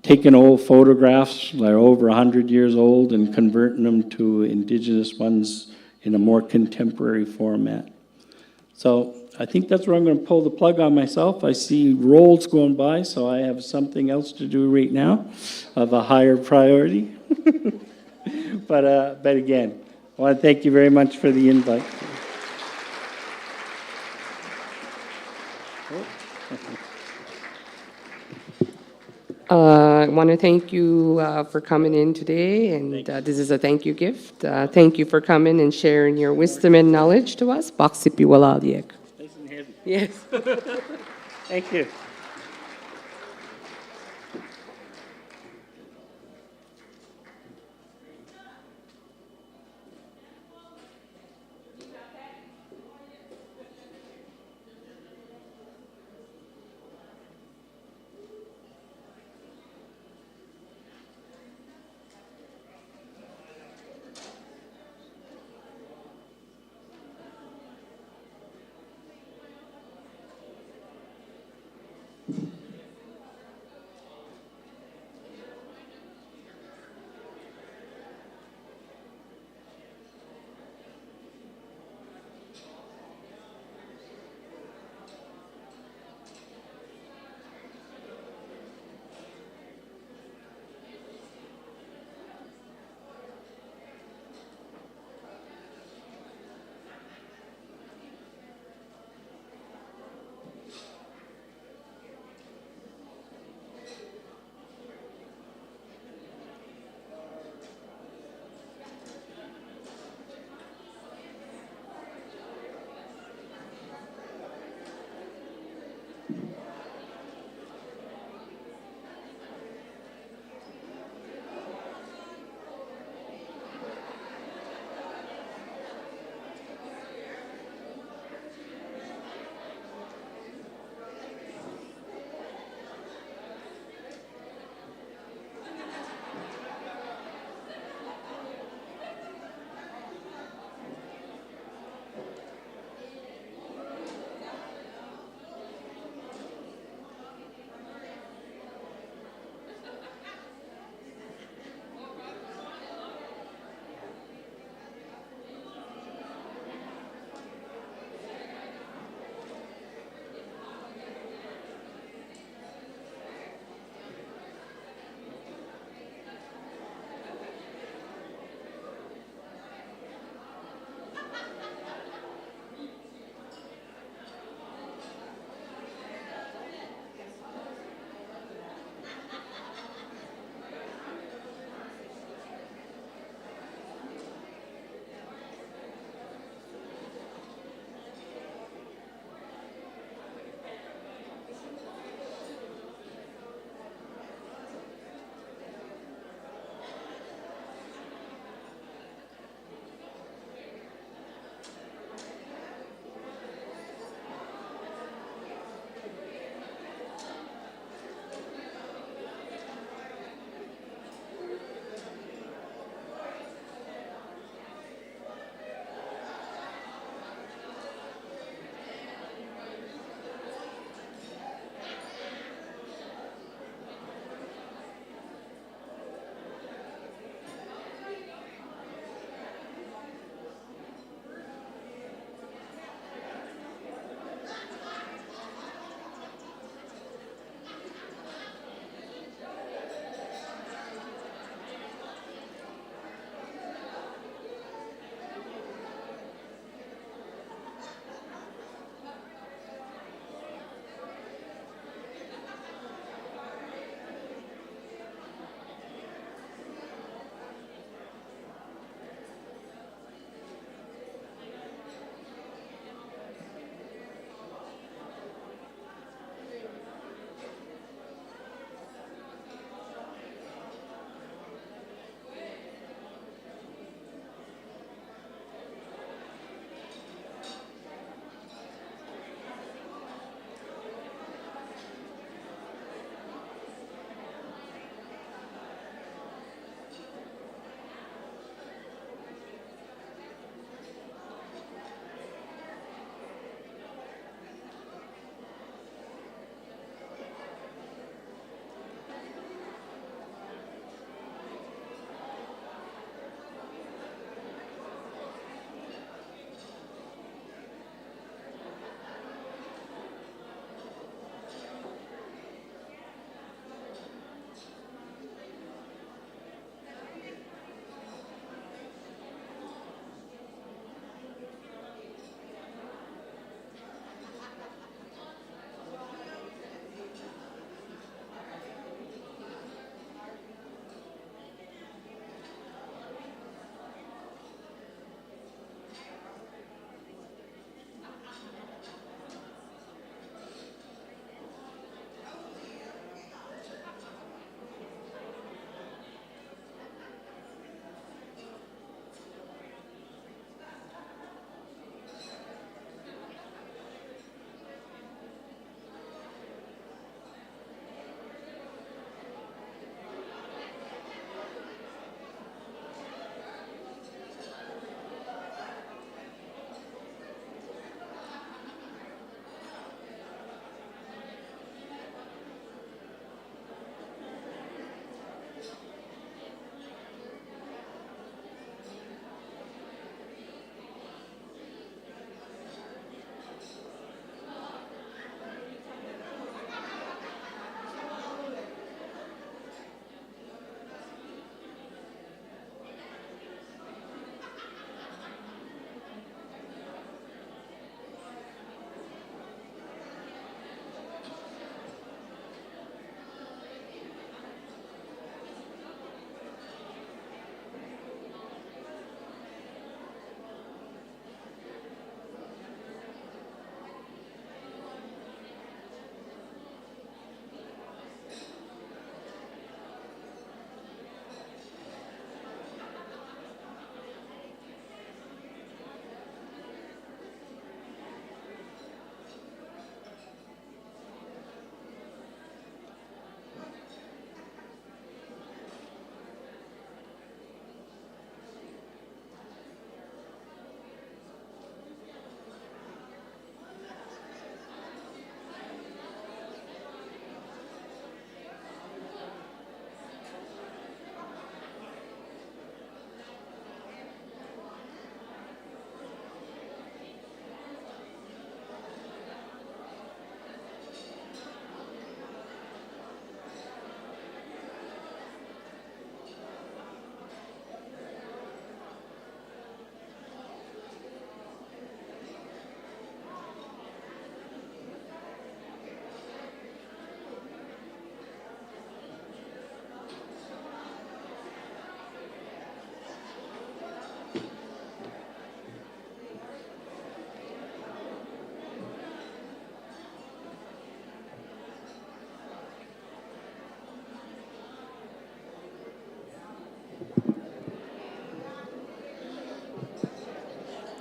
S12: taking old photographs that are over 100 years old and converting them to indigenous ones in a more contemporary format. So I think that's where I'm going to pull the plug on myself. I see rolls going by, so I have something else to do right now of a higher priority. But again, I want to thank you very much for the invite.
S13: I want to thank you for coming in today, and this is a thank you gift. Thank you for coming and sharing your wisdom and knowledge to us. Baksipi Walaliek.
S12: Nice and heavy.
S13: Yes.
S12: Thank you.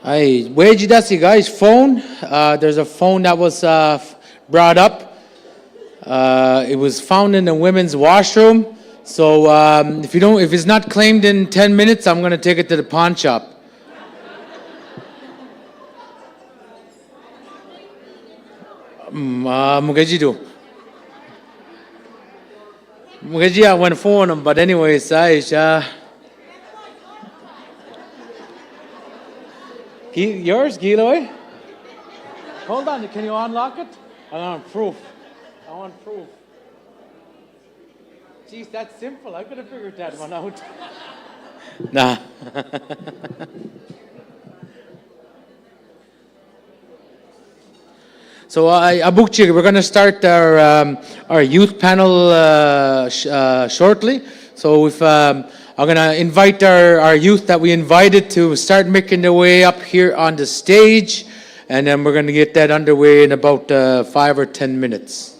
S1: Where'd you that's you guys? Phone. There's a phone that was brought up. It was found in the women's washroom. So if it's not claimed in 10 minutes, I'm gonna take it to the pawn shop. Mugajidu. Mugaji I went phone, but anyways, yours, Giloy? Hold on, can you unlock it? I want proof. Jeez, that's simple. I could have figured that one out. Nah. So, Abukchi, we're going to start our youth panel shortly. So, I'm going to invite our youth that we invited to start making their way up here on the stage, and then we're going to get that underway in about 5 or 10 minutes.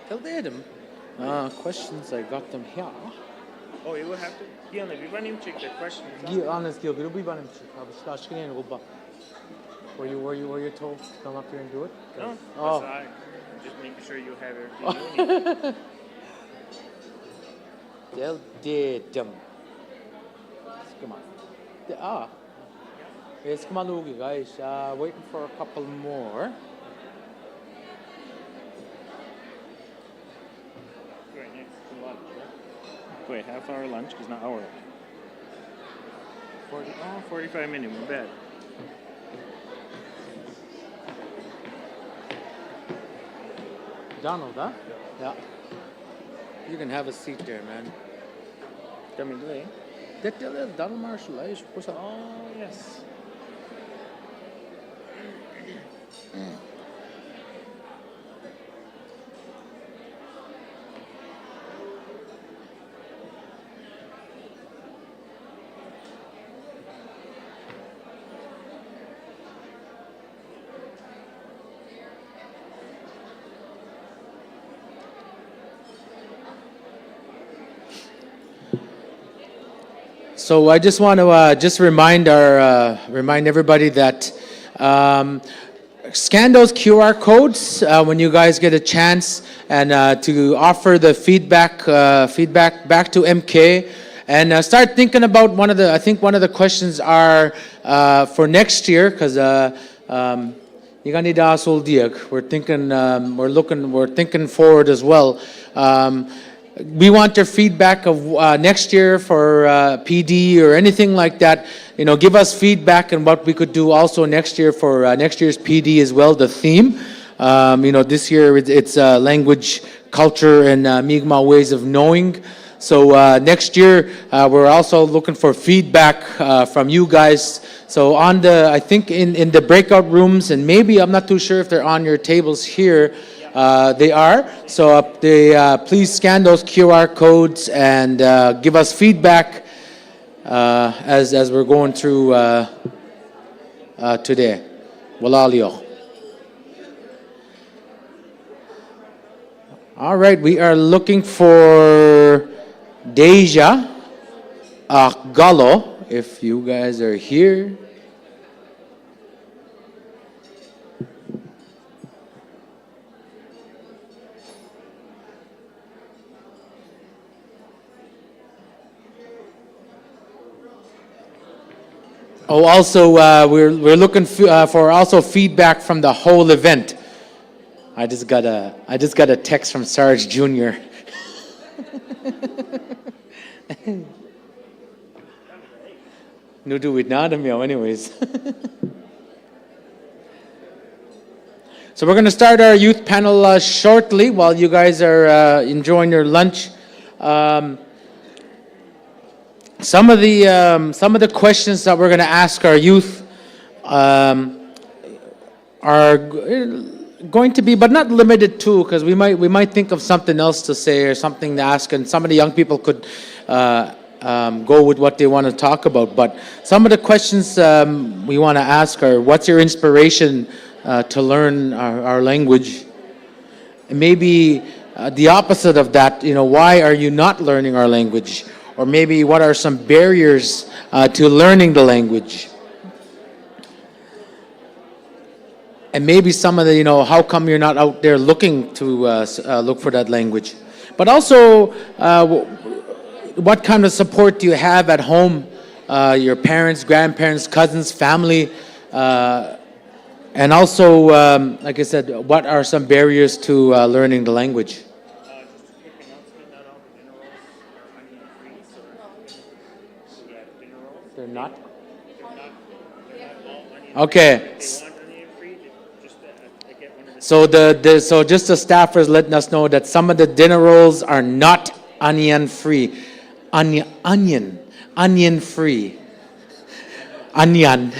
S1: Tell them. Questions, I got them here.
S11: Oh, you will have to. Gianna, we want him to check the questions.
S1: Honest, Gil, we want him to. Were you told to come up here and do it?
S11: No,
S1: oh.
S11: I'm just making sure you have everything you need.
S1: They'll did them. Come on. Yes, come on, guys. Waiting for a couple more.
S11: Wait, half-hour lunch is not hour. 45 minutes, we're bad.
S1: Donald, huh? Yeah. You can have a seat there, man.
S11: Camille.
S1: Donald Marshall,
S11: oh, yes.
S1: So I just want to remind everybody that scan those QR codes when you guys get a chance, and to offer the feedback back to MK, and start thinking about one of the questions are for next year, because we're thinking forward as well. We want your feedback of next year for PD or anything like that. You know, give us feedback on what we could do also next year for next year's PD as well, the theme. This year it's language, culture, and Mi'kmaq ways of knowing. So next year, we're also looking for feedback from you guys. So on the, I think in the breakout rooms, and maybe, I'm not too sure if they're on your tables here, they are. So please scan those QR codes and give us feedback as we're going through today. Wala liyo. All right, we are looking for Deja Gallo, if you guys are here. Oh, also, we're looking for also feedback from the whole event. I just got a text from Sarge Jr. No do it now, anyways. So we're going to start our youth panel shortly while you guys are enjoying your lunch. Some of the questions that we're going to ask our youth are going to be, but not limited to, because we might think of something else to say or something to ask, and some of the young people could go with what they want to talk about. But some of the questions we want to ask are: what's your inspiration to learn our language? And maybe the opposite of that, why are you not learning our language? Or maybe what are some barriers to learning the language? And maybe some of the, how come you're not out there looking to look for that language? But also, what kind of support do you have at home? Your parents, grandparents, cousins, family? And also, like I said, what are some barriers to learning the language? They're not? Okay. So so just the staffers letting us know that some of the dinner rolls are not onion free. Onion free. Onion.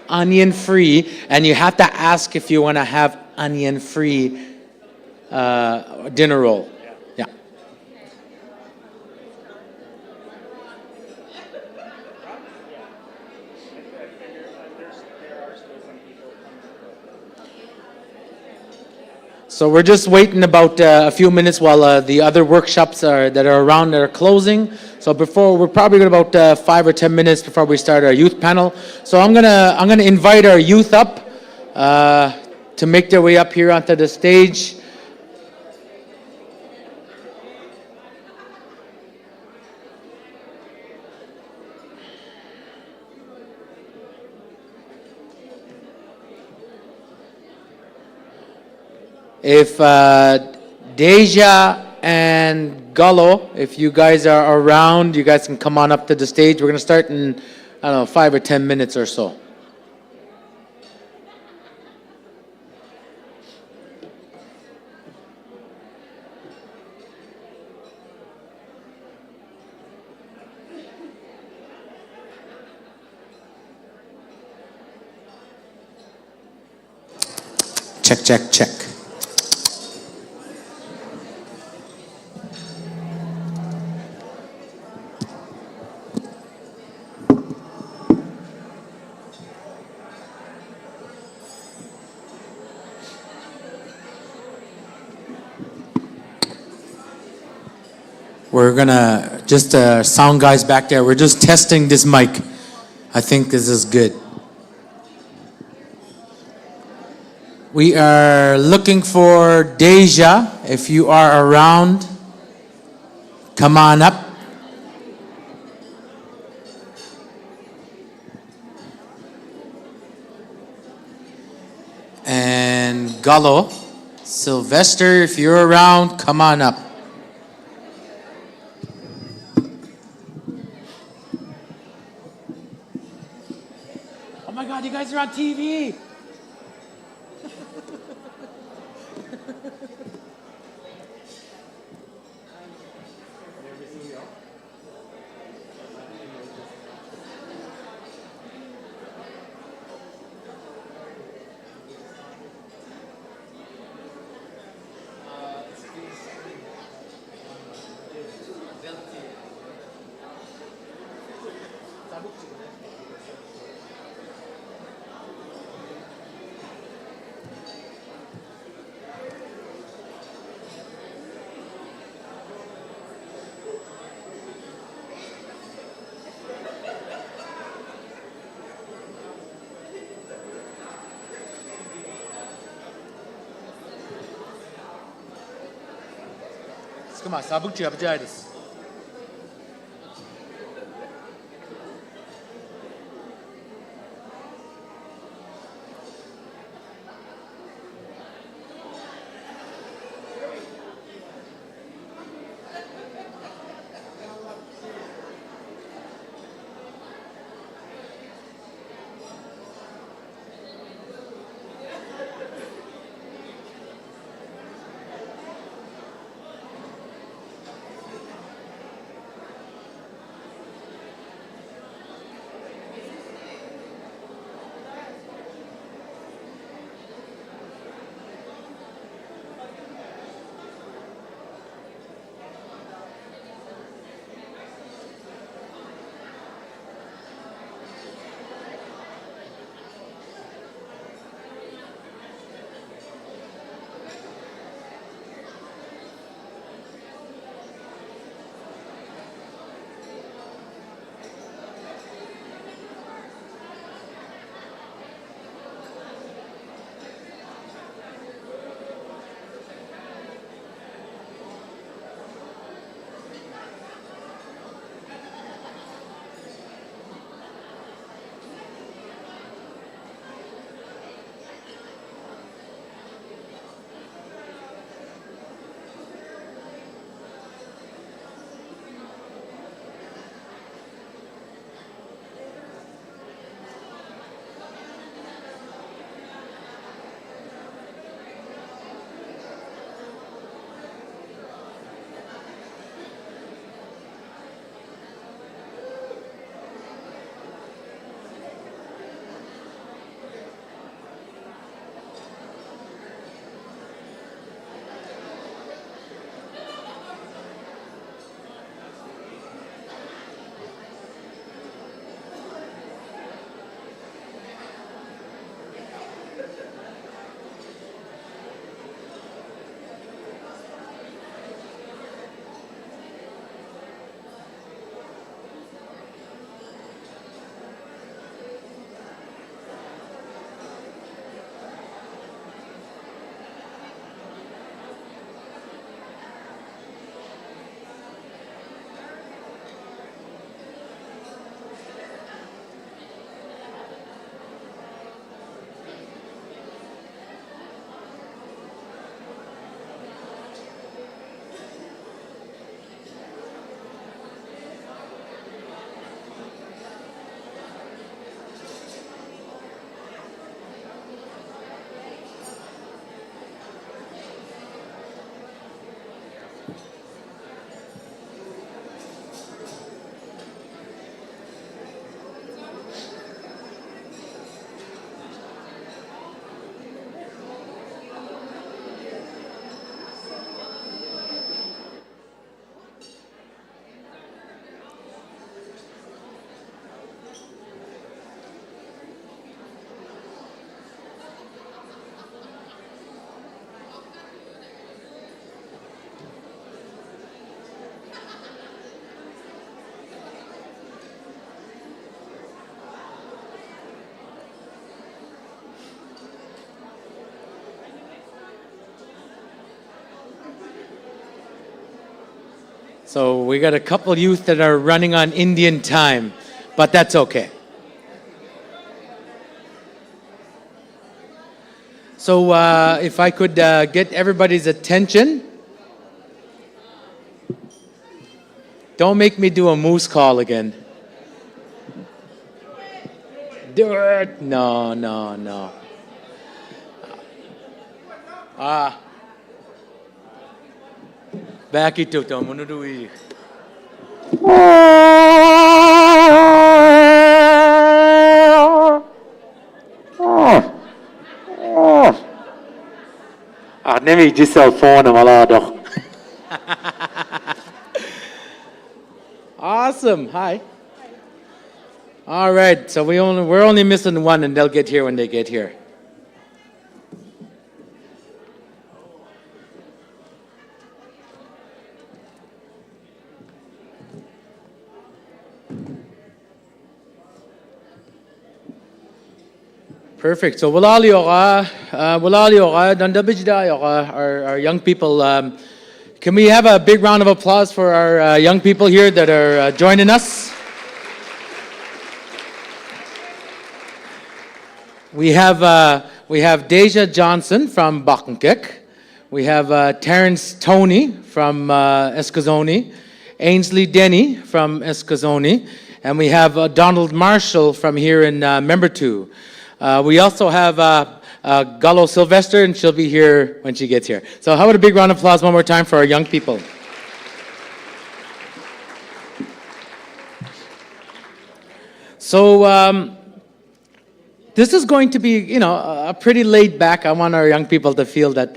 S1: Onion free, and you have to ask if you want to have onion free dinner roll. Yeah. So we're just waiting about a few minutes while the other workshops that are around are closing. So we're probably going about 5 or 10 minutes before we start our youth panel. So I'm gonna invite our youth up to make their way up here onto the stage. If Deja and Gullo, if you guys are around, you guys can come on up to the stage. We're going to start in, I don't know, 5 or 10 minutes or so. Check, check, check. We're gonna just sound guys back there. We're just testing this mic. I think this is good. We are looking for Deja. If you are around, come on up. And Gullo, Sylvester, if you're around, come on up. Oh my God, you guys are on TV. come on. Sabukchi abjadis. So we got a couple youth that are running on Indian time, but that's okay. So if I could get everybody's attention. Don't make me do a moose call again. Do it. No, no, no. Back it to Munudui.
S14: Nemi Giselle phone malado.
S1: Awesome. Hi. All right. So we're only missing one, and they'll get here when they get here. Perfect. So our young people Can we have a big round of applause for our young people here that are joining us? We have Deja Johnson from Bakankik. We have Terrence Toney from Escazone, Ainsley Denny from Escazone, and we have Donald Marshall from here in Membertou. We also have Gullo Sylvester, and she'll be here when she gets here. So how about a big round of applause one more time for our young people? So this is going to be, a pretty laid back. I want our young people to feel that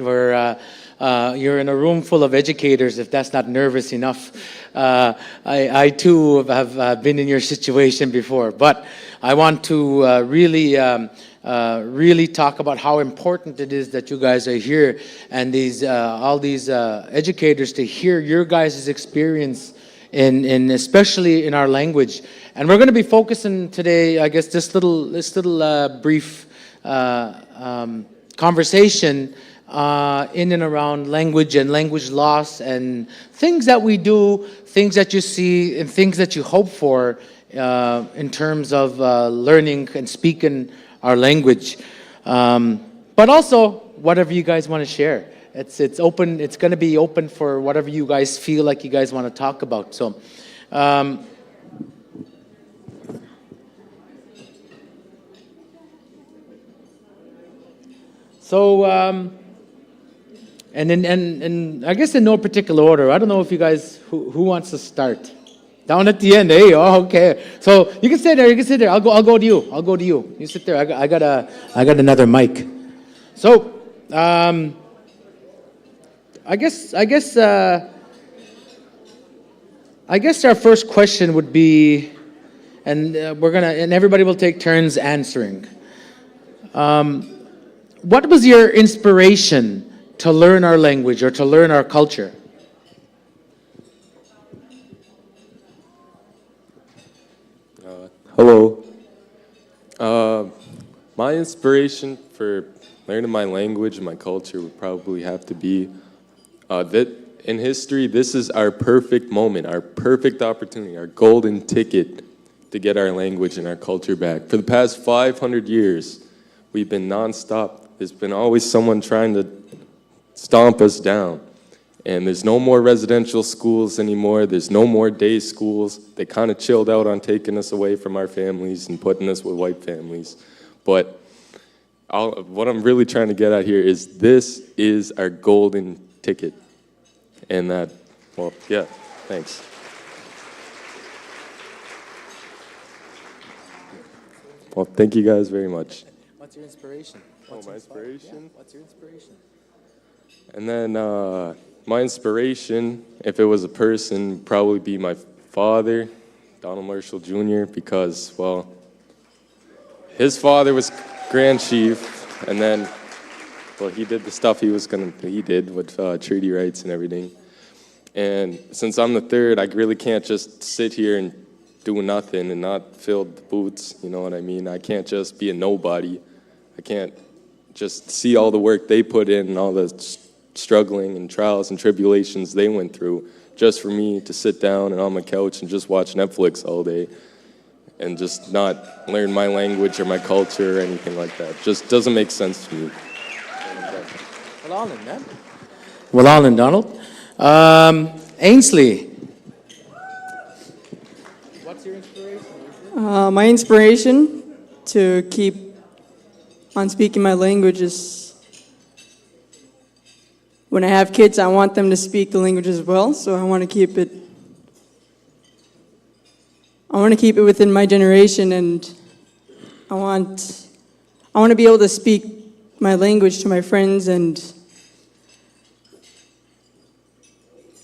S1: you're in a room full of educators, if that's not nervous enough. I too have been in your situation before, but I want to really talk about how important it is that you guys are here, and all these educators to hear your guys' experience in especially in our language. And we're going to be focusing today, I guess, this little brief conversation in and around language and language loss and things that we do, things that you see, and things that you hope for in terms of learning and speaking our language. But also, whatever you guys want to share. It's open. It's going to be open for whatever you guys feel like you guys want to talk about. So, and I guess in no particular order. I don't know if you guys who wants to start. Down at the end, eh? Oh, okay. So you can stay there. You can sit there. I'll go to you. I'll go to you. You sit there. I got another mic. So, I guess our first question would be, and everybody will take turns answering. What was your inspiration to learn our language or to learn our culture?
S15: Hello. My inspiration for learning my language and my culture would probably have to be that in history, this is our perfect moment, our perfect opportunity, our golden ticket to get our language and our culture back. For the past 500 years, we've been nonstop. There's been always someone trying to stomp us down. And there's no more residential schools anymore. There's no more day schools. They kind of chilled out on taking us away from our families and putting us with white families. But what I'm really trying to get at here is this is our golden ticket. And that, well, yeah, thanks. Well, thank you guys very much.
S1: What's your inspiration?
S15: My inspiration?
S1: Yeah, what's your inspiration?
S15: And then my inspiration, if it was a person, would probably be my father, Donald Marshall Jr., because, well, his father was Grand Chief, and then, well, he did the stuff he did with treaty rights and everything. And since I'm the third, I really can't just sit here and do nothing and not fill the boots, you know what I mean? I can't just be a nobody. I can't just see all the work they put in and all the struggling and trials and tribulations they went through just for me to sit down and on my couch and just watch Netflix all day and just not learn my language or my culture or anything like that. Just doesn't make sense to me.
S1: Well, all in, man. Well, all in, Donald. Ainsley. What's your inspiration?
S16: My inspiration to keep on speaking my language is when I have kids, I want them to speak the language as well. So I want to keep it within my generation, and I want to be able to speak my language to my friends and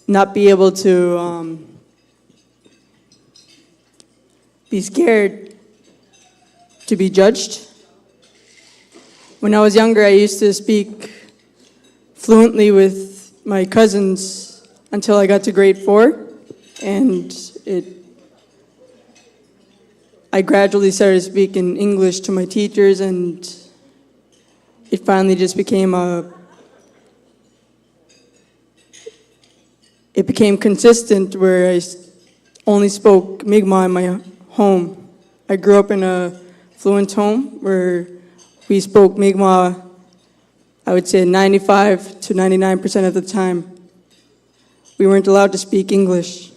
S16: not be able to be scared to be judged. When I was younger, I used to speak fluently with my cousins until I got to grade 4, and I gradually started speaking English to my teachers, and it finally just became it became consistent where only spoke Mi'kmaq in my home. I grew up in a fluent home where we spoke Mi'kmaq, I would say 95 to 99% of the time. We weren't allowed to speak English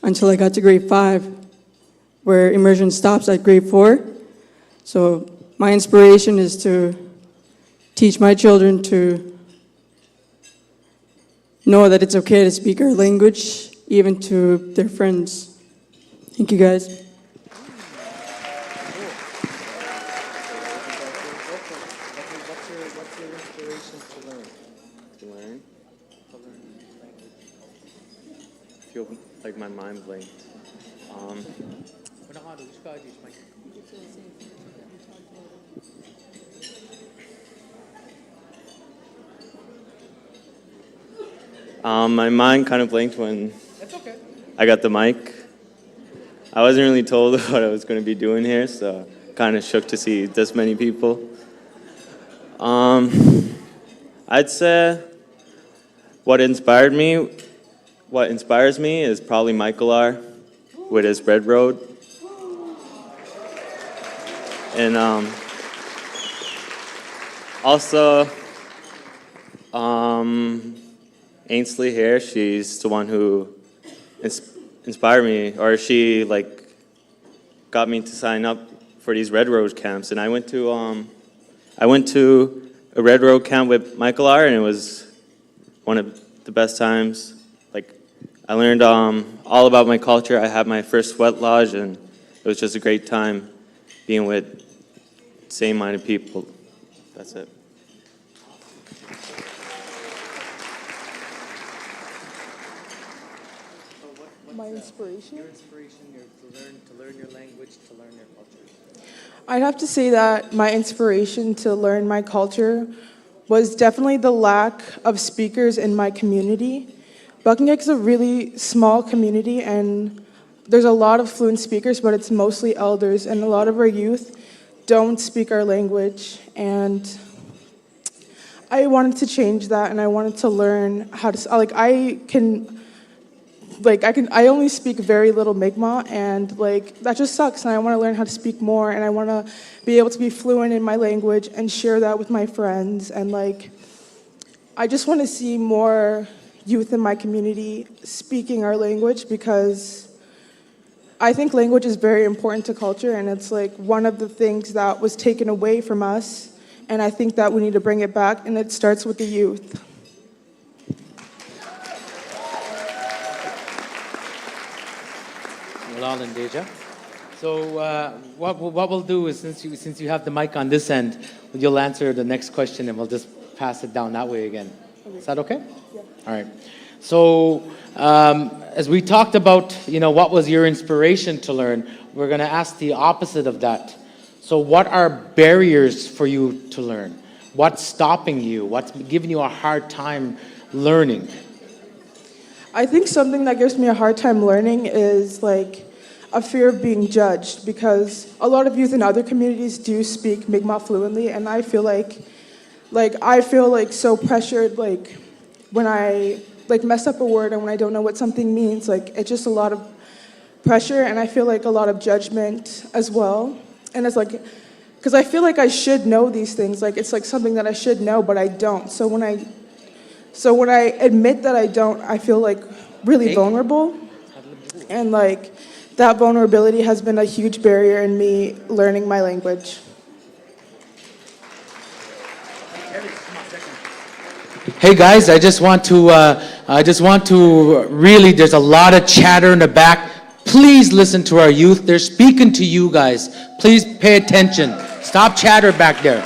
S16: until I got to grade 5, where immersion stops at grade 4. So my inspiration is to teach my children to know that it's okay to speak our language, even to their friends. Thank you, guys.
S1: What's your inspiration to learn?
S17: To learn? I feel like my mind blanked. My mind kind of blanked when I got the mic. I wasn't really told what I was going to be doing here, so kind of shook to see this many people. I'd say what inspires me is probably Michael R. with his Red Road. And also Ainsley here, she's the one who inspired me, or she got me to sign up for these Red Road camps. And I went to a Red Road camp with Michael R, and it was one of the best times. I learned all about my culture. I had my first sweat lodge, and it was just a great time being with same-minded people. That's it.
S18: My inspiration?
S1: Your inspiration to learn your language, to learn your culture.
S18: I'd have to say that my inspiration to learn my culture was definitely the lack of speakers in my community. Buckingham is a really small community, and there's a lot of fluent speakers, but it's mostly elders, and a lot of our youth don't speak our language. And I wanted to change that, and I wanted to learn how to, I only speak very little Mi'kmaq, and that just sucks, and I want to learn how to speak more, and I want to be able to be fluent in my language and share that with my friends, and I just want to see more youth in my community speaking our language, because I think language is very important to culture, and it's one of the things that was taken away from us, and I think that we need to bring it back, and it starts with the youth.
S1: Malal and Deja. So what we'll do is, since you have the mic on this end, you'll answer the next question, and we'll just pass it down that way again. Is that okay?
S18: Yeah.
S1: All right. So as we talked about, what was your inspiration to learn, we're going to ask the opposite of that. So what are barriers for you to learn? What's stopping you? What's giving you a hard time learning?
S18: I think something that gives me a hard time learning is a fear of being judged, because a lot of youth in other communities do speak Mi'kmaq fluently, and I feel so pressured when I mess up a word and when I don't know what something means. It's just a lot of pressure, and I feel a lot of judgment as well. And it's because I feel I should know these things. It's something that I should know, but I don't. So when I admit that I don't, I feel really vulnerable. And that vulnerability has been a huge barrier in me learning my language.
S1: Hey guys, I just want to really, there's a lot of chatter in the back. Please listen to our youth. They're speaking to you guys. Please pay attention. Stop chatter back there.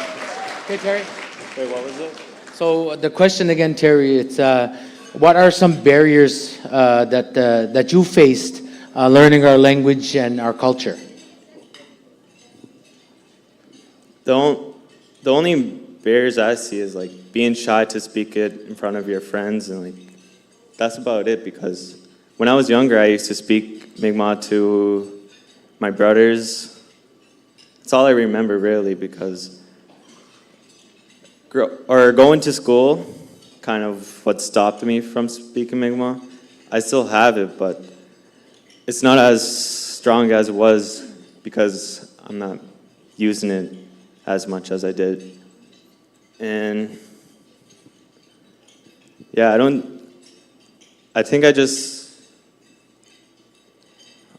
S1: Okay, Terry?
S17: Wait, what was it?
S1: So the question again, Terry, it's what are some barriers that you faced learning our language and our culture?
S17: The only barriers I see is being shy to speak it in front of your friends, and that's about it. Because when I was younger, I used to speak Mi'kmaq to my brothers. That's all I remember really, because going to school kind of what stopped me from speaking Mi'kmaq. I still have it, but it's not as strong as it was because I'm not using it as much as I did. And yeah, I think I just,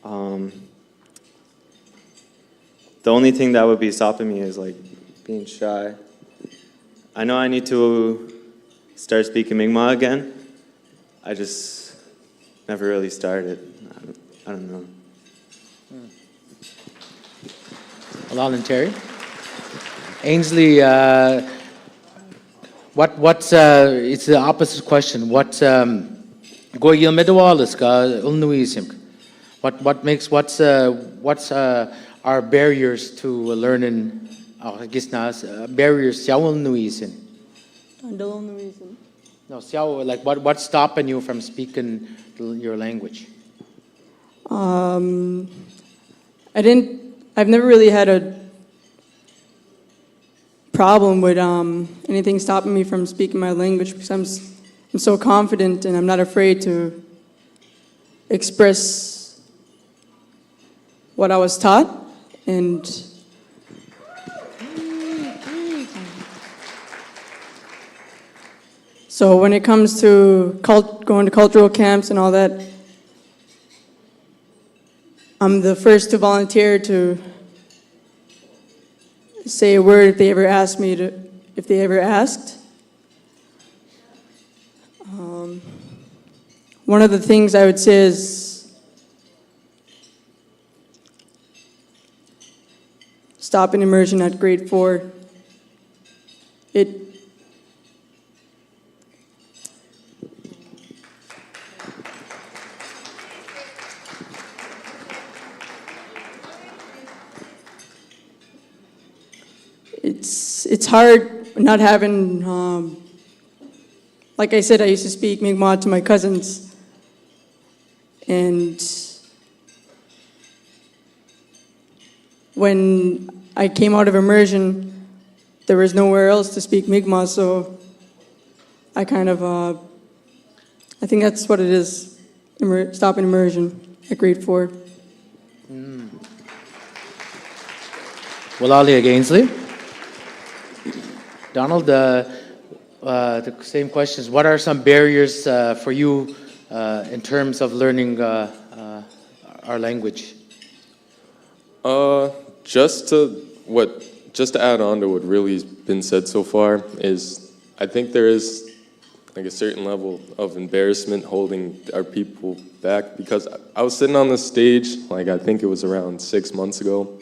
S17: the only thing that would be stopping me is like being shy. I know I need to start speaking Mi'kmaq again. I just never really started. I don't know.
S1: Alon and Terry. Ainsley, it's the opposite question. What's our barriers to learning? Barriers No, like what's stopping you from speaking your language?
S16: I've never really had a problem with anything stopping me from speaking my language because I'm so confident and I'm not afraid to express what I was taught. And so when it comes to going to cultural camps and all that, I'm the first to volunteer to say a word if they ever asked me to, if they ever asked. One of the things I would say is stopping immersion at grade 4. It's hard not having, like I said, I used to speak Mi'kmaq to my cousins, and when I came out of immersion, there was nowhere else to speak Mi'kmaq, so I kind of, I think that's what it is, stopping immersion at grade 4.
S1: Walalia Ainsley. Donald, the same questions. What are some barriers for you in terms of learning our language?
S15: Just to add on to what really has been said so far is, I think there is like a certain level of embarrassment holding our people back, because I was sitting on the stage, like I think it was around 6 months ago,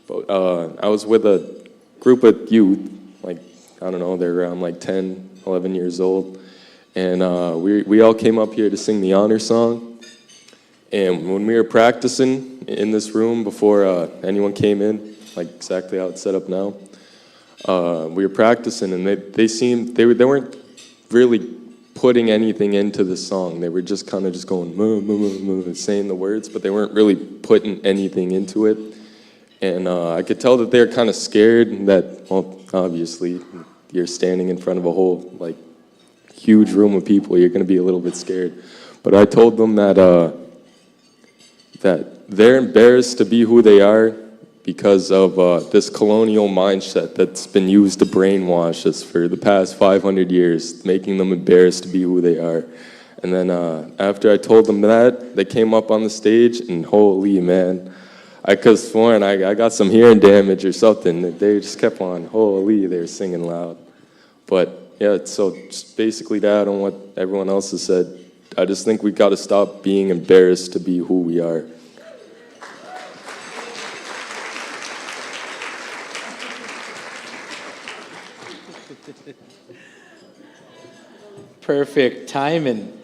S15: but I was with a group of youth, like, I don't know, they're around like 10, 11 years old. And we all came up here to sing the honor song. And when we were practicing in this room before anyone came in, like exactly how it's set up now, we were practicing, and they weren't really putting anything into the song. They were just kind of just going, moo, moo, moo, moo, saying the words, but they weren't really putting anything into it. And I could tell that they're kind of scared that, well, obviously, you're standing in front of a whole, like, huge room of people. You're going to be a little bit scared. But I told them that they're embarrassed to be who they are because of this colonial mindset that's been used to brainwash us for the past 500 years, making them embarrassed to be who they are. And then after I told them that, they came up on the stage, and holy man, I could have sworn I got some hearing damage or something. They just kept on, holy, they were singing loud. But yeah, so just basically to add on what everyone else has said, I just think we got to stop being embarrassed to be who we are.
S1: Perfect timing.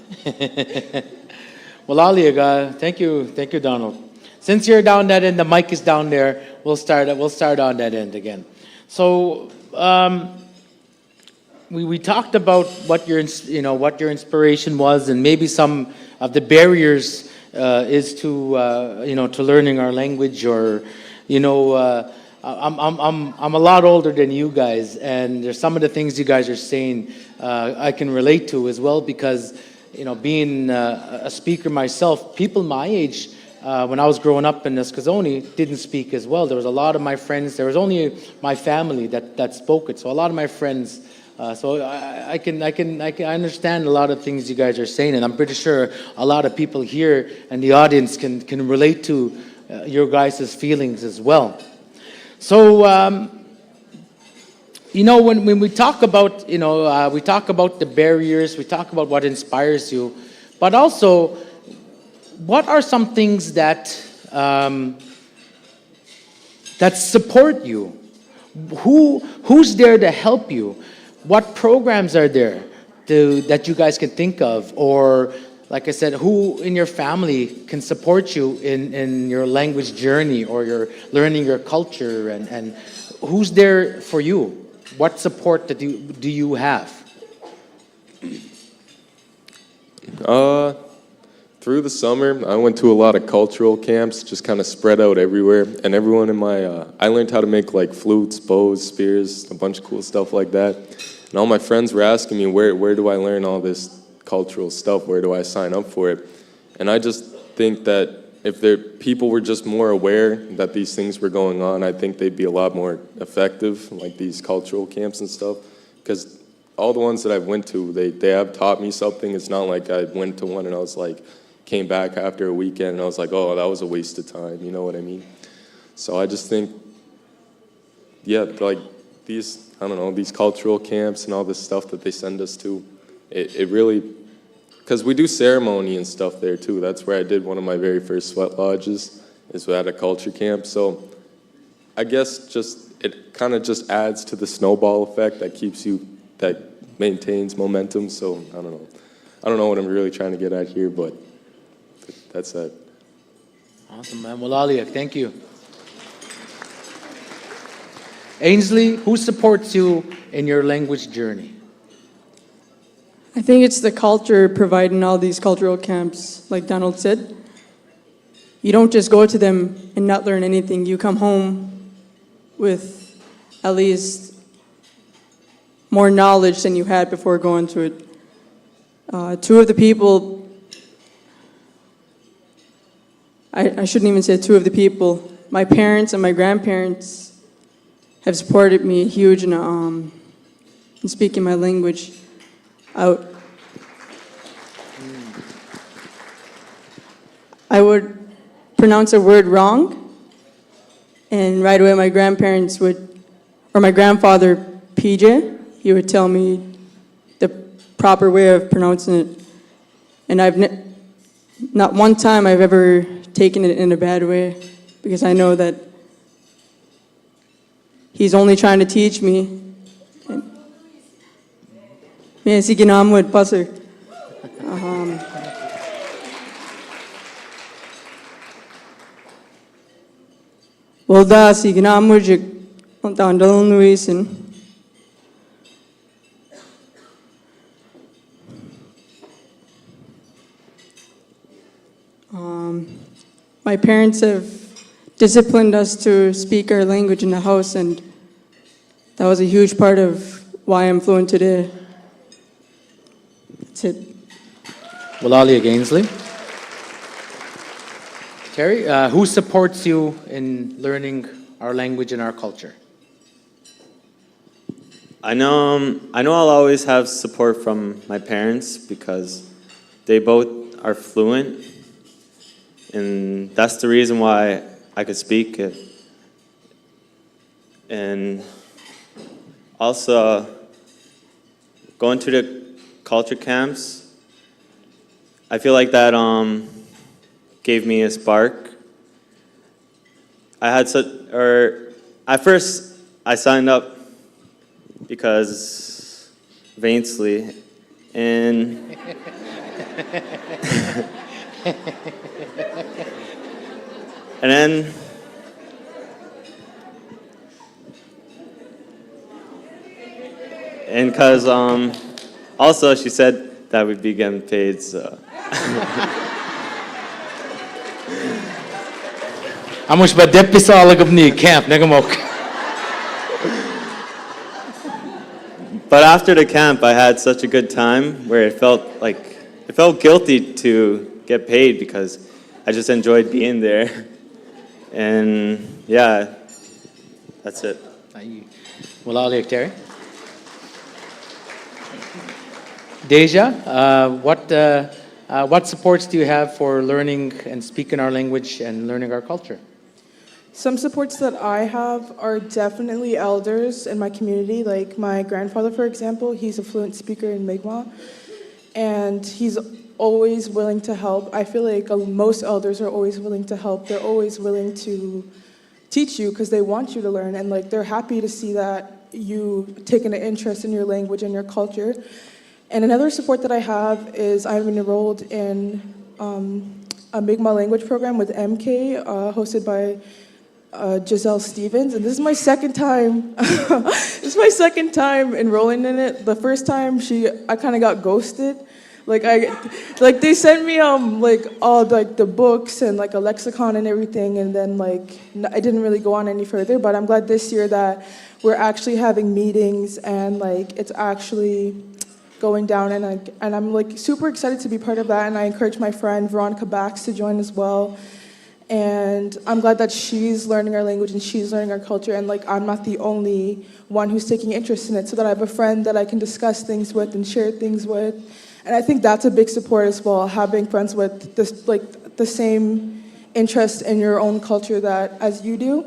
S1: Well, Aliaga, thank you, Donald. Since you're down that end, the mic is down there. We'll start on that end again. So we talked about what your inspiration was, and maybe some of the barriers is to to learning our language, or I'm a lot older than you guys, and there's some of the things you guys are saying I can relate to as well, because, you know, being a speaker myself, people my age, when I was growing up in Eskasoni, didn't speak as well. There was a lot of my friends, there was only my family that spoke it, so a lot of my friends, so I understand a lot of things you guys are saying, and I'm pretty sure a lot of people here and the audience can relate to your guys' feelings as well. So, you know, when we talk about, you know, we talk about the barriers, we talk about what inspires you, but also, what are some things that that support you? Who's there to help you? What programs are there that you guys can think of? Or, like I said, who in your family can support you in your language journey or your learning your culture, and who's there for you? What support do you have?
S15: Through the summer, I went to a lot of cultural camps, just kind of spread out everywhere. And everyone in my, I learned how to make like flutes, bows, spears, a bunch of cool stuff like that. And all my friends were asking me, where do I learn all this cultural stuff? Where do I sign up for it? And I just think that if people were just more aware that these things were going on, I think they'd be a lot more effective, like these cultural camps and stuff. Because all the ones that I've went to, they have taught me something. It's not like I went to one and I was like, came back after a weekend and I was like, oh, that was a waste of time, you know what I mean? So I just think, yeah, like these, I don't know, these cultural camps and all this stuff that they send us to, it really, because we do ceremony and stuff there too. That's where I did one of my very first sweat lodges, is at a culture camp. So I guess it kind of just adds to the snowball effect that maintains momentum. So I don't know what I'm really trying to get at here, but that's it.
S1: Awesome, man. Well, Aliak, thank you. Ainsley, who supports you in your language journey?
S16: I think it's the culture providing all these cultural camps, like Donald said. You don't just go to them and not learn anything. You come home with at least more knowledge than you had before going to it. Two of the people, I shouldn't even say two of the people, my parents and my grandparents have supported me huge in speaking my language out. I would pronounce a word wrong, and right away my grandparents would, or my grandfather, PJ, he would tell me the proper way of pronouncing it. And I've not one time I've ever taken it in a bad way, because I know that he's only trying to teach me. May si ginamod passer. Well, da si ginamod jik tandalon nuisin. My parents have disciplined us to speak our language in the house, and that was a huge part of why I'm fluent today. That's it.
S1: Well, Aliak Ainsley. Terry, who supports you in learning our language and our culture?
S17: I know I'll always have support from my parents because they both are fluent, and that's the reason why I could speak it. And also, going to the culture camps, I feel like that gave me a spark. At first I signed up because of Ainsley, and and then because also she said that we'd be getting paid, so.
S1: Amos ba depisa alagab ni camp nagamok.
S17: But after the camp, I had such a good time where it felt guilty to get paid because I just enjoyed being there. And yeah, that's it.
S1: Well, I'll Terry. Deja, what supports do you have for learning and speaking our language and learning our culture?
S18: Some supports that I have are definitely elders in my community. Like my grandfather, for example, he's a fluent speaker in Mi'kmaq, and he's always willing to help. I feel like most elders are always willing to help. They're always willing to teach you because they want you to learn, and like they're happy to see that you taken an interest in your language and your culture. And another support that I have is I'm enrolled in a Mi'kmaq language program with MK, hosted by Giselle Stevens, and this is my second time. This is my second time enrolling in it. The first time I kind of got ghosted. They sent me all the books and like a lexicon and everything, and then I didn't really go on any further. But I'm glad this year that we're actually having meetings and it's actually going down, and I'm super excited to be part of that. And I encourage my friend Veronica Bax to join as well. And I'm glad that she's learning our language and she's learning our culture, and I'm not the only one who's taking interest in it, so that I have a friend that I can discuss things with and share things with. And I think that's a big support as well, having friends with this, the same interest in your own culture as you do.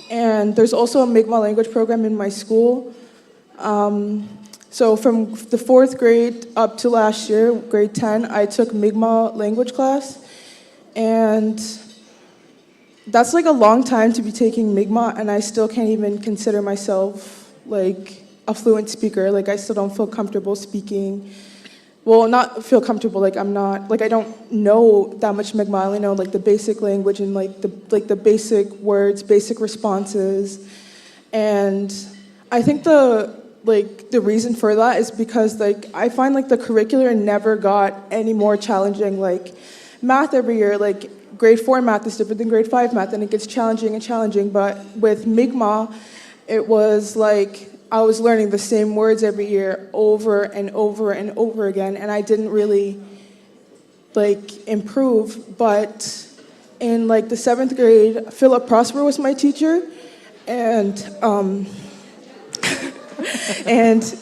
S18: And there's also a Mi'kmaq language program in my school. So from the 4th grade up to last year, grade 10, I took Mi'kmaq language class. And that's a long time to be taking Mi'kmaq, and I still can't even consider myself a fluent speaker. I still don't feel comfortable speaking. Well, not feel comfortable, I'm not, I don't know that much Mi'kmaq. I only know the basic language and the basic words, basic responses. And I think the reason for that is because I find the curriculum never got any more challenging. Math every year, grade 4 math is different than grade 5 math, and it gets challenging and challenging. But with Mi'kmaq, it was I was learning the same words every year over and over and over again, and I didn't really improve. But in the 7th grade, Philip Prosper was my teacher, and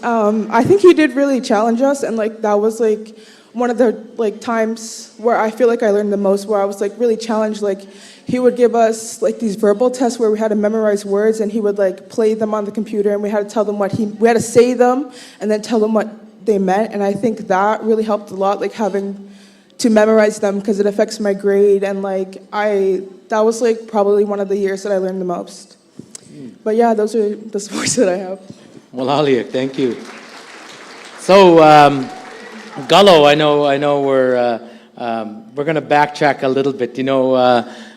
S18: I think he did really challenge us, and that was one of the times where I feel I learned the most, where I was really challenged. He would give us these verbal tests where we had to memorize words, and he would play them on the computer, and we had to tell them we had to say them and then tell them what they meant. And I think that really helped a lot, having to memorize them, because it affects my grade. And that was probably one of the years that I learned the most. But yeah, those are the supports that I have.
S1: Well, Aliak, thank you. So, Gullo, I know we're going to backtrack a little bit.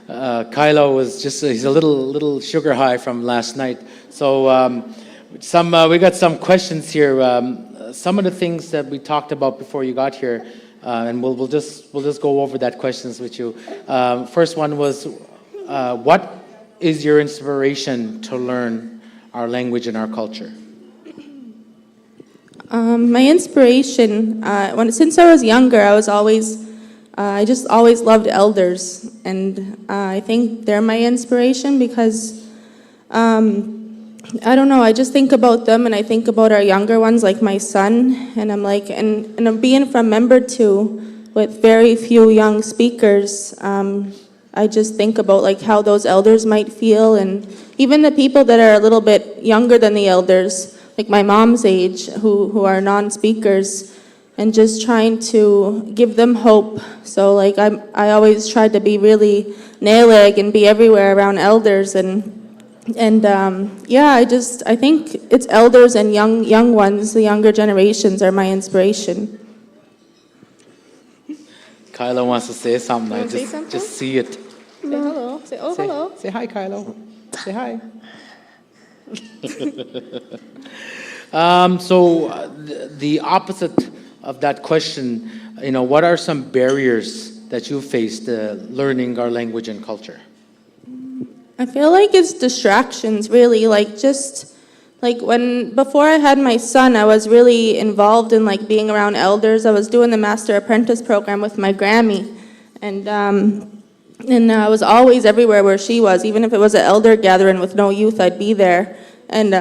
S1: Kylo was he's a little sugar high from last night. So we got some questions here. Some of the things that we talked about before you got here, and we'll just go over that questions with you. First one was, what is your inspiration to learn our language and our culture?
S19: My inspiration, since I was younger, I just always loved elders, and I think they're my inspiration because, I don't know, I just think about them, and I think about our younger ones, like my son, and I'm and I'm being from Member 2 with very few young speakers. I just think about how those elders might feel, and even the people that are a little bit younger than the elders, like my mom's age, who are non-speakers, and just trying to give them hope. So I always tried to be really nail-egg and be everywhere around elders, and I think it's elders and young ones, the younger generations, are my inspiration.
S1: Kylo wants to say something.
S19: You wanna say something?
S1: Just see it.
S19: Say hello. Say hello.
S1: Say hi, Kylo. Say hi. The opposite of that question, what are some barriers that you faced learning our language and culture?
S19: I feel like it's distractions, really, just like before I had my son, I was really involved in like being around elders. I was doing the Master Apprentice program with my Grammy, and I was always everywhere where she was. Even if it was an elder gathering with no youth, I'd be there, and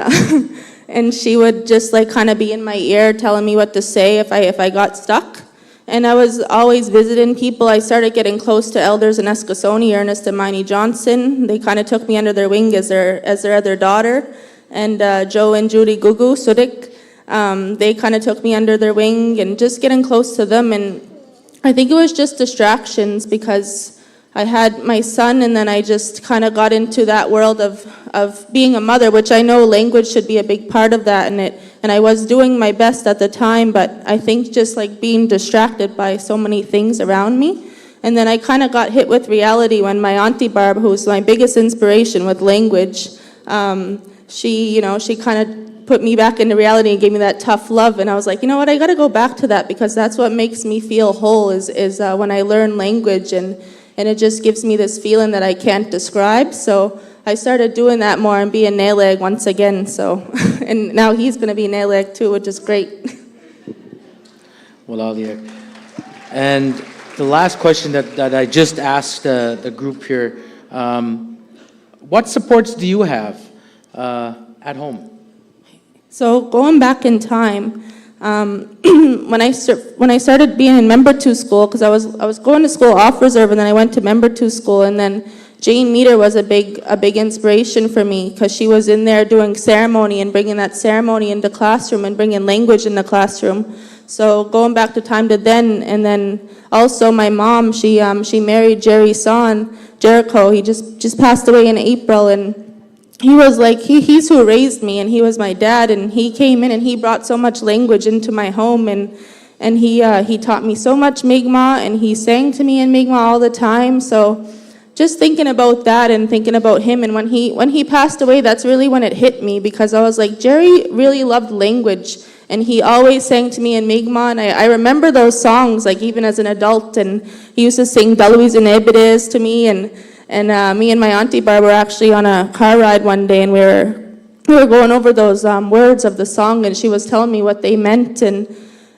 S19: and she would just like kind of be in my ear, telling me what to say if I got stuck. And I was always visiting people. I started getting close to elders in Eskasoni, Ernest and Miney Johnson. They kind of took me under their wing as their other daughter. And Joe and Judy Gugu Sudik, they kind of took me under their wing, and just getting close to them. And I think it was just distractions because I had my son, and then I just kind of got into that world of being a mother, which I know language should be a big part of that, and I was doing my best at the time, but I think just like being distracted by so many things around me. And then I kind of got hit with reality when my Auntie Barb, who's my biggest inspiration with language, she kind of put me back into reality and gave me that tough love, and I was like, you know what, I got to go back to that, because that's what makes me feel whole is when I learn language, and it just gives me this feeling that I can't describe. So I started doing that more and being Naleg once again. So, and now he's going to be Naleg too, which is great.
S1: Well, Aliak. And the last question that I just asked the group here, what supports do you have at home?
S19: So going back in time, when I started being in Member 2 school, because I was going to school off reserve, and then I went to Member 2 school, and then Jane Meter was a big inspiration for me, because she was in there doing ceremony and bringing that ceremony into classroom and bringing language in the classroom. So going back to time to then, and then also my mom, she married Jerry's son, Jericho. He just passed away in April, and he was like, he's who raised me, and he was my dad, and he came in and he brought so much language into my home, and he taught me so much Mi'kmaq, and he sang to me in Mi'kmaq all the time. So just thinking about that and thinking about him, and when he passed away, that's really when it hit me, because I was like, Jerry really loved language, and he always sang to me in Mi'kmaq, and I remember those songs, like even as an adult, and he used to sing Daluiz and Ebides to me, and me and my Auntie Barb were actually on a car ride one day, and we were going over those words of the song, and she was telling me what they meant, and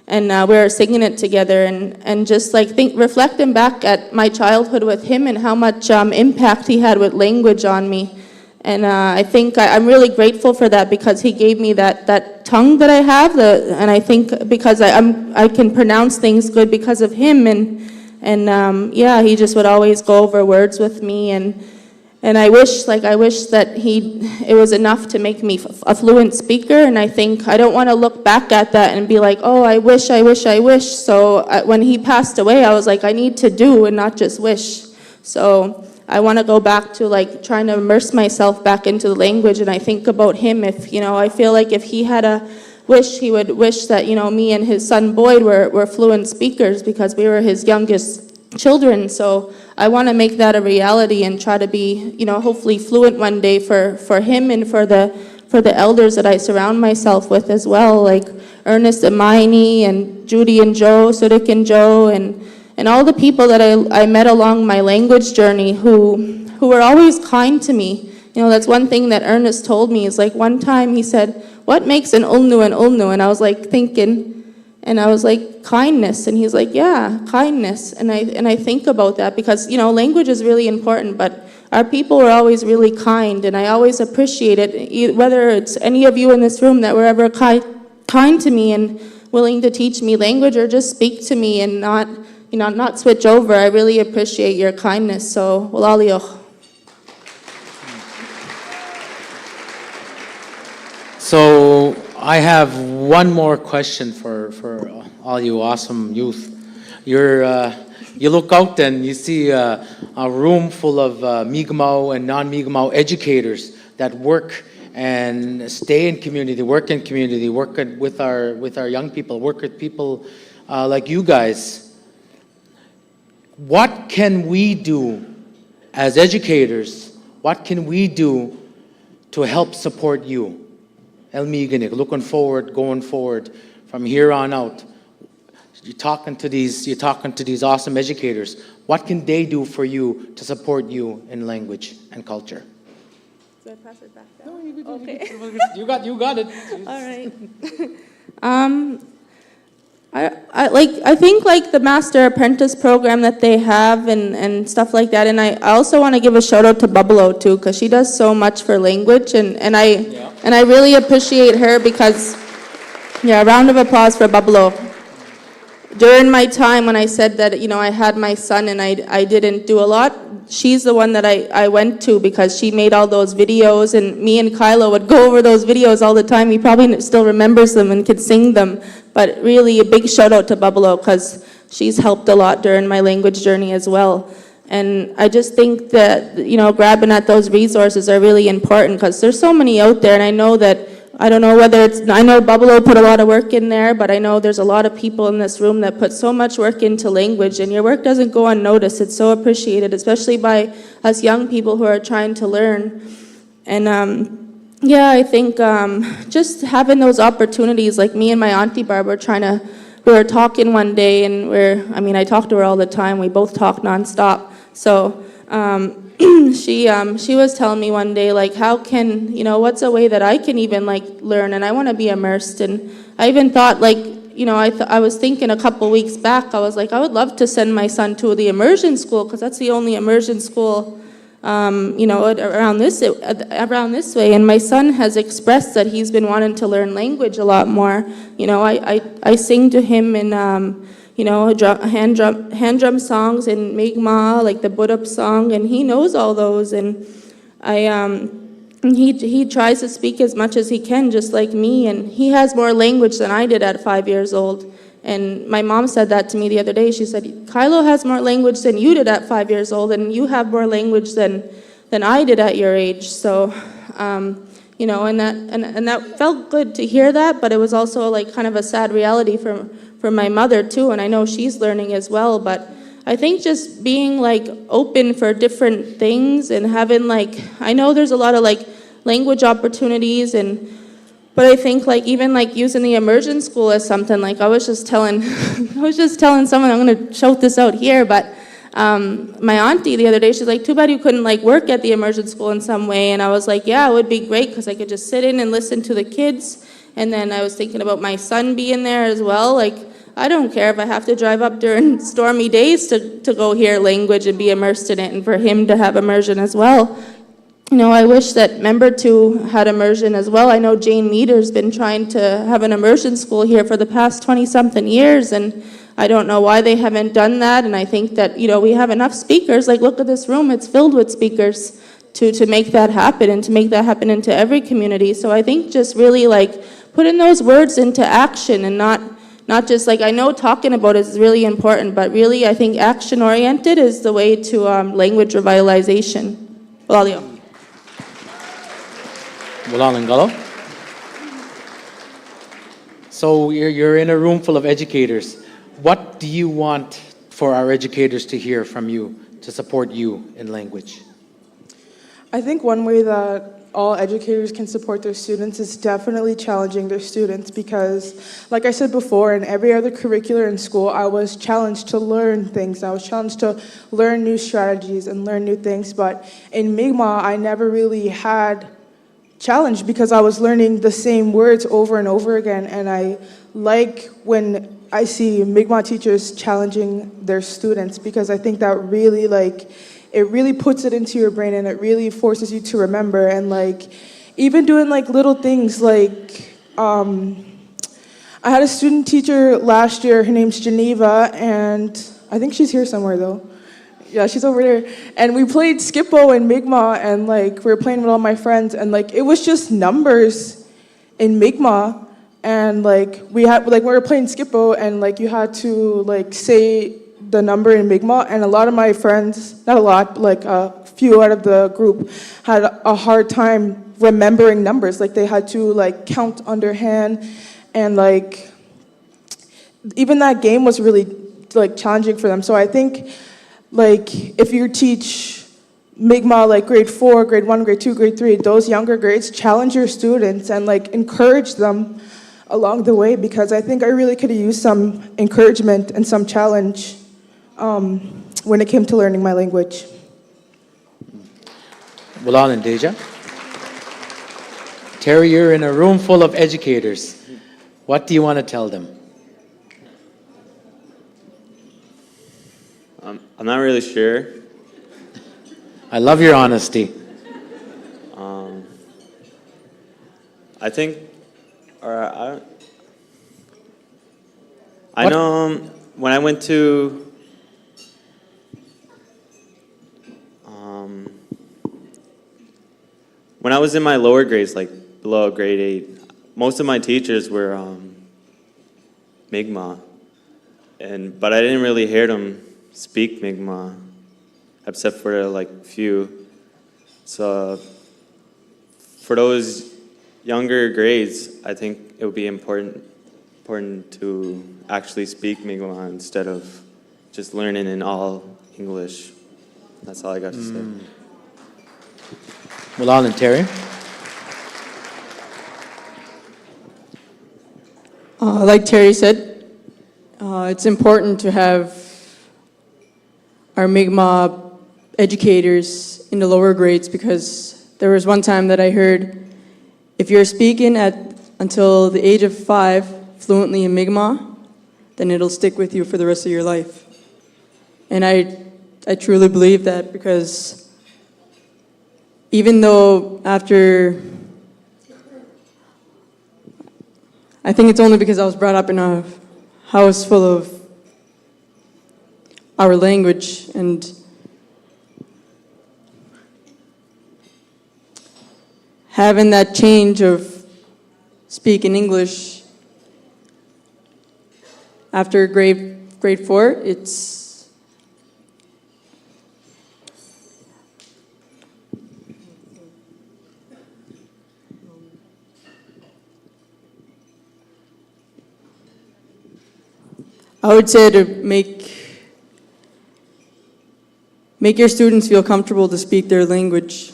S19: we were singing it together, and just like reflecting back at my childhood with him and how much impact he had with language on me. And I think I'm really grateful for that, because he gave me that tongue that I have, and I think because I can pronounce things good because of him, and yeah, he just would always go over words with me, and I wish that it was enough to make me a fluent speaker, and I think I don't want to look back at that and be like, oh, I wish. So when he passed away, I was like, I need to do and not just wish. So I want to go back to like trying to immerse myself back into the language, and I think about him. If I feel like if he had a wish, he would wish that me and his son Boyd were fluent speakers, because we were his youngest children. So I want to make that a reality and try to be hopefully fluent one day for him and for the elders that I surround myself with as well, like Ernest and Miney and Judy and Joe, Sudik and Joe, and all the people that I met along my language journey who were always kind to me. That's one thing that Ernest told me, is like one time he said, what makes an ulnu an ulnu? And I was like thinking, and I was like, kindness. And he's like, yeah, kindness. And I think about that, because language is really important, but our people were always really kind, and I always appreciate it, whether it's any of you in this room that were ever kind to me and willing to teach me language, or just speak to me and not switch over. I really appreciate your kindness. So, Walalioch.
S1: So I have one more question for all you awesome youth. You look out and you see a room full of Mi'kmaq and non-Mi'kmaq educators that work and stay in community, work with our young people, work with people like you guys. What can we do as educators? What can we do to help support you? Elmiganik, looking forward, going forward from here on out. You're talking to these awesome educators. What can they do for you to support you in language and culture?
S19: Do I pass it back down?
S1: No, you
S19: Okay.
S1: you got it.
S19: All right. I think like the Master Apprentice program that they have and stuff like that, and I also want to give a shout out to Bubbalo too, because she does so much for language, and I really appreciate her because, yeah, a round of applause for Bubbalo. During my time when I said that, I had my son and I didn't do a lot, she's the one that I went to because she made all those videos, and me and Kylo would go over those videos all the time. He probably still remembers them and could sing them, but really a big shout out to Bubbalo because she's helped a lot during my language journey as well. And I just think that, grabbing at those resources are really important because there's so many out there, and I know that I know Bubbalo put a lot of work in there, but I know there's a lot of people in this room that put so much work into language, and your work doesn't go unnoticed. It's so appreciated, especially by us young people who are trying to learn. And I think just having those opportunities, like me and my Auntie Barb we were talking one day, and I talk to her all the time. We both talk nonstop. So she was telling me one day, like, how can, what's a way that I can even, like, learn, and I want to be immersed. And I even thought, like, I was thinking a couple weeks back, I was like, I would love to send my son to the immersion school, because that's the only immersion school, around this way. And my son has expressed that he's been wanting to learn language a lot more. I sing to him in, hand drum songs in Mi'kmaq, like the Budup song, and he knows all those. And he tries to speak as much as he can, just like me. And he has more language than I did at 5 years old. And my mom said that to me the other day. She said, Kylo has more language than you did at 5 years old, and you have more language than I did at your age. So, and that felt good to hear that, but it was also like kind of a sad reality for my mother too, and I know she's learning as well. But I think just being like open for different things and having like, I know there's a lot of like language opportunities, but I think like even like using the immersion school as something, like I was just telling someone, I'm gonna shout this out here, but my auntie the other day, she's like, too bad you couldn't like work at the immersion school in some way. And I was like, yeah, it would be great because I could just sit in and listen to the kids. And then I was thinking about my son being there as well. Like, I don't care if I have to drive up during stormy days to go hear language and be immersed in it, and for him to have immersion as well. I wish that Member 2 had immersion as well. I know Jane Meader's been trying to have an immersion school here for the past 20-something years, and I don't know why they haven't done that. And I think that, we have enough speakers. Like, look at this room. It's filled with speakers to make that happen, and to make that happen into every community. So I think just really, like, putting those words into action, and not just like, I know talking about it is really important, but really I think action-oriented is the way to language revitalization. Walalio.
S1: Walalangalo. So you're in a room full of educators. What do you want for our educators to hear from you to support you in language?
S18: I think one way that all educators can support their students is definitely challenging their students, because, like I said before, in every other curricular in school, I was challenged to learn things. I was challenged to learn new strategies and learn new things. But in Mi'kmaq, I never really had challenged because I was learning the same words over and over again. And I like when I see Mi'kmaq teachers challenging their students, because I think that really, it really puts it into your brain, and it really forces you to remember. And even doing little things like, I had a student teacher last year, her name's Geneva, and I think she's here somewhere though. Yeah, she's over there. And we played Skippo in Mi'kmaq, and we were playing with all my friends, and it was just numbers in Mi'kmaq. And we were playing Skippo, and you had to say the number in Mi'kmaq, and a lot of my friends, not a lot, but a few out of the group had a hard time remembering numbers. They had to count underhand, and even that game was really challenging for them. So I think if you teach Mi'kmaq grade 4, grade 1, grade 2, grade 3, those younger grades, challenge your students and encourage them along the way, because I think I really could have used some encouragement and some challenge when it came to learning my language.
S1: Bilal and Deja. Terry, you're in a room full of educators. What do you want to tell them?
S17: I'm not really sure.
S1: I love your honesty.
S17: I think, or I know when I went to when I was in my lower grades, like below grade 8, most of my teachers were Mi'kmaq, but I didn't really hear them speak Mi'kmaq, except for like few. So for those younger grades, I think it would be important to actually speak Mi'kmaq instead of just learning in all English. That's all I got to say.
S1: Malal and Terry.
S16: Like Terry said, it's important to have our Mi'kmaq educators in the lower grades, because there was one time that I heard, if you're speaking until the age of 5 fluently in Mi'kmaq, then it'll stick with you for the rest of your life. And I truly believe that, because even though after, I think it's only because I was brought up in a house full of our language, and having that change of speaking English after grade 4, I would say to make your students feel comfortable to speak their language.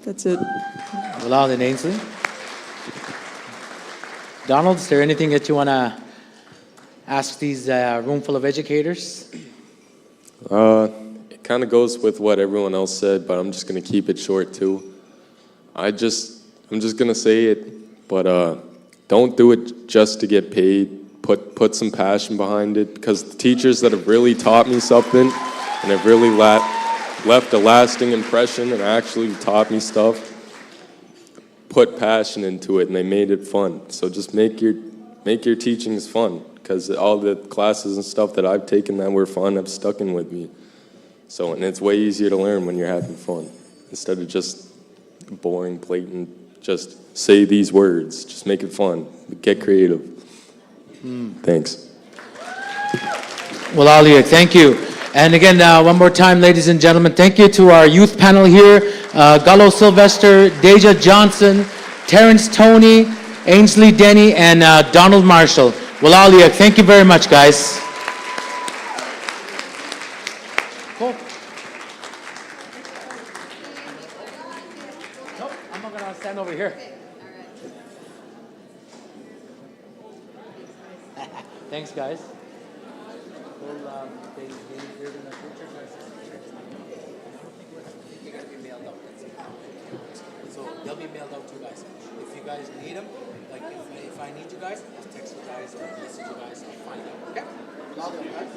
S16: That's it.
S1: Malal and Ainsley. Donald, is there anything that you want to ask these room full of educators?
S15: It kind of goes with what everyone else said, but I'm just going to keep it short too. I'm just going to say it, but don't do it just to get paid. Put some passion behind it, because the teachers that have really taught me something and have really left a lasting impression and actually taught me stuff, put passion into it, and they made it fun. So just make your teachings fun, because all the classes and stuff that I've taken that were fun have stuck in with me. So, and it's way easier to learn when you're having fun, instead of just boring, blatant, just say these words. Just make it fun. Get creative. Thanks.
S1: Well, Alia, thank you. And again, one more time, ladies and gentlemen, thank you to our youth panel here, Gullo Sylvester, Deja Johnson, Terrence Tony, Ainsley Denny, and Donald Marshall. Well, Alia, thank you very much, guys. Cool. Nope, I'm not going to stand over here. Thanks, guys. So they'll be mailed out to you guys. If you guys need them, like if I need you guys, I'll text you guys or message you guys. I'll find out. Okay? I'll do it, right?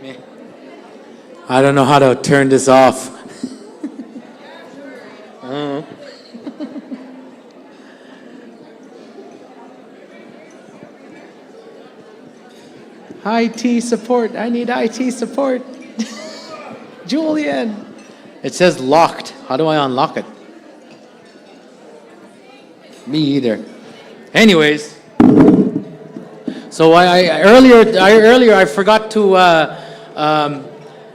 S1: Yeah. I don't know how to turn this off. IT support. I need IT support. Julian. It says locked. How do I unlock it? Me either. Anyways. So I earlier I forgot to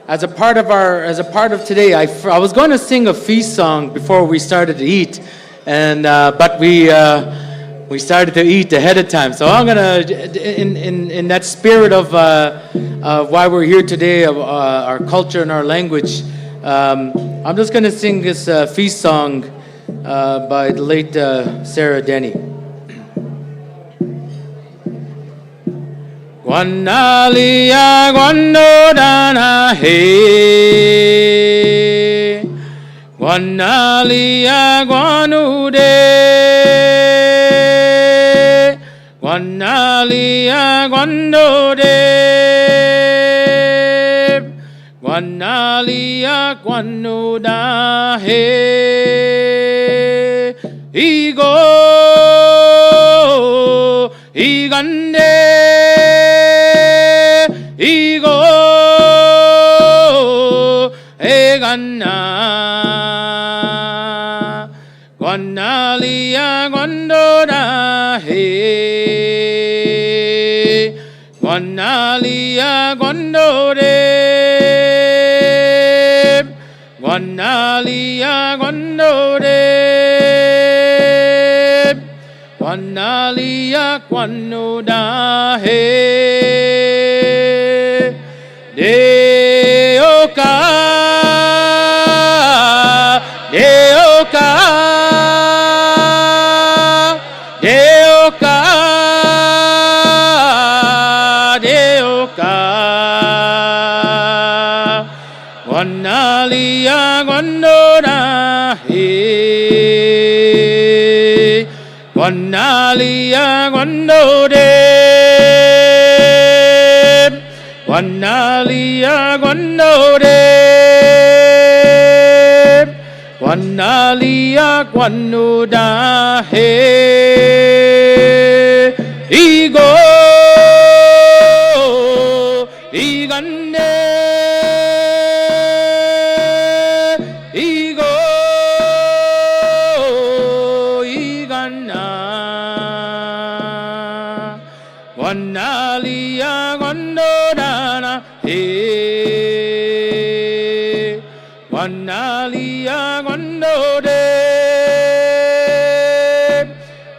S1: as a part of today, I was going to sing a feast song before we started to eat, and but we started to eat ahead of time. So I'm gonna, in that spirit of why we're here today, of our culture and our language, I'm just gonna sing this feast song by the late Sarah Denny. Guanalia guandodana he, Guanalia guanude, Guanalia guandode, Guanalia guanuda he, Igo, Igande. Igo eganna guanalia gondora he guanalia gondore guanalia gondore guanalia guanuda he Deoka, Deoka, Deoka, Deoka, Guanalia Gondora he, Guanalia Gondore. Guanalia guandore, Guanalia guanuda he, Igo, Igande, Igo, Igana, Guanalia guandora he, Guanalia guandore,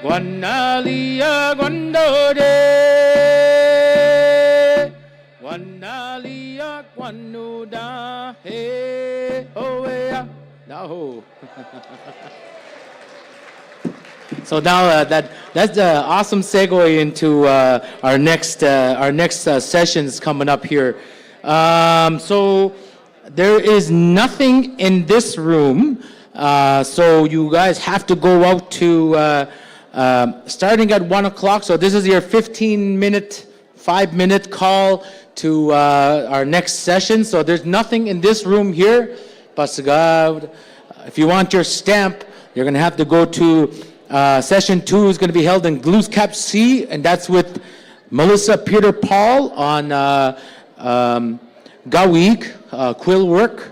S1: Guanalia guandore, Guanalia guanuda he, oh yeah, no. So now that's an awesome segue into our next sessions coming up here. So there is nothing in this room, so you guys have to go out to starting at 1 o'clock. So this is your 5-minute call to our next session. So there's nothing in this room here. Pasagad, if you want your stamp, you're going to have to go to session 2 is going to be held in Glooscap C, and that's with Melissa Peter Paul on Gawig, quill work.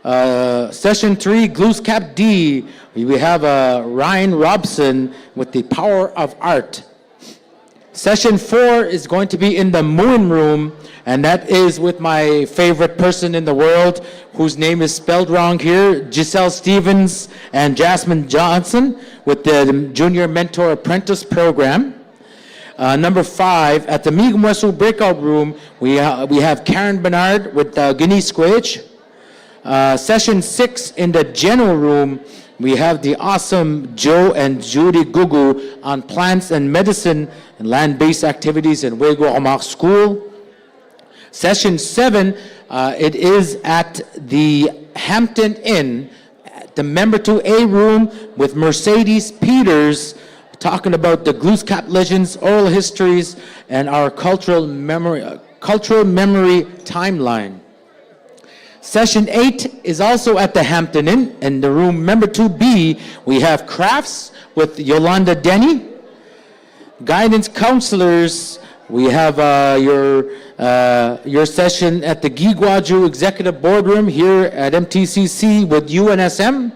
S1: Session 3, Glooscap D, we have Ryan Robson with the power of art. Session 4 is going to be in the Moon Room, and that is with my favorite person in the world, whose name is spelled wrong here, Giselle Stevens and Jasmine Johnson, with the Junior Mentor Apprentice Program. Number 5, at the Mi'kmaq Breakout Room, we have Karen Bernard with Guinea Squage. Session 6, in the General Room, we have the awesome Joe and Judy Gugu on plants and medicine and land-based activities in Wego Omak School. Session 7, it is at the Hampton Inn, the Member 2A room with Mercedes Peters, talking about the Glooscap legends, oral histories, and our cultural memory timeline. Session 8 is also at the Hampton Inn. In the room Member 2B, we have crafts with Yolanda Denny. Guidance counselors, we have your session at the Giguaju Executive Boardroom here at MTCC with UNSM.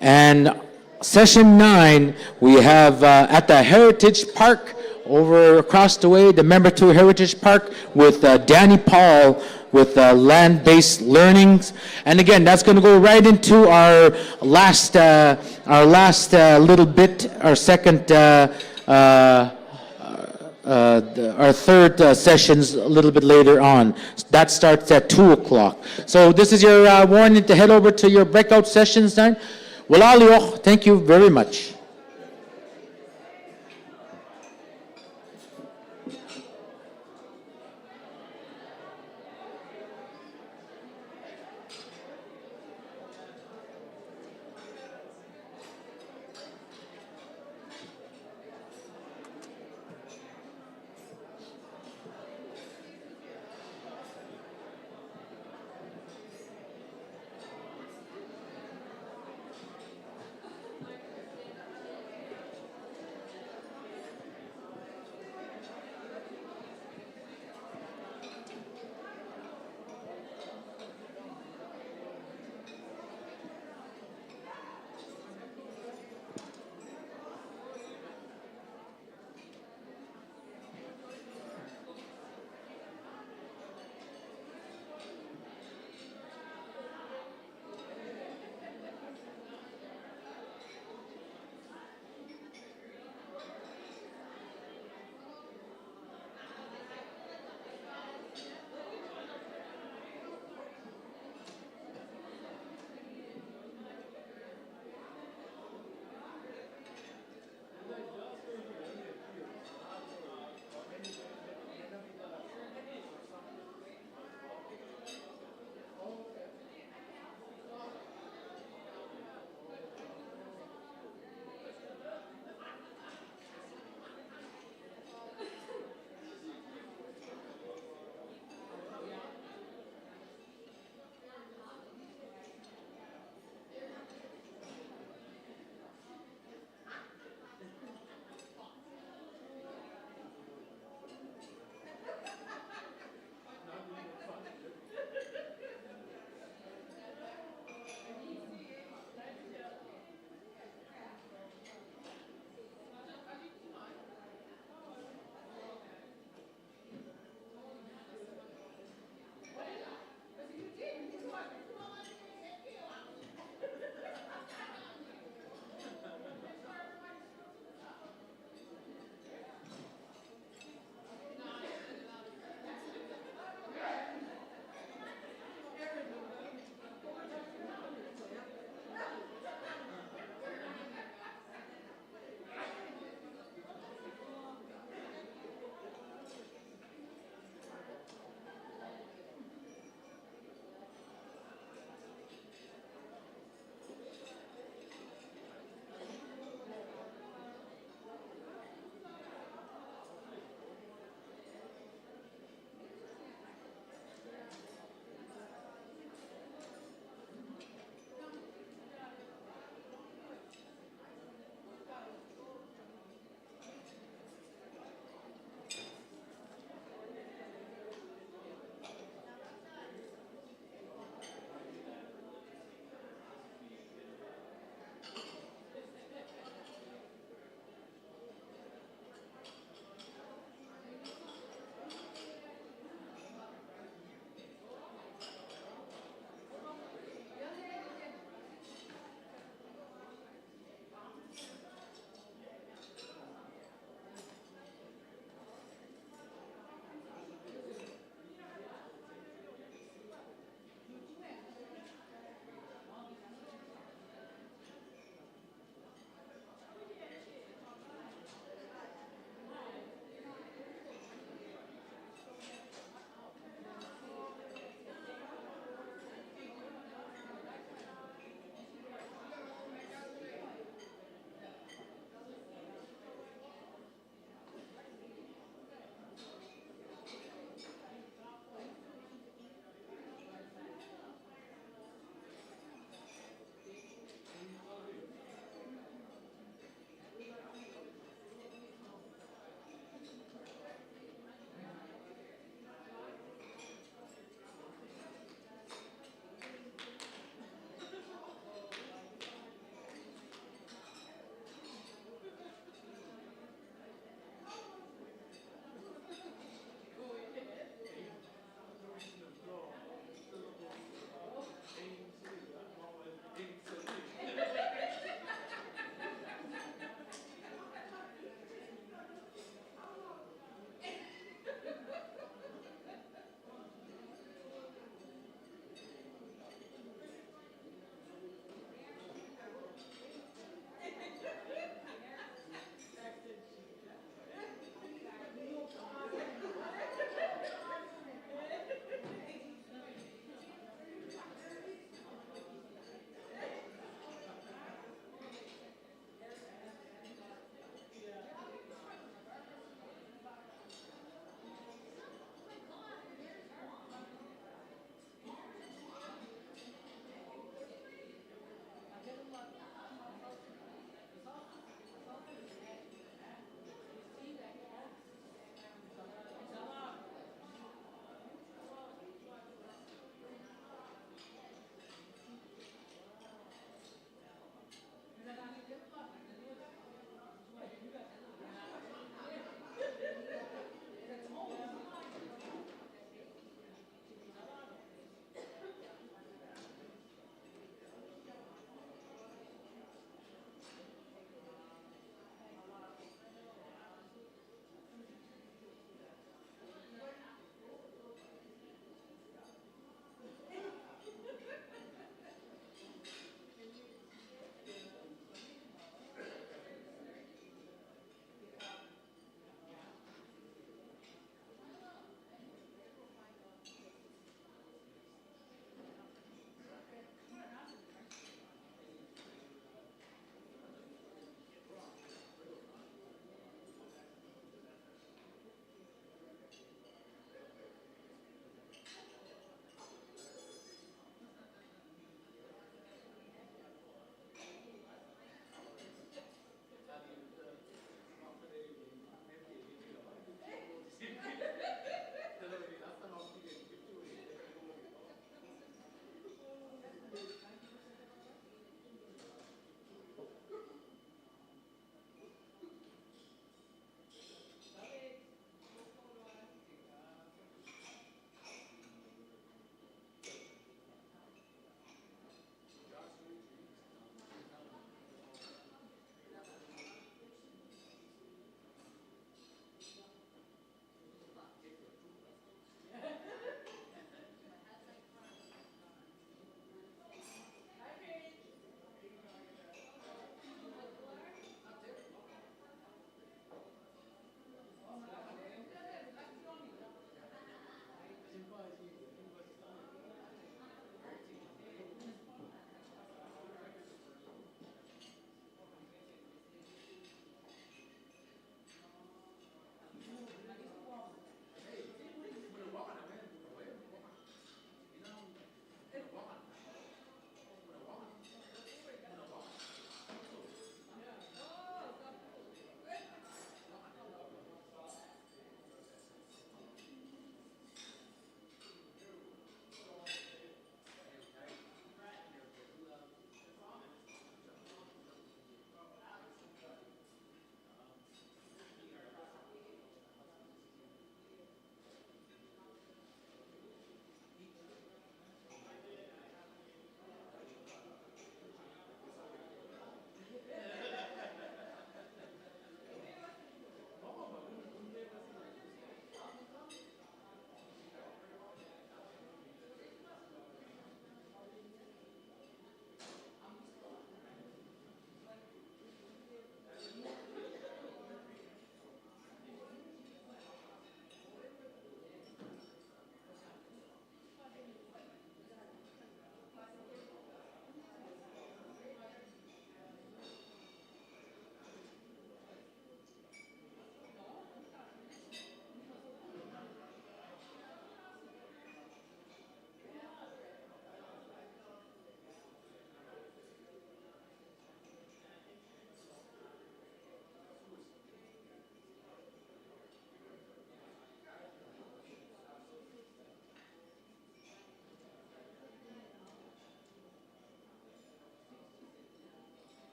S1: And session 9, we have at the Heritage Park over across the way, the Member 2 Heritage Park with Danny Paul with land-based learnings. And again, that's going to go right into our last little bit, our second, our third sessions a little bit later on. That starts at 2 o'clock. So this is your warning to head over to your breakout sessions then. Wala lioch, thank you very much.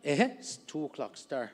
S1: It's 2 o'clock star.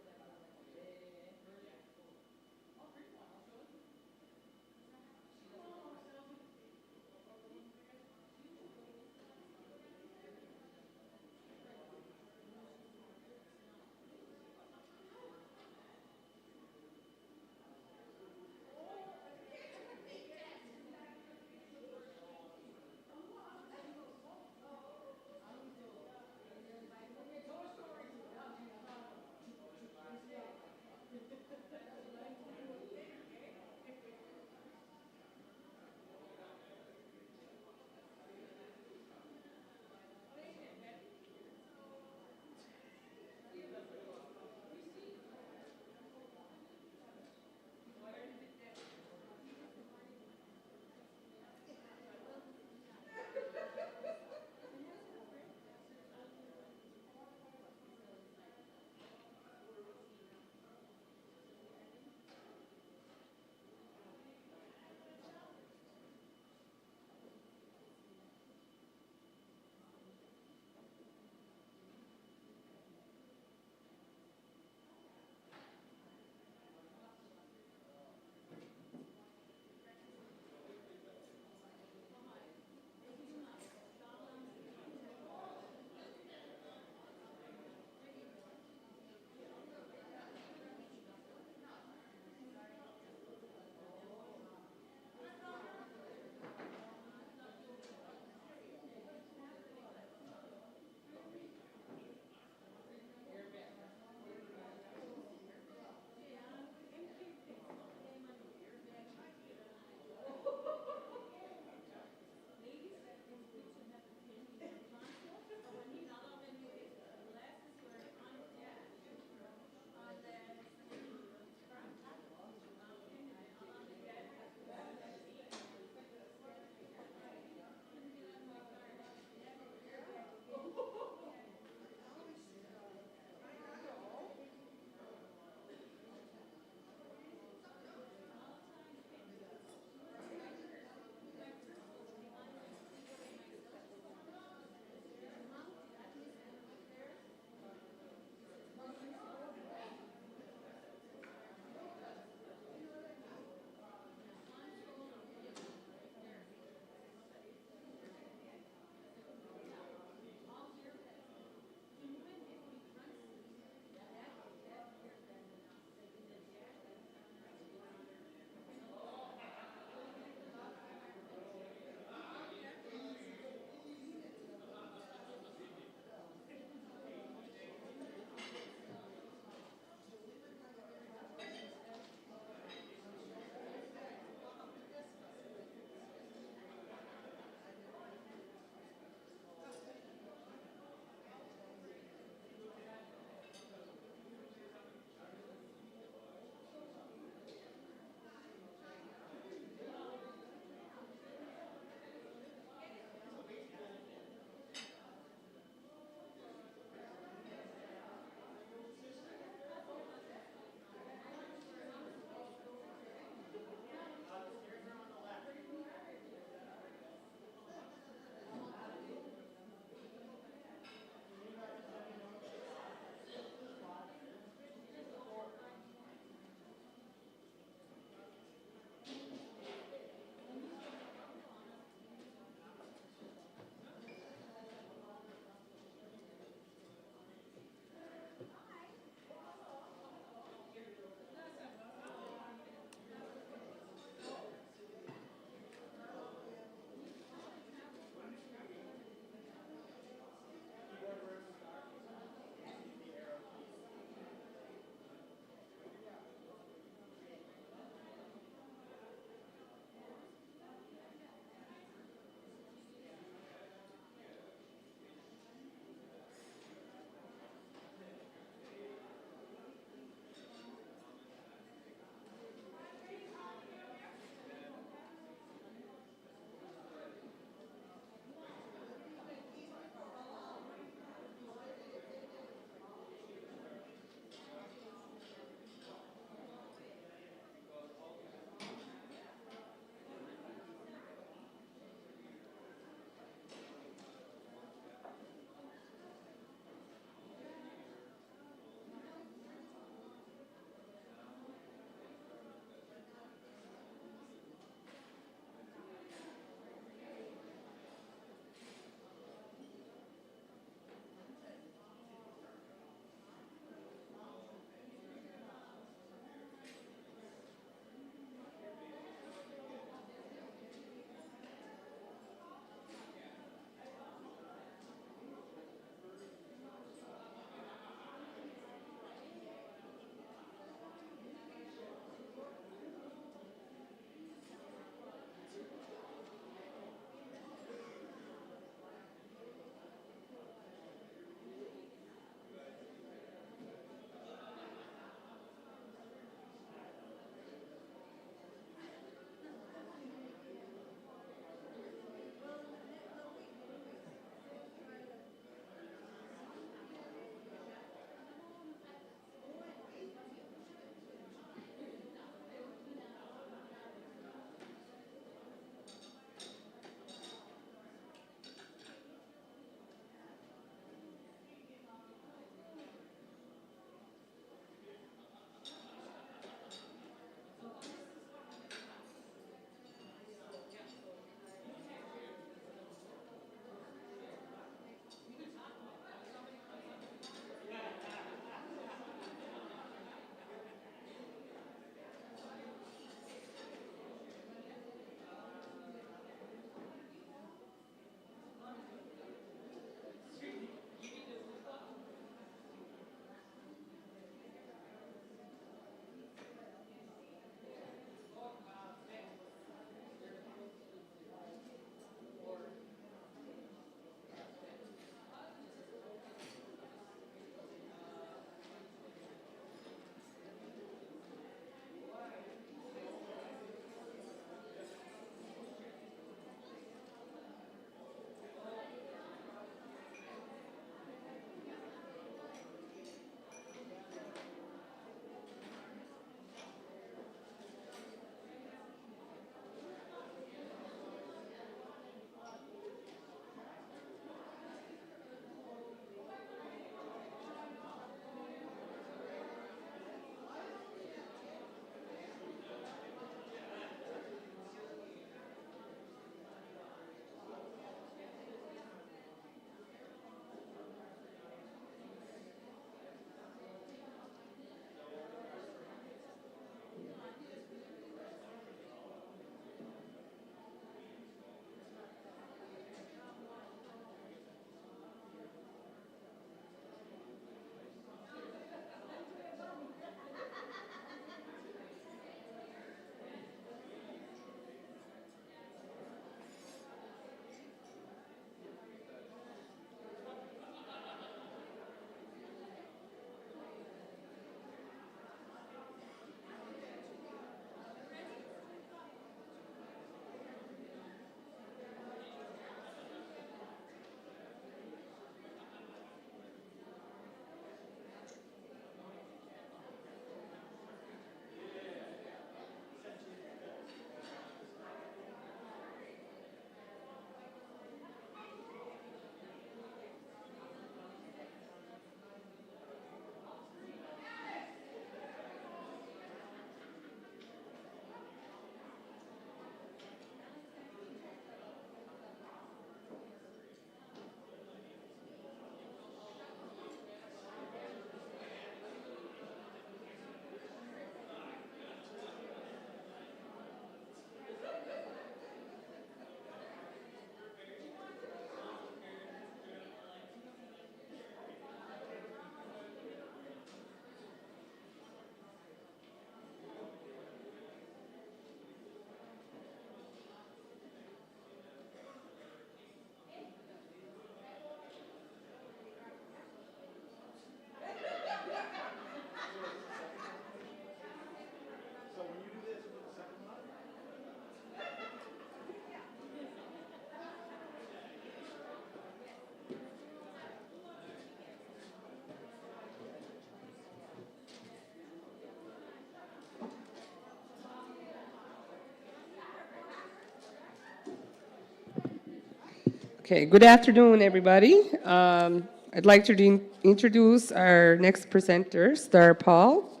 S13: Okay, good afternoon, everybody. I'd like to introduce our next presenter, Star Paul.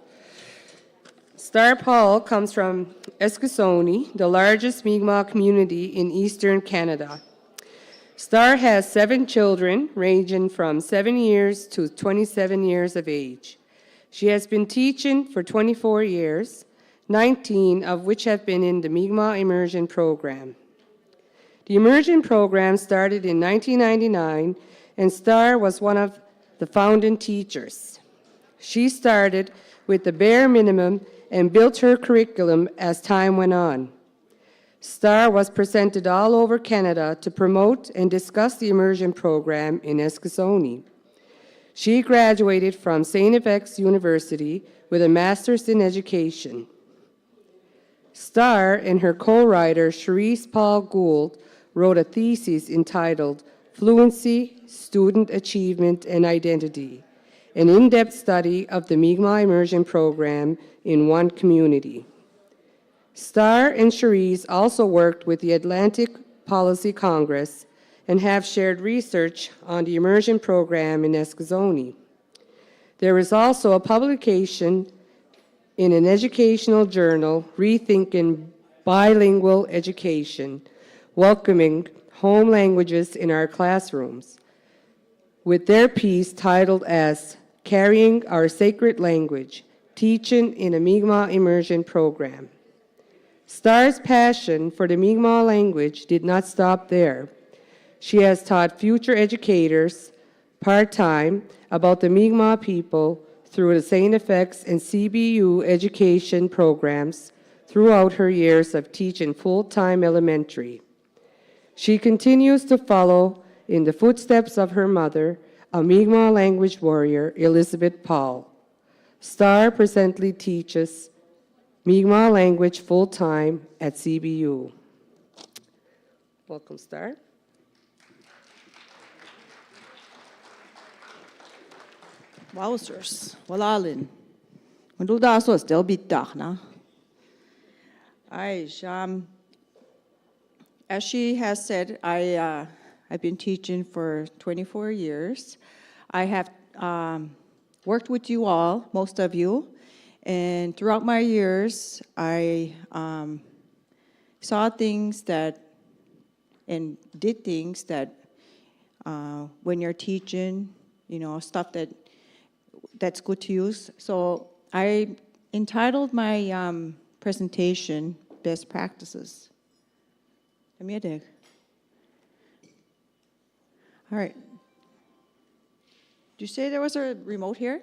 S13: Star Paul comes from Eskasoni, the largest Mi'kmaq community in eastern Canada. Star has 7 children, ranging from 7 years to 27 years of age. She has been teaching for 24 years, 19 of which have been in the Mi'kmaq Immersion Program. The Immersion Program started in 1999, and Star was one of the founding teachers. She started with the bare minimum and built her curriculum as time went on. Star was presented all over Canada to promote and discuss the Immersion Program in Eskasoni. She graduated from St. FX University with a Master's in Education. Star and her co-writer, Cherise Paul Gould, wrote a thesis entitled Fluency, Student Achievement, and Identity, an in-depth study of the Mi'kmaq Immersion Program in one community. Star and Cherise also worked with the Atlantic Policy Congress and have shared research on the Immersion Program in Eskasoni. There is also a publication in an educational journal, Rethinking Bilingual Education, welcoming home languages in our classrooms, with their piece titled as Carrying Our Sacred Language, Teaching in a Mi'kmaq Immersion Program. Star's passion for the Mi'kmaq language did not stop there. She has taught future educators part-time about the Mi'kmaq people through the St. FX and CBU education programs throughout her years of teaching full-time elementary. She continues to follow in the footsteps of her mother, a Mi'kmaq language warrior, Elizabeth Paul. Star presently teaches Mi'kmaq language full-time at CBU. Welcome, Star.
S20: Wowzers, walalin. Mandulda so still bit dachna. As she has said, I've been teaching for 24 years. I have worked with you all, most of you, and throughout my years, I saw things that and did things that when you're teaching, you know, stuff that's good to use. So I entitled my presentation, Best Practices. All right. Did you say there was a remote here?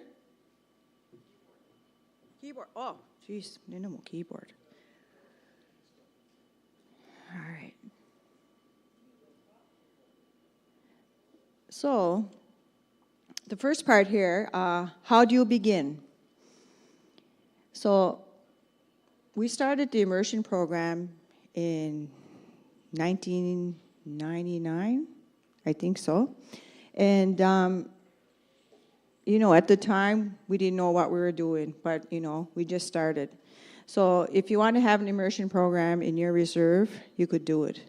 S20: Keyboard. Oh, geez, no more keyboard. All right. So, the first part here, how do you begin? So, we started the immersion program in 1999, I think so. And, you know, at the time, we didn't know what we were doing, but, you know, we just started. So if you want to have an immersion program in your reserve, you could do it.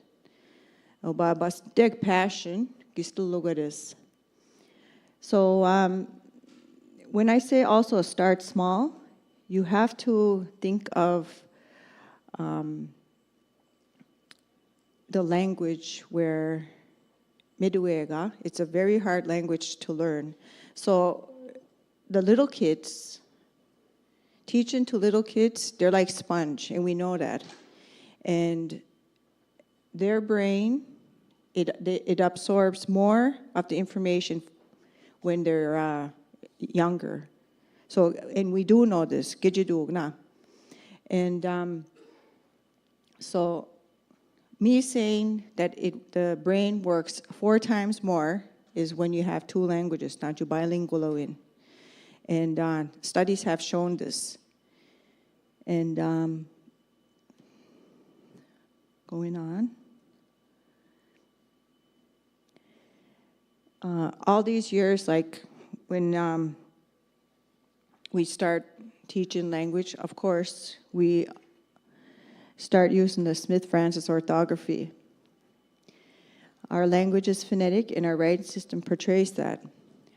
S20: But big passion, you still look at this. So when I say also start small, you have to think of the language where Meduega, it's a very hard language to learn. So the little kids, teaching to little kids, they're like sponge, and we know that. And their brain, it absorbs more of the information when they're younger. So, and we do know this, and so me saying that the brain works 4 times more is when you have 2 languages, not you bilingual in. And studies have shown this. And going on. All these years, like when we start teaching language, of course, we start using the Smith-Francis orthography. Our language is phonetic, and our writing system portrays that.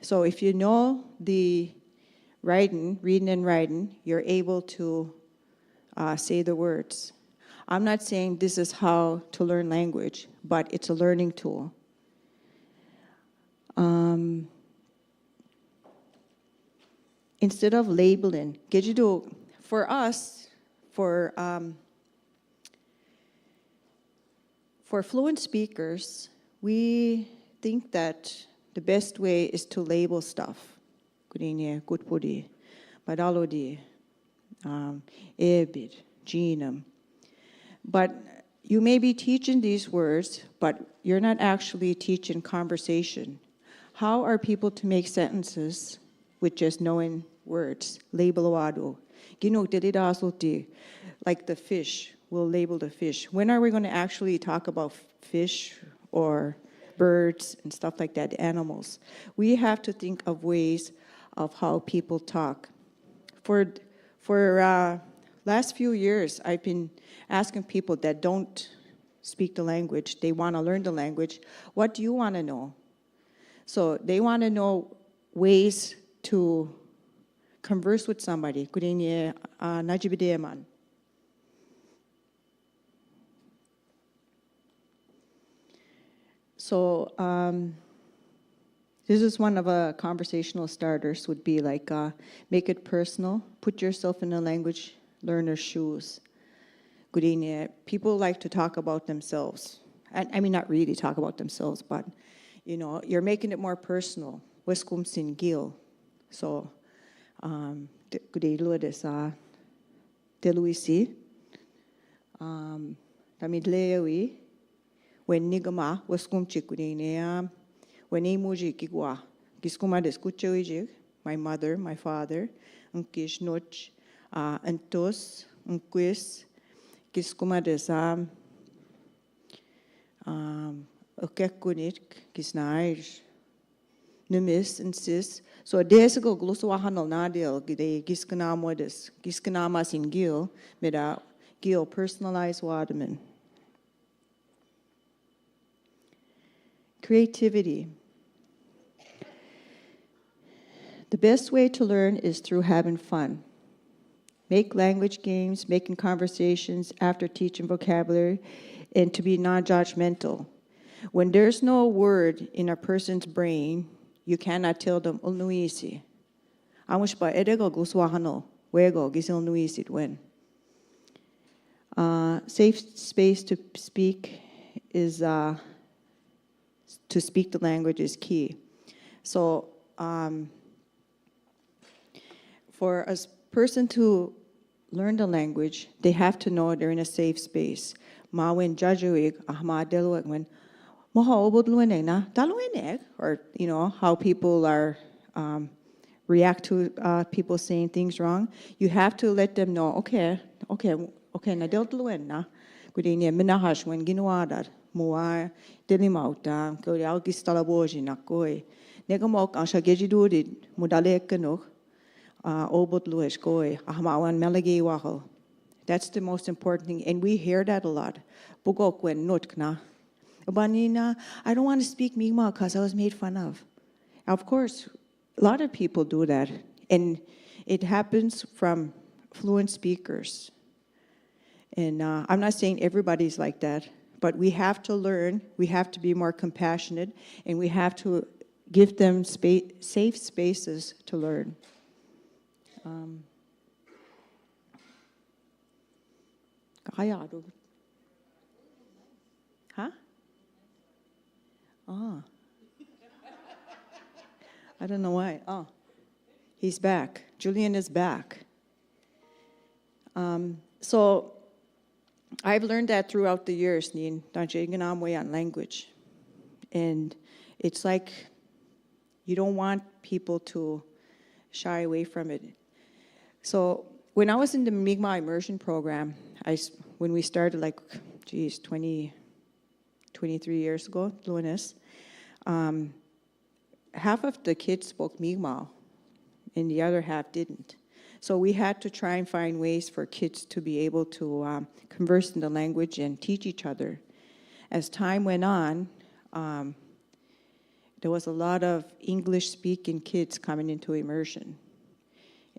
S20: So if you know the reading and writing, you're able to say the words. I'm not saying this is how to learn language, but it's a learning tool. Instead of labeling, for us, for fluent speakers, we think that the best way is to label stuff. Kurinya, Gutpudi, Badalodi, Ebid, Genum. But you may be teaching these words, but you're not actually teaching conversation. How are people to make sentences with just knowing words? Label wado. Like the fish, we'll label the fish. When are we going to actually talk about fish or birds and stuff like that, animals? We have to think of ways of how people talk. For last few years, I've been asking people that don't speak the language, they want to learn the language, what do you want to know? So they want to know ways to converse with somebody. Kurinye najibideman. So this is one of a conversational starters would be like, make it personal, put yourself in a language learner's shoes. People like to talk about themselves. I mean, not really talk about themselves, but, you know, you're making it more personal. Weskum sin gil. So, Deluisi, Tamidlewi, when Nigama, Weskum chikudinea, when Emuji Kigwa, Giskuma descuchoijig, my mother, my father, Unkish Noch, Antos, Unquis, Giskuma desam, Okekunik, Gisnair, Numis and Sis. So days ago, Glusuahanal Nadil, Gide Giskanamodis, Giskanamas in Gil, Meda Gil personalized Waterman. Creativity. The best way to learn is through having fun. Make language games, making conversations after teaching vocabulary, and to be non-judgmental. When there's no word in a person's brain, you cannot tell them, Ulnuisi. Amushpa edego guswahano, wego gisil nuisit when. Safe space to speak is, to speak the language is key. So, for a person to learn the language, they have to know they're in a safe space. Ma when jajuig ahma deluek when moha obod lueneg dalueneg, or you know how people are react to people saying things wrong. You have to let them know. Okay, na del luen na kudinya minahash when ginuadar mua delimauta ko algistalaboji na koi negamok ansha gejidudi mudalek kenuk. That's the most important thing, and we hear that a lot. I don't want to speak Mi'kmaq because I was made fun of. Of course, a lot of people do that, and it happens from fluent speakers. And I'm not saying everybody's like that, but we have to learn, we have to be more compassionate, and we have to give them safe spaces to learn. Huh? Oh. I don't know why. Oh, he's back. Julian is back. So I've learned that throughout the years, Nin, on language. And it's like you don't want people to shy away from it. So when I was in the Mi'kmaq immersion program, when we started 23 years ago, Lunas, half of the kids spoke Mi'kmaq and the other half didn't. So we had to try and find ways for kids to be able to converse in the language and teach each other. As time went on, there was a lot of English-speaking kids coming into immersion.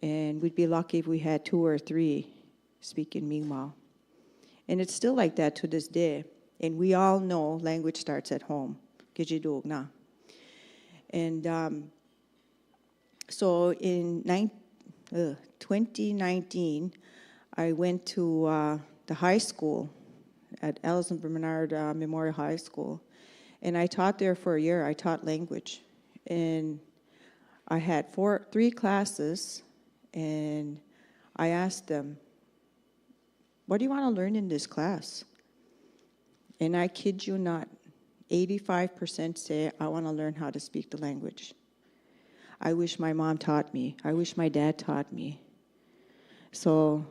S20: And we'd be lucky if we had 2 or 3 speaking Mi'kmaq. And it's still like that to this day. And we all know language starts at home. Kijidog na. And so in 2019, I went to the high school at Alison Bernard Memorial High School. And I taught there for a year. I taught language. And I had 3 classes. And I asked them, what do you want to learn in this class? And I kid you not, 85% say, I want to learn how to speak the language. I wish my mom taught me. I wish my dad taught me. So,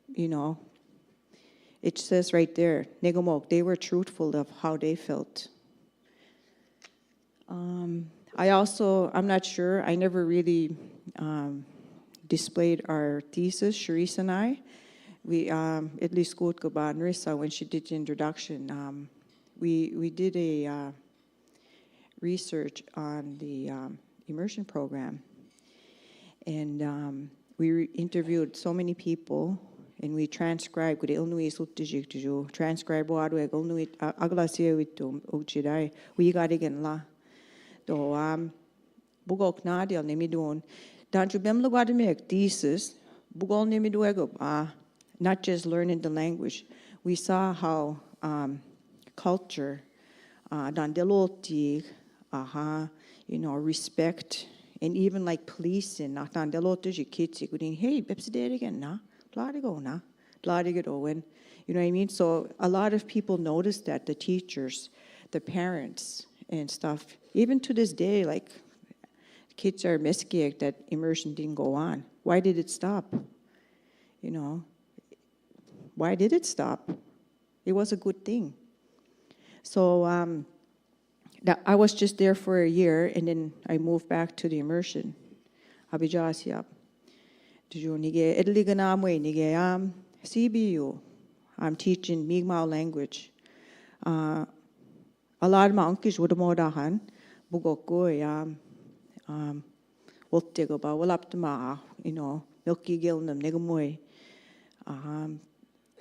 S20: you know, it says right there, Negomok, they were truthful of how they felt. I'm not sure, I never really displayed our thesis, Sharice and I. We, at least Marissa, when she did the introduction, we did a research on the immersion program. And we interviewed so many people, and we transcribed, transcribe Wadweg, Ilnuit, Aglasia with Uchidai, we got again la. Do Bugok Nadia Nemidon, Danju Bemlugadamek thesis, Bugol Nemiduego, not just learning the language. We saw how culture, Dandeloti, respect, and even like policing, Dandeloti, kids, hey, Bepsi again, na, Bladigo, na, Bladigo, and you know what I mean? So a lot of people noticed that, the teachers, the parents, and stuff. Even to this day, like, kids are misgig that immersion didn't go on. Why did it stop? You know, why did it stop? It was a good thing. So I was just there for a year, and then I moved back to the immersion. Abijasiap. CBU. I'm teaching Mi'kmaq language. A lot of my uncles would have modahan. Bugoko Woltego ba Walaptama, you know, Milky Gilnam, Negamoy.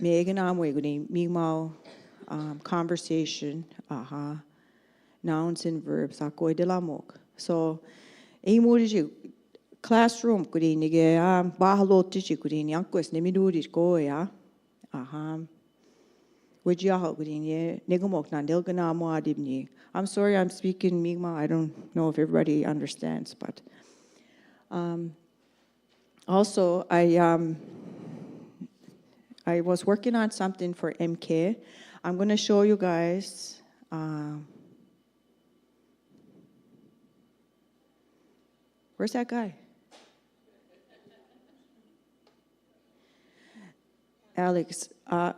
S20: Meganamwe good Mi'kmaq conversation, nouns and verbs, Akoy de la Mok. So Amuriji classroom could in Nige Bahalotiji could in Yankus Nemiduri Goya. I'm sorry I'm speaking Mi'kmaq. I don't know if everybody understands, but also I was working on something for MK. I'm going to show you guys. Where's that guy? Alex.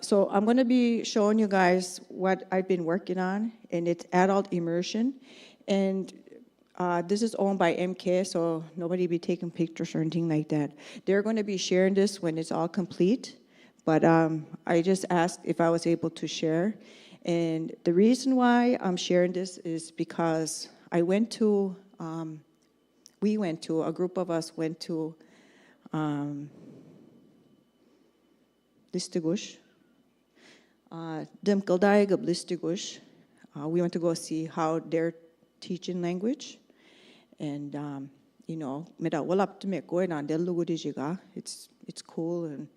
S20: So I'm going to be showing you guys what I've been working on, and it's adult immersion. And this is owned by MK, so nobody be taking pictures or anything like that. They're going to be sharing this when it's all complete, but I just asked if I was able to share. And the reason why I'm sharing this is because I went to, a group of us went to Listigush. Dimkaldayagab Listigush. We went to go see how they're teaching language. And, you know, it's cool. And,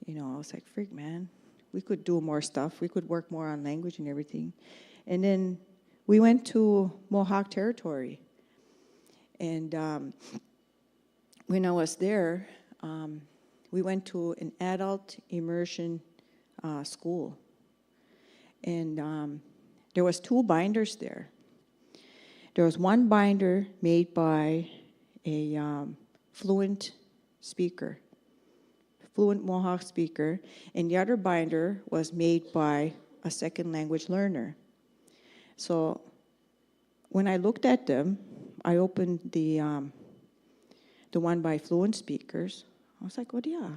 S20: you know, I was like, freak, man, we could do more stuff. We could work more on language and everything. And then we went to Mohawk territory. And when I was there, we went to an adult immersion school. And there was 2 binders there. There was one binder made by a fluent speaker, fluent Mohawk speaker, and the other binder was made by a second language learner. So when I looked at them, I opened the one by fluent speakers. I was like, well, yeah.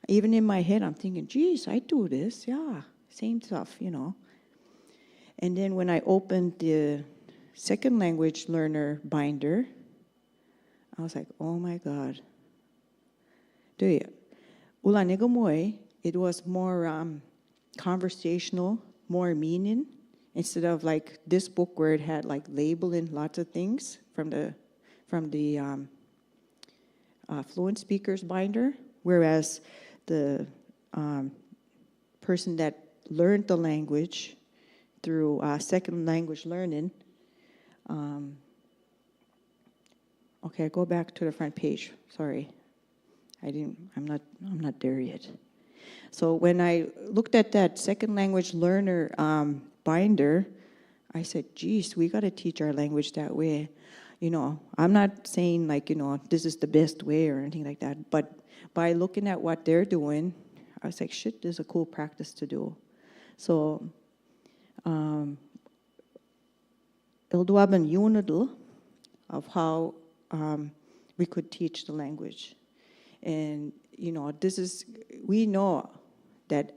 S20: Even in my head, I'm thinking, geez, I do this, yeah, same stuff, you know. And then when I opened the second language learner binder, I was like, oh my God. It was more conversational, more meaning, instead of like this book where it had like labeling lots of things from the fluent speakers binder, whereas the person that learned the language through second language learning. Okay, go back to the front page. Sorry, I'm not there yet. So when I looked at that second language learner binder, I said, geez, we got to teach our language that way. I'm not saying like, this is the best way or anything like that, but by looking at what they're doing, I was like, shit, this is a cool practice to do. So, it'll do have a unit of how we could teach the language. And, we know that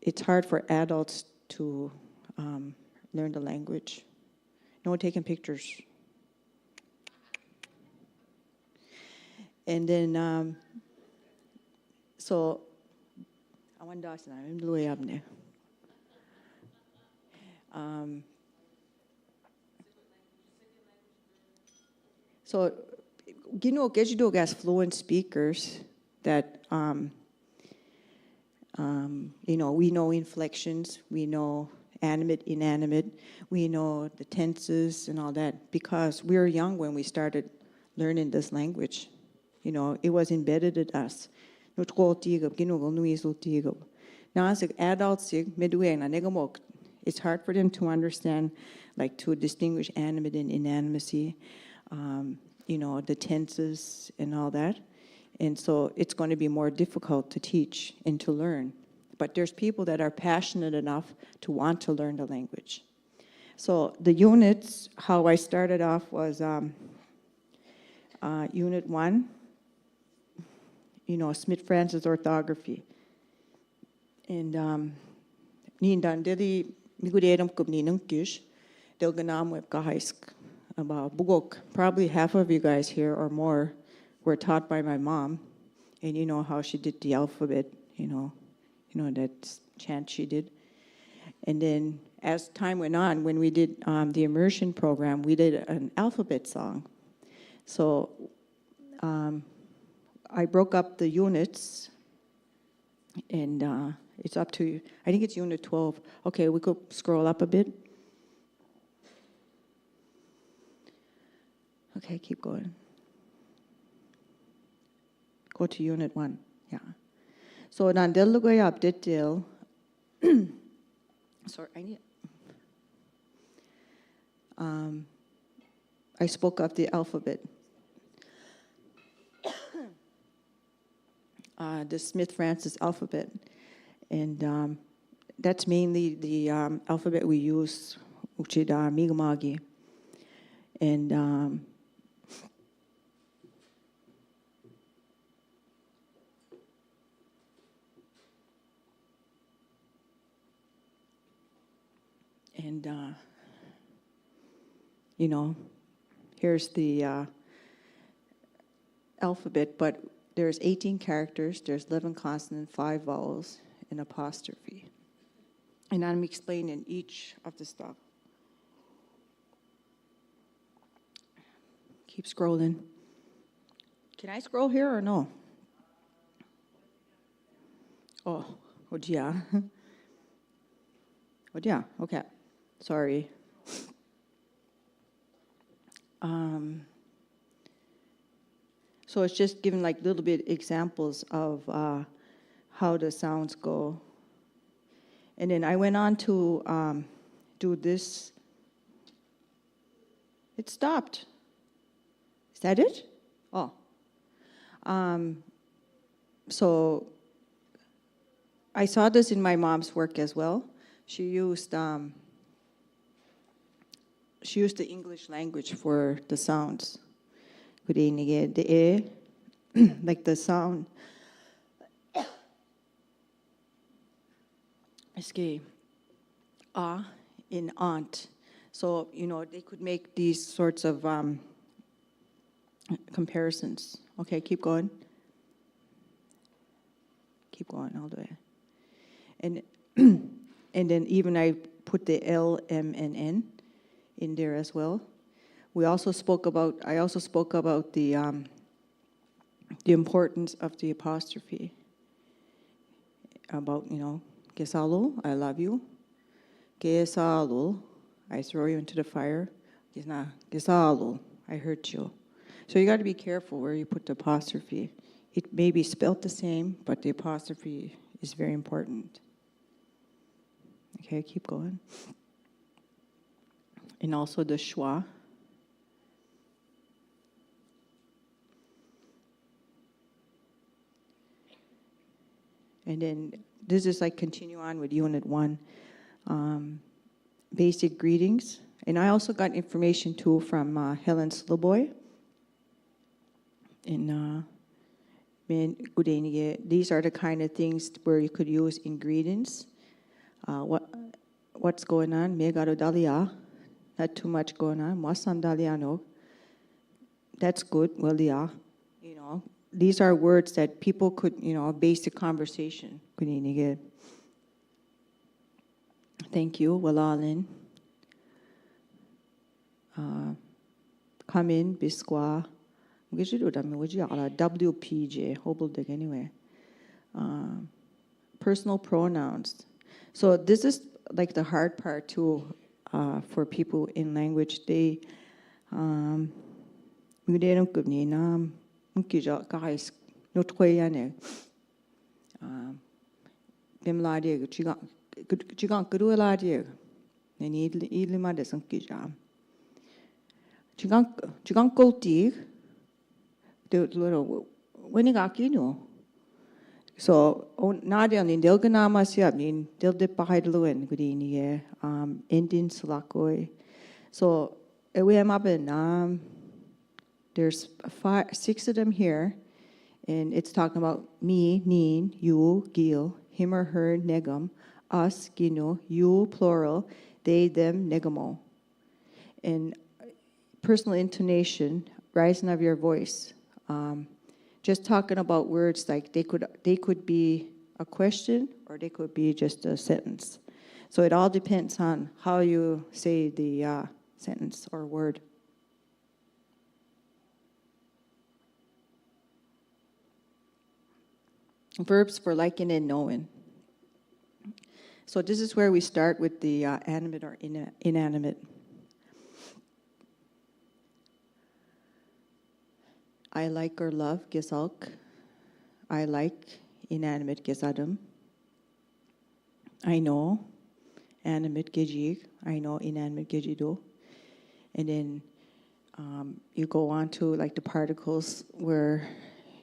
S20: it's hard for adults to learn the language. No one taking pictures. And then, so, I want to ask I'm blue up there. So, Gejidog has fluent speakers that, we know inflections, we know animate, inanimate, we know the tenses and all that, because we were young when we started learning this language. It was embedded in us. Now, as adults, it's hard for them to understand, like to distinguish animate and inanimacy, the tenses and all that. And so it's going to be more difficult to teach and to learn. But there's people that are passionate enough to want to learn the language. So the units, how I started off was Unit 1, Smith-Francis orthography. And probably half of you guys here or more were taught by my mom, and you know how she did the alphabet, that chant she did. And then as time went on, when we did the immersion program, we did an alphabet song. So I broke up the units, and it's up to, I think it's Unit 12. Okay, we could scroll up a bit. Okay, keep going. Go to Unit 1, yeah. So nandello go update till. Sorry, I spoke of the alphabet. The Smith-Francis alphabet, and that's mainly the alphabet we use, which is Mi'kmaq, and here's the alphabet, but there's 18 characters, there's 11 consonants, 5 vowels, and apostrophe. And I'm explaining each of the stuff. Keep scrolling. Can I scroll here or no? Oh yeah. Oh yeah, okay. Sorry. So it's just giving like little bit examples of how the sounds go. And then I went on to do this. It stopped. Is that it? Oh. So I saw this in my mom's work as well. She used the English language for the sounds. The like the sound. in aunt. So, they could make these sorts of comparisons. Okay, keep going. Keep going all the way. And and then even I put the L, M, and N in there as well. I also spoke about the importance of the apostrophe. About, Gesalo, I love you. Gesalo, I throw you into the fire. Gesalo, I hurt you. So you got to be careful where you put the apostrophe. It may be spelt the same, but the apostrophe is very important. Okay, keep going. And also the schwa. And then this is like continue on with Unit 1. Basic greetings. And I also got information too from Helen Slowboy. And these are the kind of things where you could use ingredients. What's going on? Megaro dalia. Not too much going on. Wasam daliano. That's good. Well, yeah. These are words that people could, basic conversation. Thank you. Walalin. Come in, Bisqua. WPJ, Hoboldeg anyway. Personal pronouns. So this is like the hard part too for people in language. They guys, not quayane. Bimladia, Chigan Kurueladia, and Idlima de Sankija. Chigan Kotig, the little Winigakino. So, Nadia in Delganama Siabin, Dildipahidluin, Goodini, Indian Salakoi. So, we am up in there's 6 of them here, and it's talking about me, Neen, you, Gil, him or her, Negam, us, Gino, you, plural, they, them, Negamo. And personal intonation, rising of your voice. Just talking about words like they could be a question or they could be just a sentence. So it all depends on how you say the sentence or word. Verbs for liking and knowing. So this is where we start with the animate or inanimate. I like or love, gesalk. I like, inanimate, gesadum. I know, animate, gejig. I know, inanimate, gejido. And then you go on to like the particles where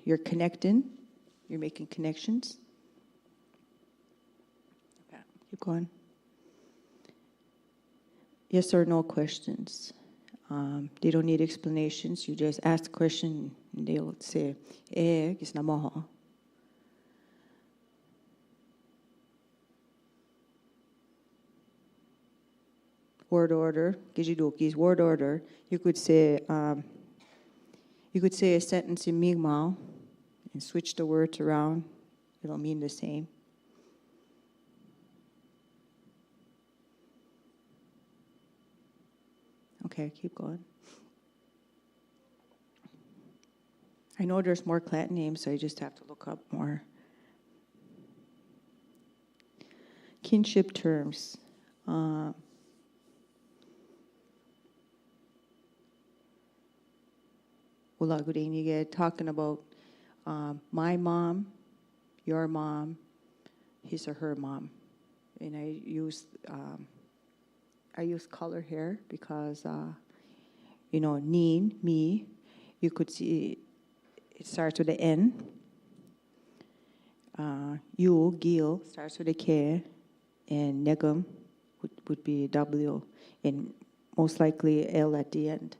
S20: you're connecting. You're making connections. Okay, keep going. Yes or no questions. They don't need explanations. You just ask the question and they'll say, gis na moho. Word order, gijidokis, word order. You could say a sentence in Mi'kmaq and switch the words around. It'll mean the same. Okay, keep going. I know there's more clan names, so I just have to look up more. Kinship terms. Talking about my mom, your mom, his or her mom. And I use color here because, Neen, me, you could see it starts with an N. You, Gil, starts with a K. And Negum would be W. And most likely L at the end.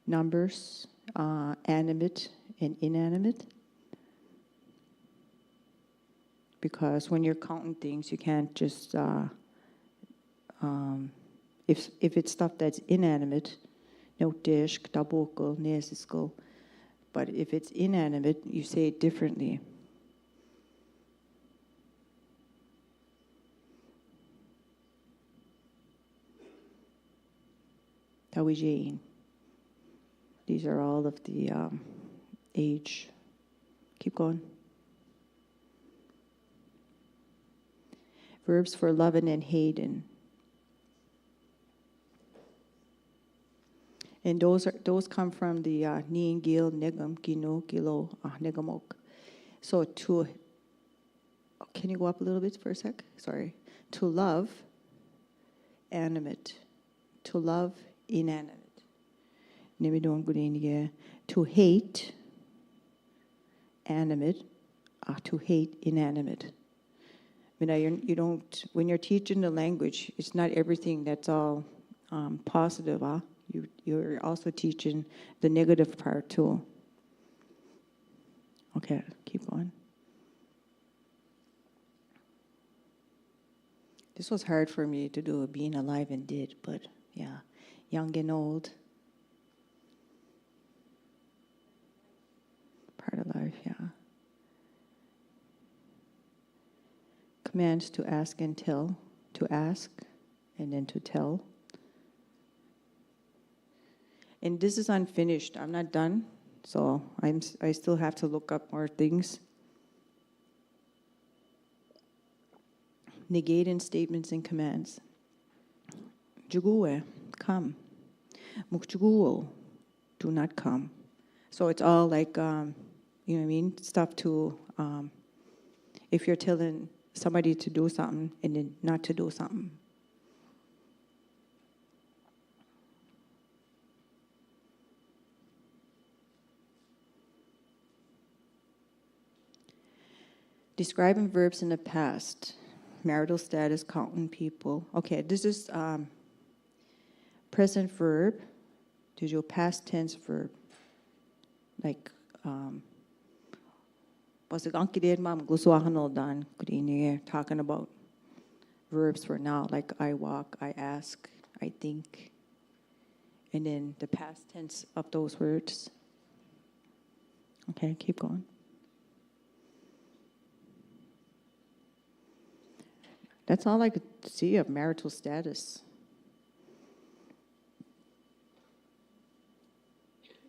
S20: numbers, animate and inanimate. Because when you're counting things, you can't just, if it's stuff that's inanimate, no dish, taboko, nesisko. But if it's inanimate, you say it differently. Tawijane. These are all of the age. Keep going. Verbs for loving and hating. And those come from the Niin, Gil, Negam, Gino, Gilo, Negamok. So can you go up a little bit for a sec? Sorry. To love, animate. To love, inanimate. To hate, animate. To hate, inanimate. You don't. When you're teaching the language, it's not everything that's all positive. You're also teaching the negative part too. Okay, keep going. This was hard for me to do, being alive and dead, but yeah, young and old. Part of life, yeah. Commands to ask and tell, to ask and then to tell. And this is unfinished. I'm not done, so I still have to look up more things. Negating statements and commands. Jugue, come. Mukjuguo, do not come. So it's all like, you know what I mean? Stuff to, if you're telling somebody to do something and then not to do something. Describing verbs in the past. Marital status, counting people. Okay, this is present verb. This is your past tense verb. Like, talking about verbs for now, like I walk, I ask, I think. And then the past tense of those words. Okay, keep going. That's all I could see of marital status.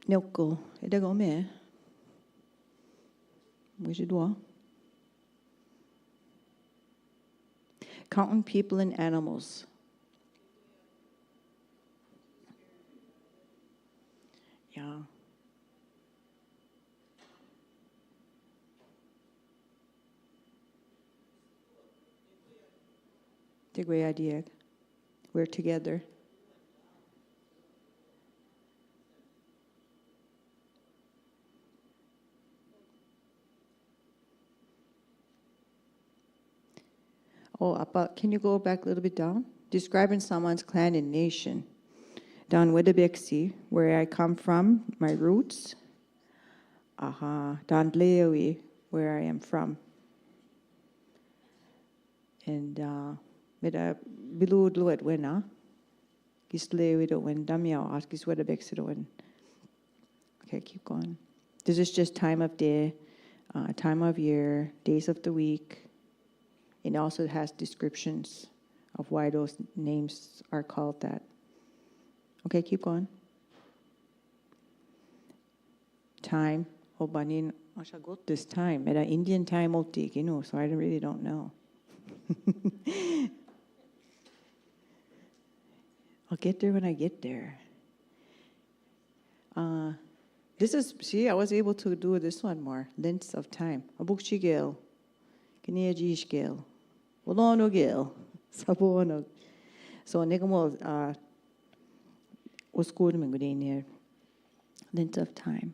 S20: Nilko, idago me. Wujidwa. Counting people and animals. Yeah. The great idea. We're together. Can you go back a little bit down? Describing someone's clan and nation. Down Wedabexi, where I come from, my roots. Down Leowi, where I am from. And Meda bilud luet wena. Gis Leowi do wen damiao at gis Wedabexi do wen. Okay, keep going. This is just time of day, time of year, days of the week. It also has descriptions of why those names are called that. Okay, keep going. Time. Oh, banin. I shall go this time. At Indian time, so I really don't know. I'll get there when I get there. This is, see, I was able to do this one more. Lengths of time. Abukchigel. Kinejishgel. Wolonogel. Sabonog. So, Negamo, was good in length of time.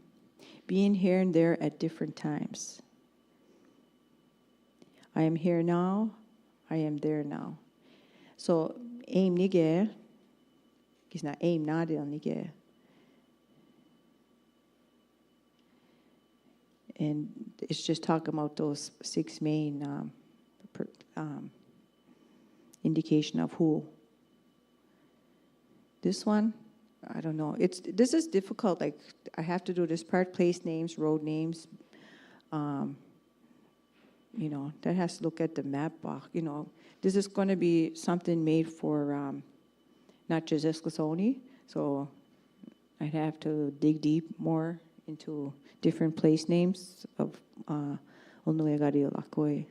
S20: Being here and there at different times. I am here now. I am there now. So, aim nige. Is not aim nadil nige. And it's just talking about those 6 main indication of who. This one, I don't know. This is difficult. Like, I have to do this part: place names, road names. You know, that has to look at the map. You know, this is going to be something made for not just Eskasoni. So I'd have to dig deep more into different place names of Olnuegari Lakoi.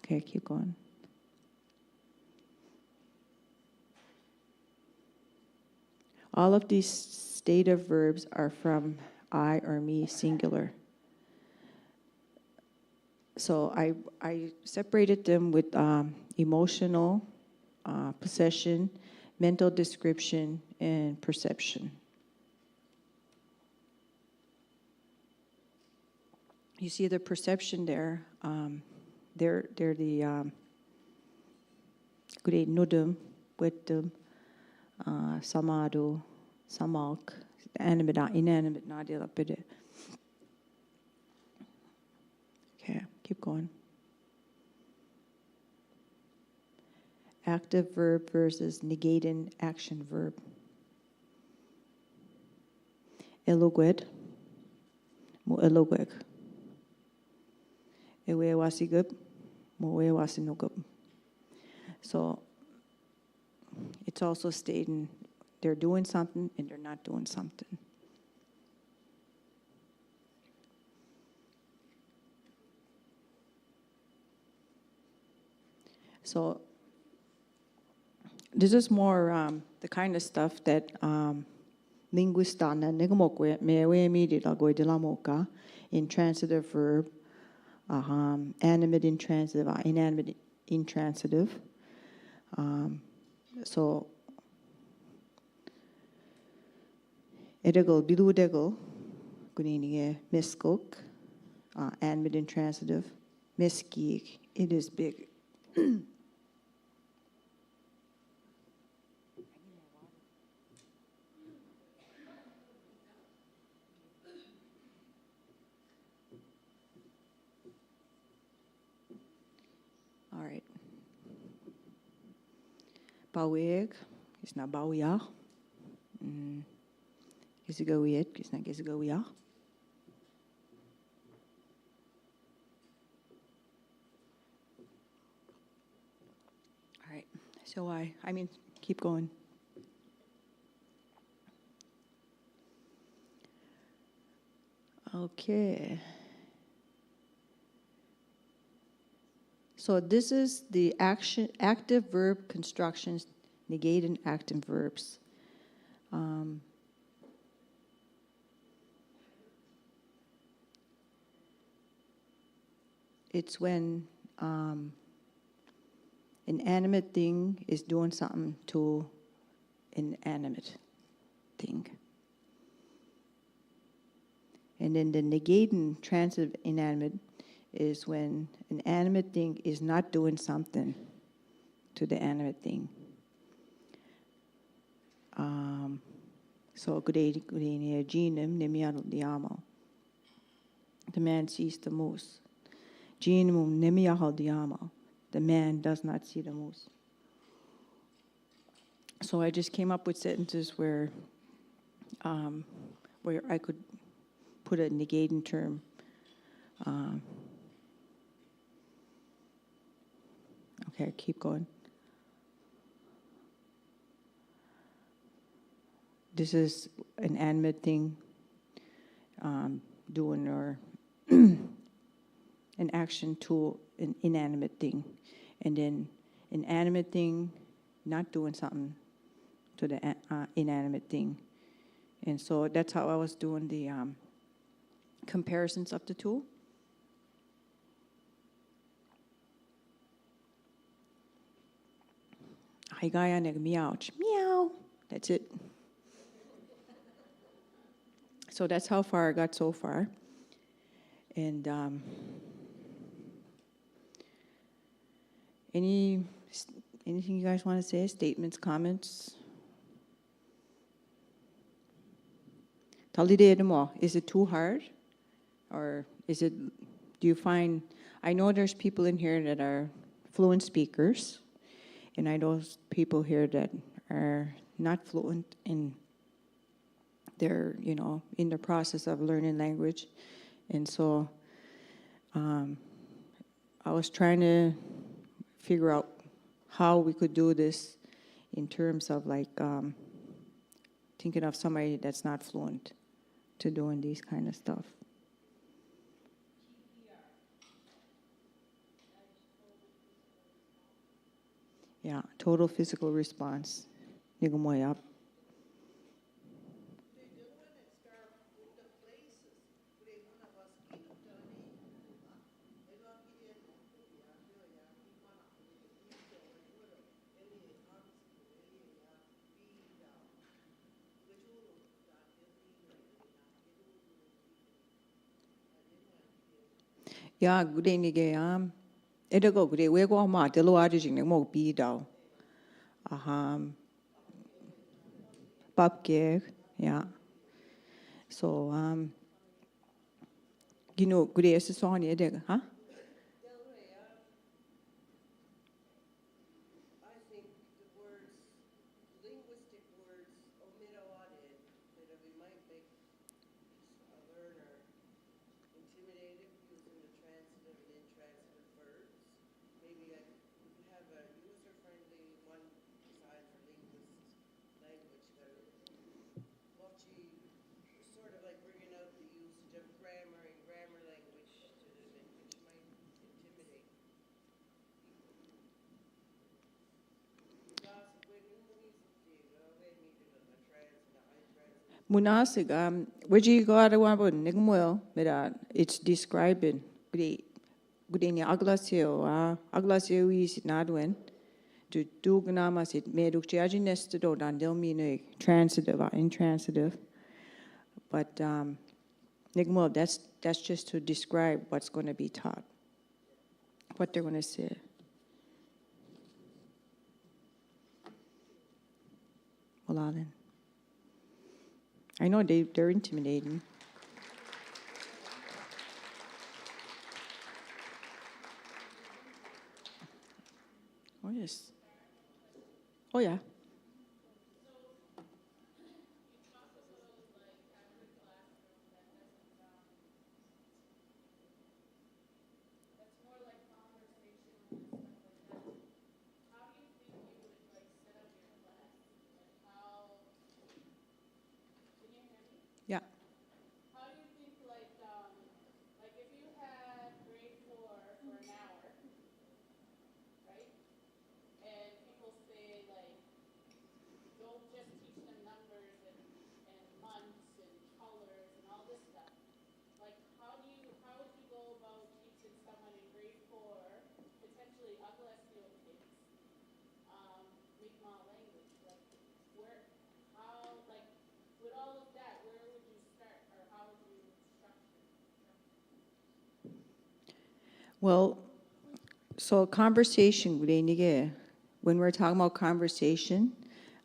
S20: Okay, keep going. All of these stative verbs are from I or me singular. So I separated them with emotional, possession, mental description, and perception. You see the perception there. They're the great nudum, wetdum, samadu, samalk, animate, inanimate, nadilapide. Okay, keep going. Active verb versus negating action verb. Elogwed, mo elogweg. Ewe wasigub, mo we wasinugub. So it's also stating they're doing something and they're not doing something. So this is more the kind of stuff that linguists intransitive verb, animate intransitive, inanimate intransitive. So edegel biludegel kunini miskok, animate intransitive, miskik. It is big. All right. Baweg is not bawya. Gisigawiyet is not gisigawya. All right. So I mean, keep going. Okay. So this is the active verb constructions negating active verbs. It's when an animate thing is doing something to an inanimate thing. And then the negating transitive inanimate is when an animate thing is not doing something to the animate thing. So the man sees the moose. The man does not see the moose. So I just came up with sentences where I could put a negating term. Okay, keep going. This is an animate thing doing or an action to an inanimate thing. And then an animate thing not doing something to the inanimate thing. And so that's how I was doing the comparisons of the two. Meow. That's it. So that's how far I got so far. And anything you guys want to say? Statements, comments? Is it too hard? Or is it, do you find, I know there's people in here that are fluent speakers, and I know people here that are not fluent in their, you know, in the process of learning language. And so I was trying to figure out how we could do this in terms of like thinking of somebody that's not fluent to doing these kind of stuff. Yeah, total physical response. Nigamoyap. Yeah, good day, Nigayam. Edago, good day. We go ma, Delo Adjing, mo be down. Babke, yeah. So, you know, good day, so on your dig, huh? Munasig, Wiji Gadawan, Nigmuel, it's describing great Gudini Aglasio, Aglasio is Nadwin, to Dugnamas, it made Ukchiaji Nestedo, and Delmine, transitive or intransitive. But Nigmuel, that's just to describe what's going to be taught, what they're going to say. Well, then. I know they're intimidating. Oh, yes. Oh, yeah. Yeah.
S3: How do you think, like if you had grade 4 for an hour, right? And people say, like, don't just teach them numbers and months and colors and all this stuff. Like, how would you go about teaching someone in grade 4, potentially Aglasio kids, Mi'kmaq language? Like, with all of that, where would you start, or how would you structure?
S20: Well, so conversation, when we're talking about conversation,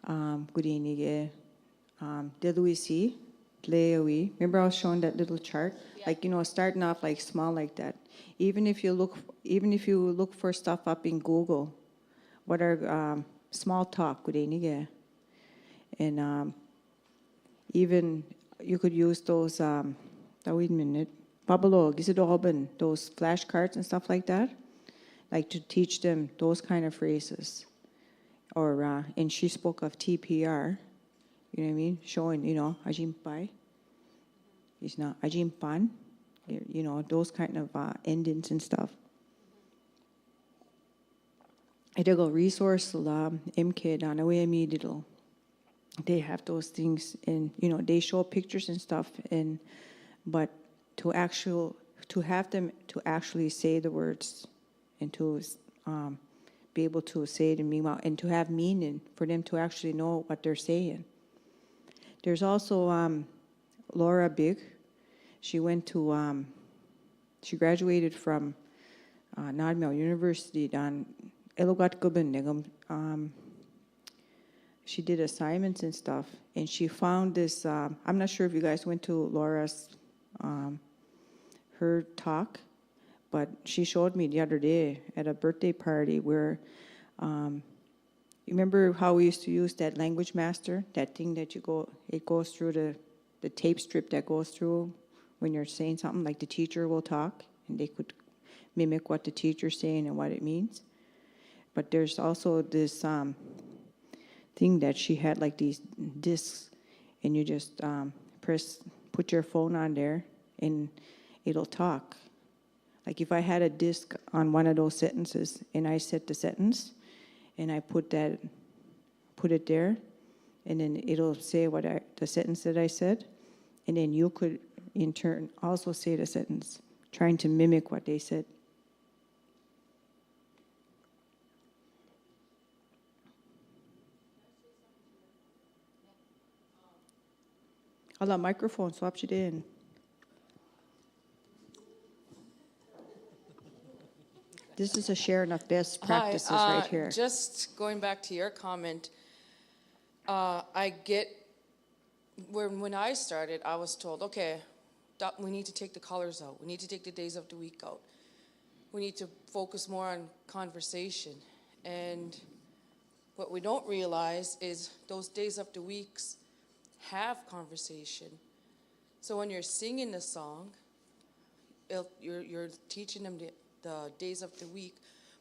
S20: Deluisi, Leowi. Remember I was showing that little chart? Yeah. Like, you know, starting off like small like that. Even if you look for stuff up in Google, what are small talk, and even you could use those, wait a minute, Pablo, those flashcards and stuff like that, like to teach them those kind of phrases. Or, and she spoke of TPR, you know what I mean? Showing, you know, Ajimpai. It's not Ajimpan, you know, those kind of endings and stuff. Ito resource la MK Danawe Middle. They have those things, and you know they show pictures and stuff, but to have them to actually say the words and to be able to say it in Mi'kmaq and to have meaning for them to actually know what they're saying. There's also Laura Big. She went to she graduated from Nadmel University down Elogat Gubin. She did assignments and stuff, and she found this. I'm not sure if you guys went to Laura's her talk, but she showed me the other day at a birthday party where, you remember how we used to use that language master, that thing that it goes through the tape strip that goes through when you're saying something, like the teacher will talk, and they could mimic what the teacher's saying and what it means. But there's also this thing that she had, like these discs, and you just put your phone on there, and it'll talk. Like if I had a disc on one of those sentences, and I set the sentence, and I put it there, and then it'll say the sentence that I said, and then you could in turn also say the sentence, trying to mimic what they said. Alla microphone, swap it in. This is a sharing of best practices right here.
S21: Just going back to your comment, I get when I started, I was told, okay, we need to take the colors out. We need to take the days of the week out. We need to focus more on conversation. And what we don't realize is those days of the weeks have conversation. So when you're singing the song, you're teaching them the days of the week,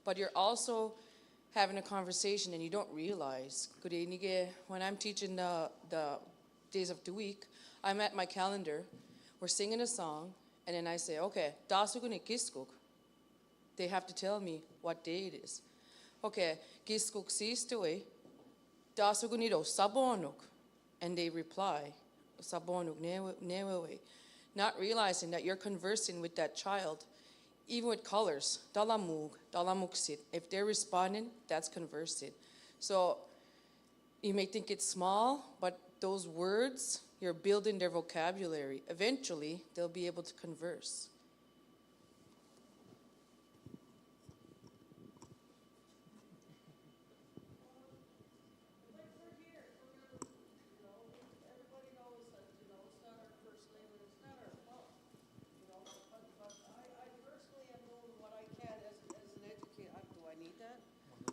S21: but you're also having a conversation and you don't realize. When I'm teaching the days of the week, I'm at my calendar, we're singing a song, and then I say, okay, dasuguni kiskuk. They have to tell me what day it is. Okay, kiskuk sistui, dasuguni do sabonuk. And they reply, sabonuk newewe. Not realizing that you're conversing with that child, even with colors, dalamug, dalamuksit. If they're responding, that's conversing. So you may think it's small, but those words, you're building their vocabulary. Eventually, they'll be able to converse.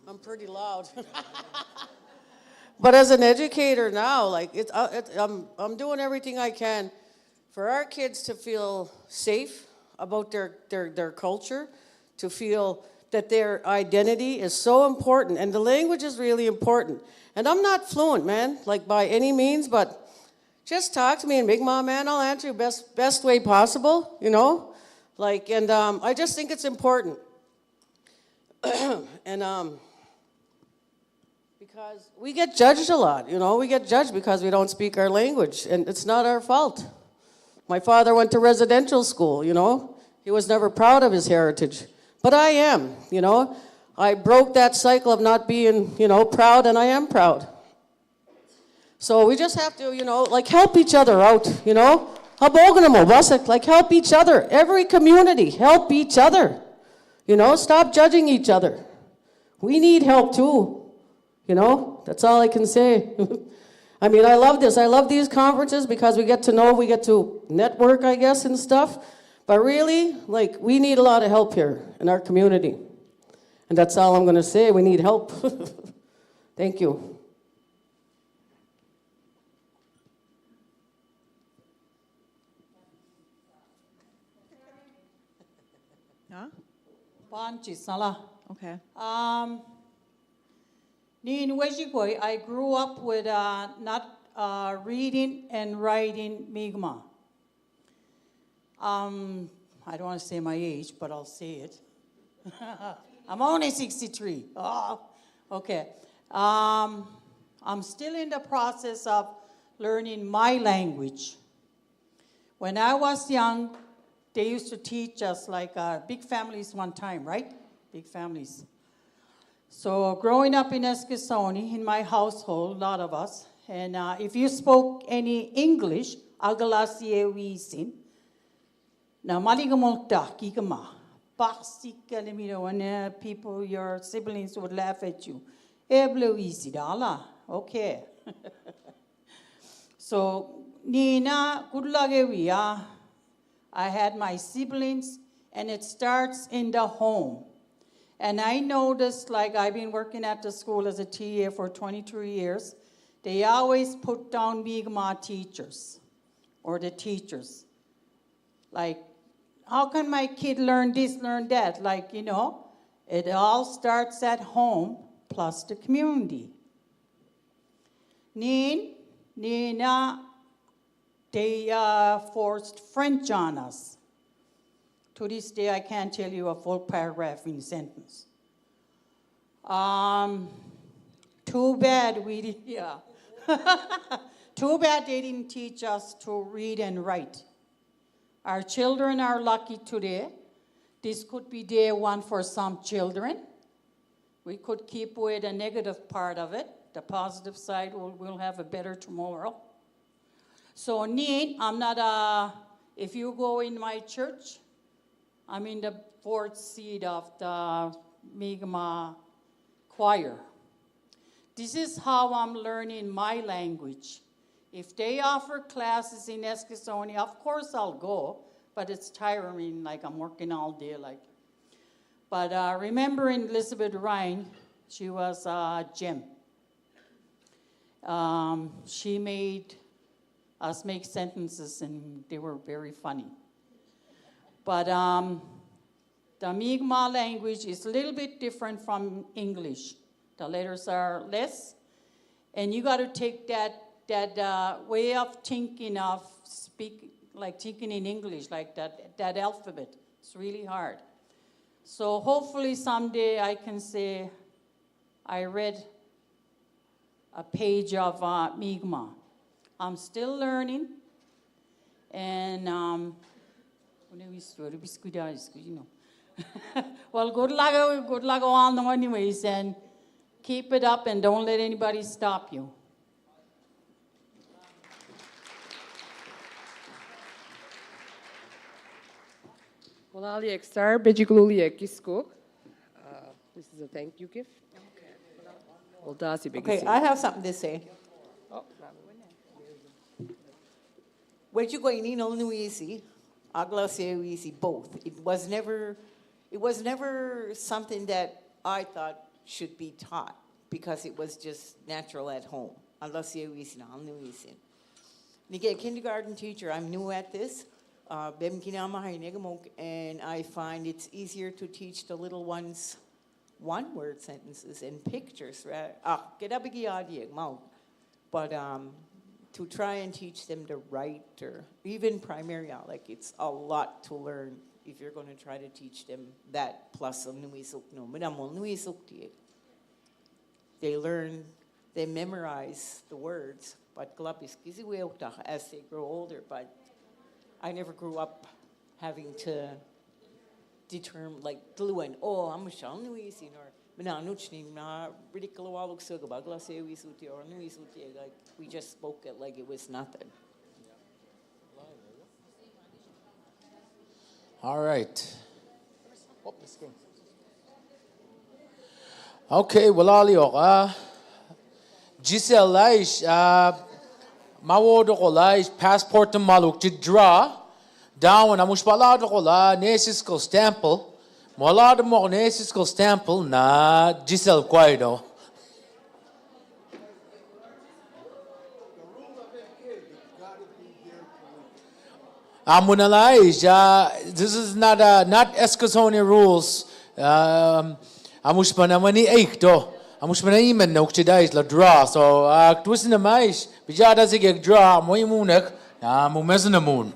S22: I'm pretty loud. But as an educator now, like I'm doing everything I can for our kids to feel safe about their culture, to feel that their identity is so important, and the language is really important. And I'm not fluent, man, like by any means, but just talk to me in Mi'kmaq, man. I'll answer you best way possible, you know, like, and I just think it's important. And because we get judged a lot, you know, we get judged because we don't speak our language, and it's not our fault. My father went to residential school, you know. He was never proud of his heritage, but I am, you know. I broke that cycle of not being, you know, proud, and I am proud. So we just have to, you know, like help each other out, you know. Like help each other. Every community, help each other. You know, stop judging each other. We need help too. You know, that's all I can say. I mean, I love this. I love these conferences because we get to network, I guess, and stuff. But really, like, we need a lot of help here in our community. And that's all I'm going to say. We need help. Thank you.
S20: Huh? Okay.
S23: I grew up with not reading and writing Mi'kmaq. I don't want to say my age, but I'll say it. I'm only 63. Oh, okay. I'm still in the process of learning my language. When I was young, they used to teach us like big families one time, right? Big families. So growing up in Eskasoni, in my household, a lot of us, and if you spoke any English, agalasie na maligamolta kikama, when people, your siblings would laugh at you. Okay. So, Nina, good luck, I had my siblings, and it starts in the home. And I noticed, like I've been working at the school as a TA for 23 years, they always put down Mi'kmaq teachers, or the teachers. Like, how can my kid learn this, learn that? Like, you know, it all starts at home, plus the community. Nina, they forced French on us. To this day, I can't tell you a full paragraph in a sentence. Too bad Too bad they didn't teach us to read and write. Our children are lucky today. This could be day one for some children. We could keep away the negative part of it. The positive side, we'll have a better tomorrow. So I'm not if you go in my church, I'm in the fourth seat of the Mi'kmaq choir. This is how I'm learning my language. If they offer classes in Eskasoni, of course I'll go, but it's tiring, like I'm working all day. But remembering Elizabeth Ryan, she was a gem. She made us make sentences, and they were very funny. But the Mi'kmaq language is a little bit different from English. The letters are less, and you got to take that way of thinking of thinking in English, like that alphabet. It's really hard. So hopefully someday I can say I read a page of Mi'kmaq. I'm still learning, and well, good luck all anyways, and keep it up and don't let anybody stop you.
S13: Well, Ali Ekstar, Bejigluli Ekiskuk. This is a thank you gift.
S2: Okay, I have something to say. When you go in Nuisi, Aglaseuisi, both. It was never something that I thought should be taught because it was just natural at home. Aglaseuisi, Nuisi. You get a kindergarten teacher. I'm new at this. And I find it's easier to teach the little ones one-word sentences and pictures. But to try and teach them to write, or even primary, like it's a lot to learn if you're going to try to teach them that plus they memorize the words, but as they grow older. But I never grew up having to determine, like, fluent, I'm a Nuisi, or like we just spoke it like it was nothing.
S1: All right. Okay, well, Alio, Giselle Laish, Mawodo Laish, passport to Maluk, to draw down, and Amushpala Dola, Nasisko Stample. Molada mo nesis ko stample na Giselle Guaido. Amunalai, this is not Eskasoni rules. Amushpana mani eikto. Amushpana imen no kchidais la draw. So twisin na mais. Bijada zig draw mo imunek na mumezna moon.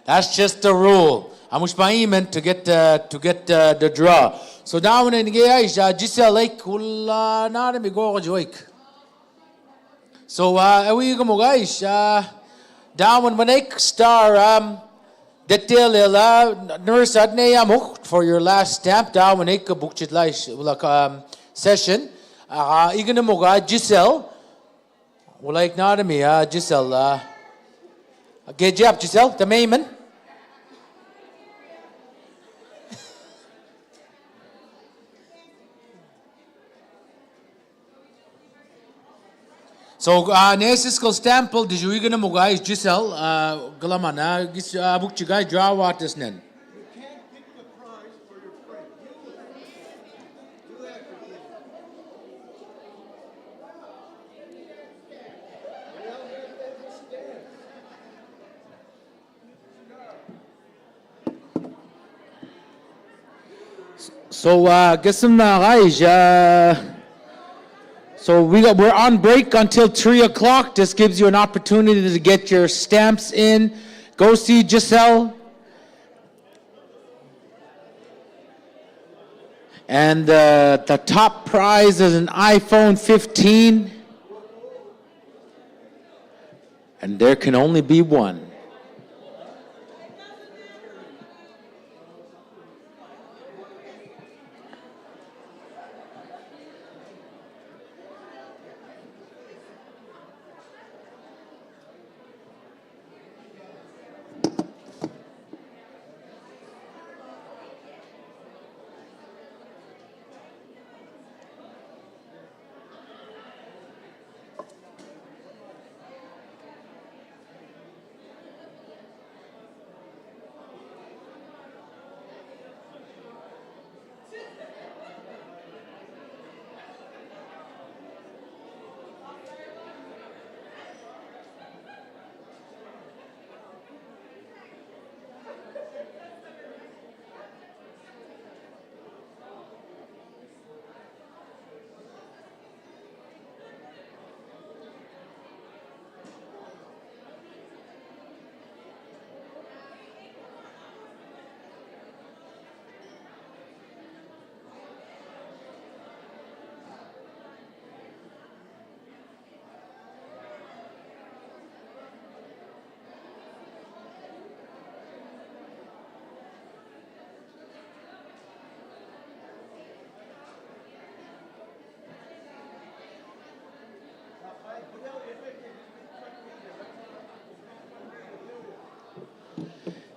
S1: That's just the rule. Amushpaimen to get the draw. So down in the Giselle Lake kula na mi go joik. So we go guys down when I star detail nurse adne amuk for your last stamp down when I book it like session. Igana moga Giselle. Well, like not me Giselle. Good job, Giselle. The Mayman. So, nesiskal stample, did you gonna mo guys, Giselle, galamana, abuk chigay, draw what this nen. So, guess some guys, so we're on break until 3 o'clock. This gives you an opportunity to get your stamps in. Go see Giselle. And the top prize is an iPhone 15. And there can only be one.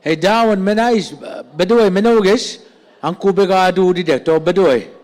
S1: Hey, Darwin, menais, bedoy, menogish, ang kubega du didecto, bedoy.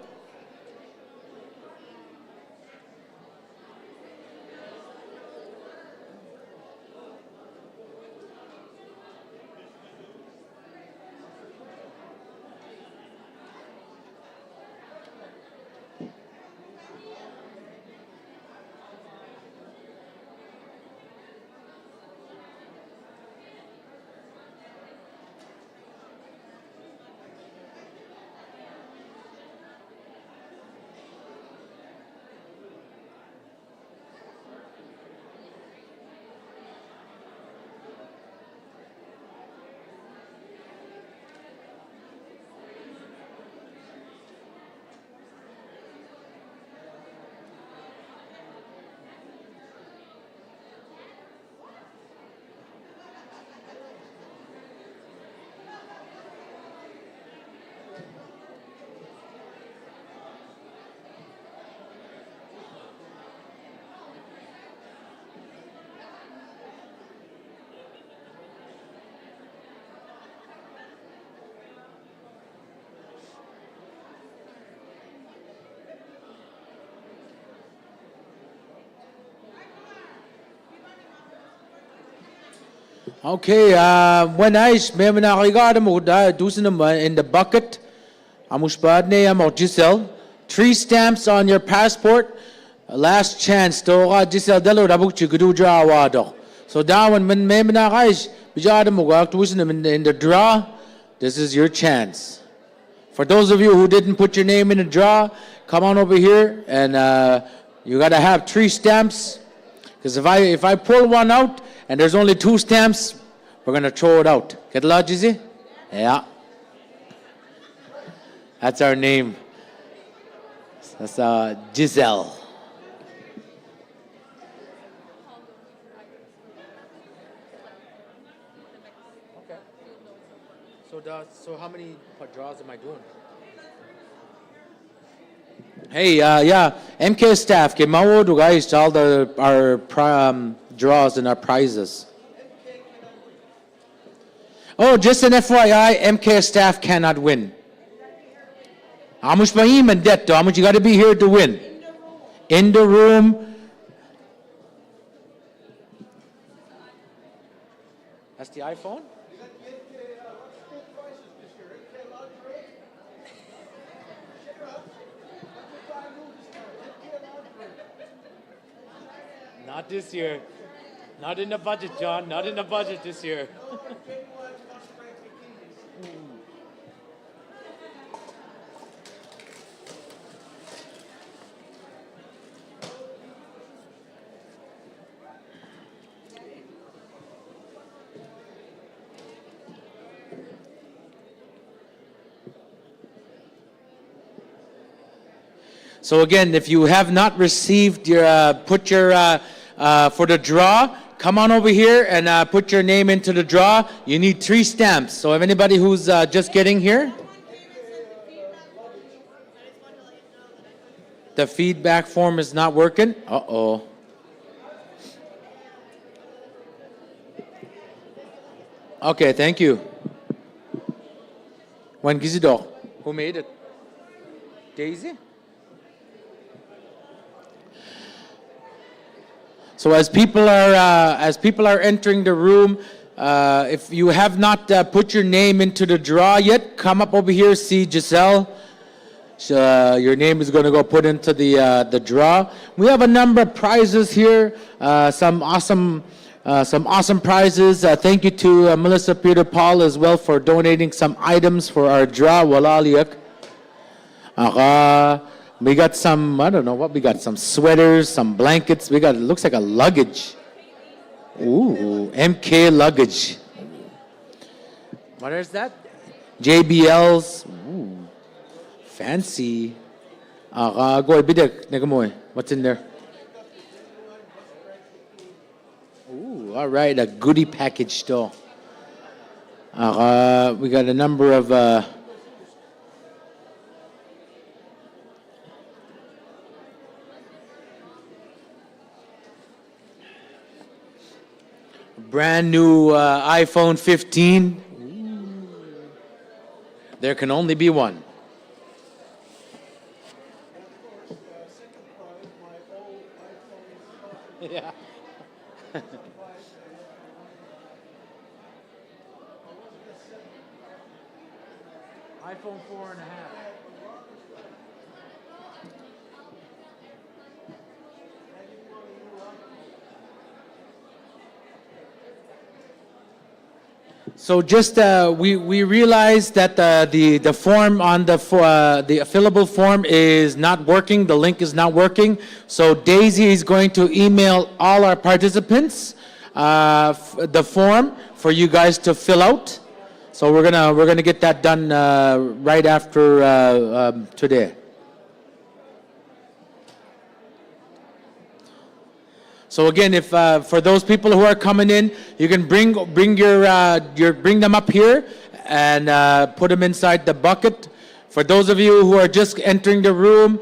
S1: Okay, when I may na regard mo do in the bucket. Amushbad ne Giselle. 3 stamps on your passport. Last chance to Giselle delo rabuk chigudu draw. So down when may na guys bijada mo in the draw. This is your chance. For those of you who didn't put your name in the draw, come on over here and you gotta have 3 stamps. Because if I pull one out and there's only 2 stamps, we're gonna throw it out. Get a lot, Jizzy? Yeah. That's our name. That's Giselle. Okay. So how many draws am I doing? Hey, yeah, MK staff, get my order, guys, to all our draws and our prizes. Oh, just an FYI, MK staff cannot win. How much and debt? How much you got to be here to win? In the room, That's the iPhone? Not this year. Not in the budget, John. Not in the budget this year. So again, if you have not received your, for the draw, come on over here and put your name into the draw. You need 3 stamps. So if anybody who's just getting here, the feedback form is not working. Uh-oh. Okay, thank you. When Gizido, who made it? Daisy? So as people are entering the room, if you have not put your name into the draw yet, come up over here. See Giselle. Your name is going to go put into the draw. We have a number of prizes here. Some awesome prizes. Thank you to Melissa Peter Paul as well for donating some items for our draw. Walaliak. We got some, I don't know what we got, some sweaters, some blankets. We got, it looks like a luggage. Ooh, MK luggage. What is that? JBLs. Ooh, fancy. Go bidak, nagamoy. What's in there? Ooh, all right, a goodie package though. We got a number of brand new iPhone 15. There can only be one. Yeah. iPhone 4.5. So just we realized that the form on the fillable form is not working. The link is not working. So Daisy is going to email all our participants the form for you guys to fill out. So we're gonna get that done right after today. So again, if for those people who are coming in, you can bring them up here and put them inside the bucket. For those of you who are just entering the room,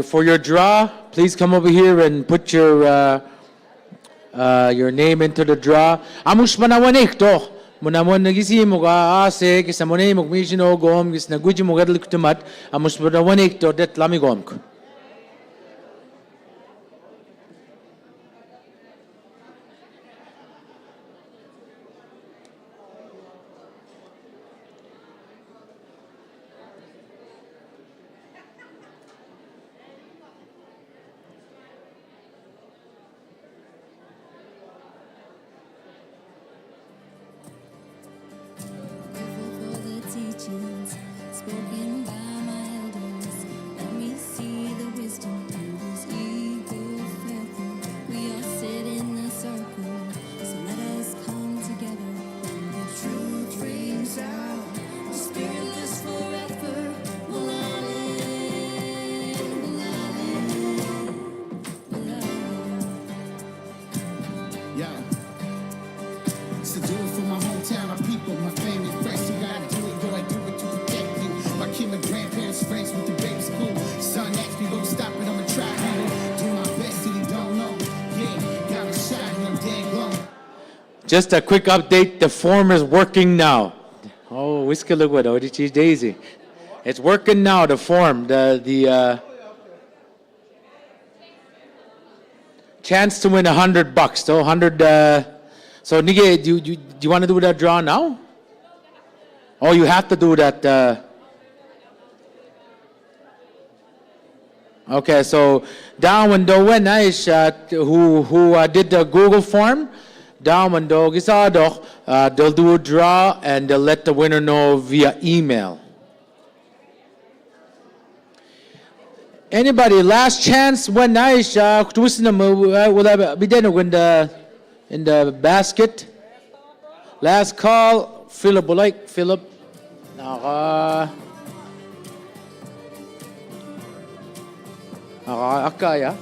S1: for your draw, please come over here and put your name into the draw. Amush manawanik to. Munamon nagisi mo ka ase kisa mo nei mukmishino gom kis naguji mo gadlik tumat. Amush manawanik to det lami gom ko.
S4: Spoken by my elders, let me see the wisdom in this eagle feather. We are sitting in a circle, so let us come together. When the truth rings out, the spirit lives forever. Will I live? Will I live? Will I live?
S5: Yeah. So do it for my hometown, my people, my family, friends. You gotta do it, yo, I do it to protect you. My kin and grandparents, friends with the baby school. Son asked me, go stop it, I'ma try it. Do my best till he don't know. Yeah, got a shot and I'm dead glow.
S1: Just a quick update, the form is working now. Oh, whiskey look what ODT Daisy. It's working now, the form, the chance to win $100 though, 100 So Nige, do you want to do that draw now? Oh, you have to do that. Okay, so down when do when nice who did the Google form, down when do they'll do a draw and they'll let the winner know via email. Anybody, last chance when nice will be there in the basket. Last call, Philip. Akaya.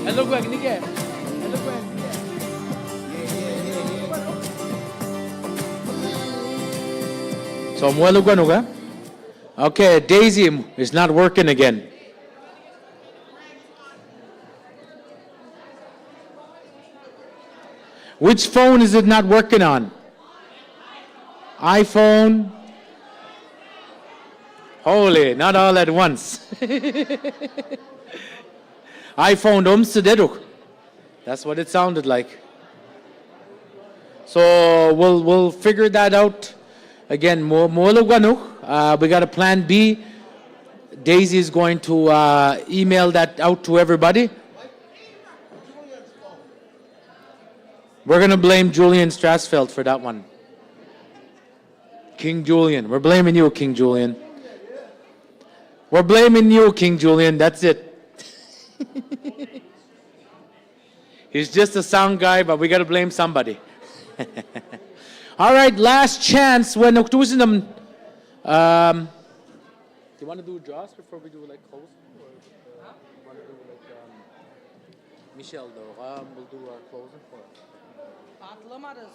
S1: Hello, Greg. Nige. Hello, Greg. So, muelo ganuga. Okay, Daisy is not working again. Which phone is it not working on? iPhone? Holy, not all at once. iPhone omsededuk. That's what it sounded like. So we'll figure that out. Again, we got a plan B. Daisy is going to email that out to everybody. We're going to blame Julian Strasfeld for that one. King Julian. We're blaming you, King Julian. We're blaming you, King Julian. That's it. He's just a sound guy, but we got to blame somebody. All right, last chance. When do you want to do draws before we do like closing? Or want to do like Michelle though? We'll do our closing for it.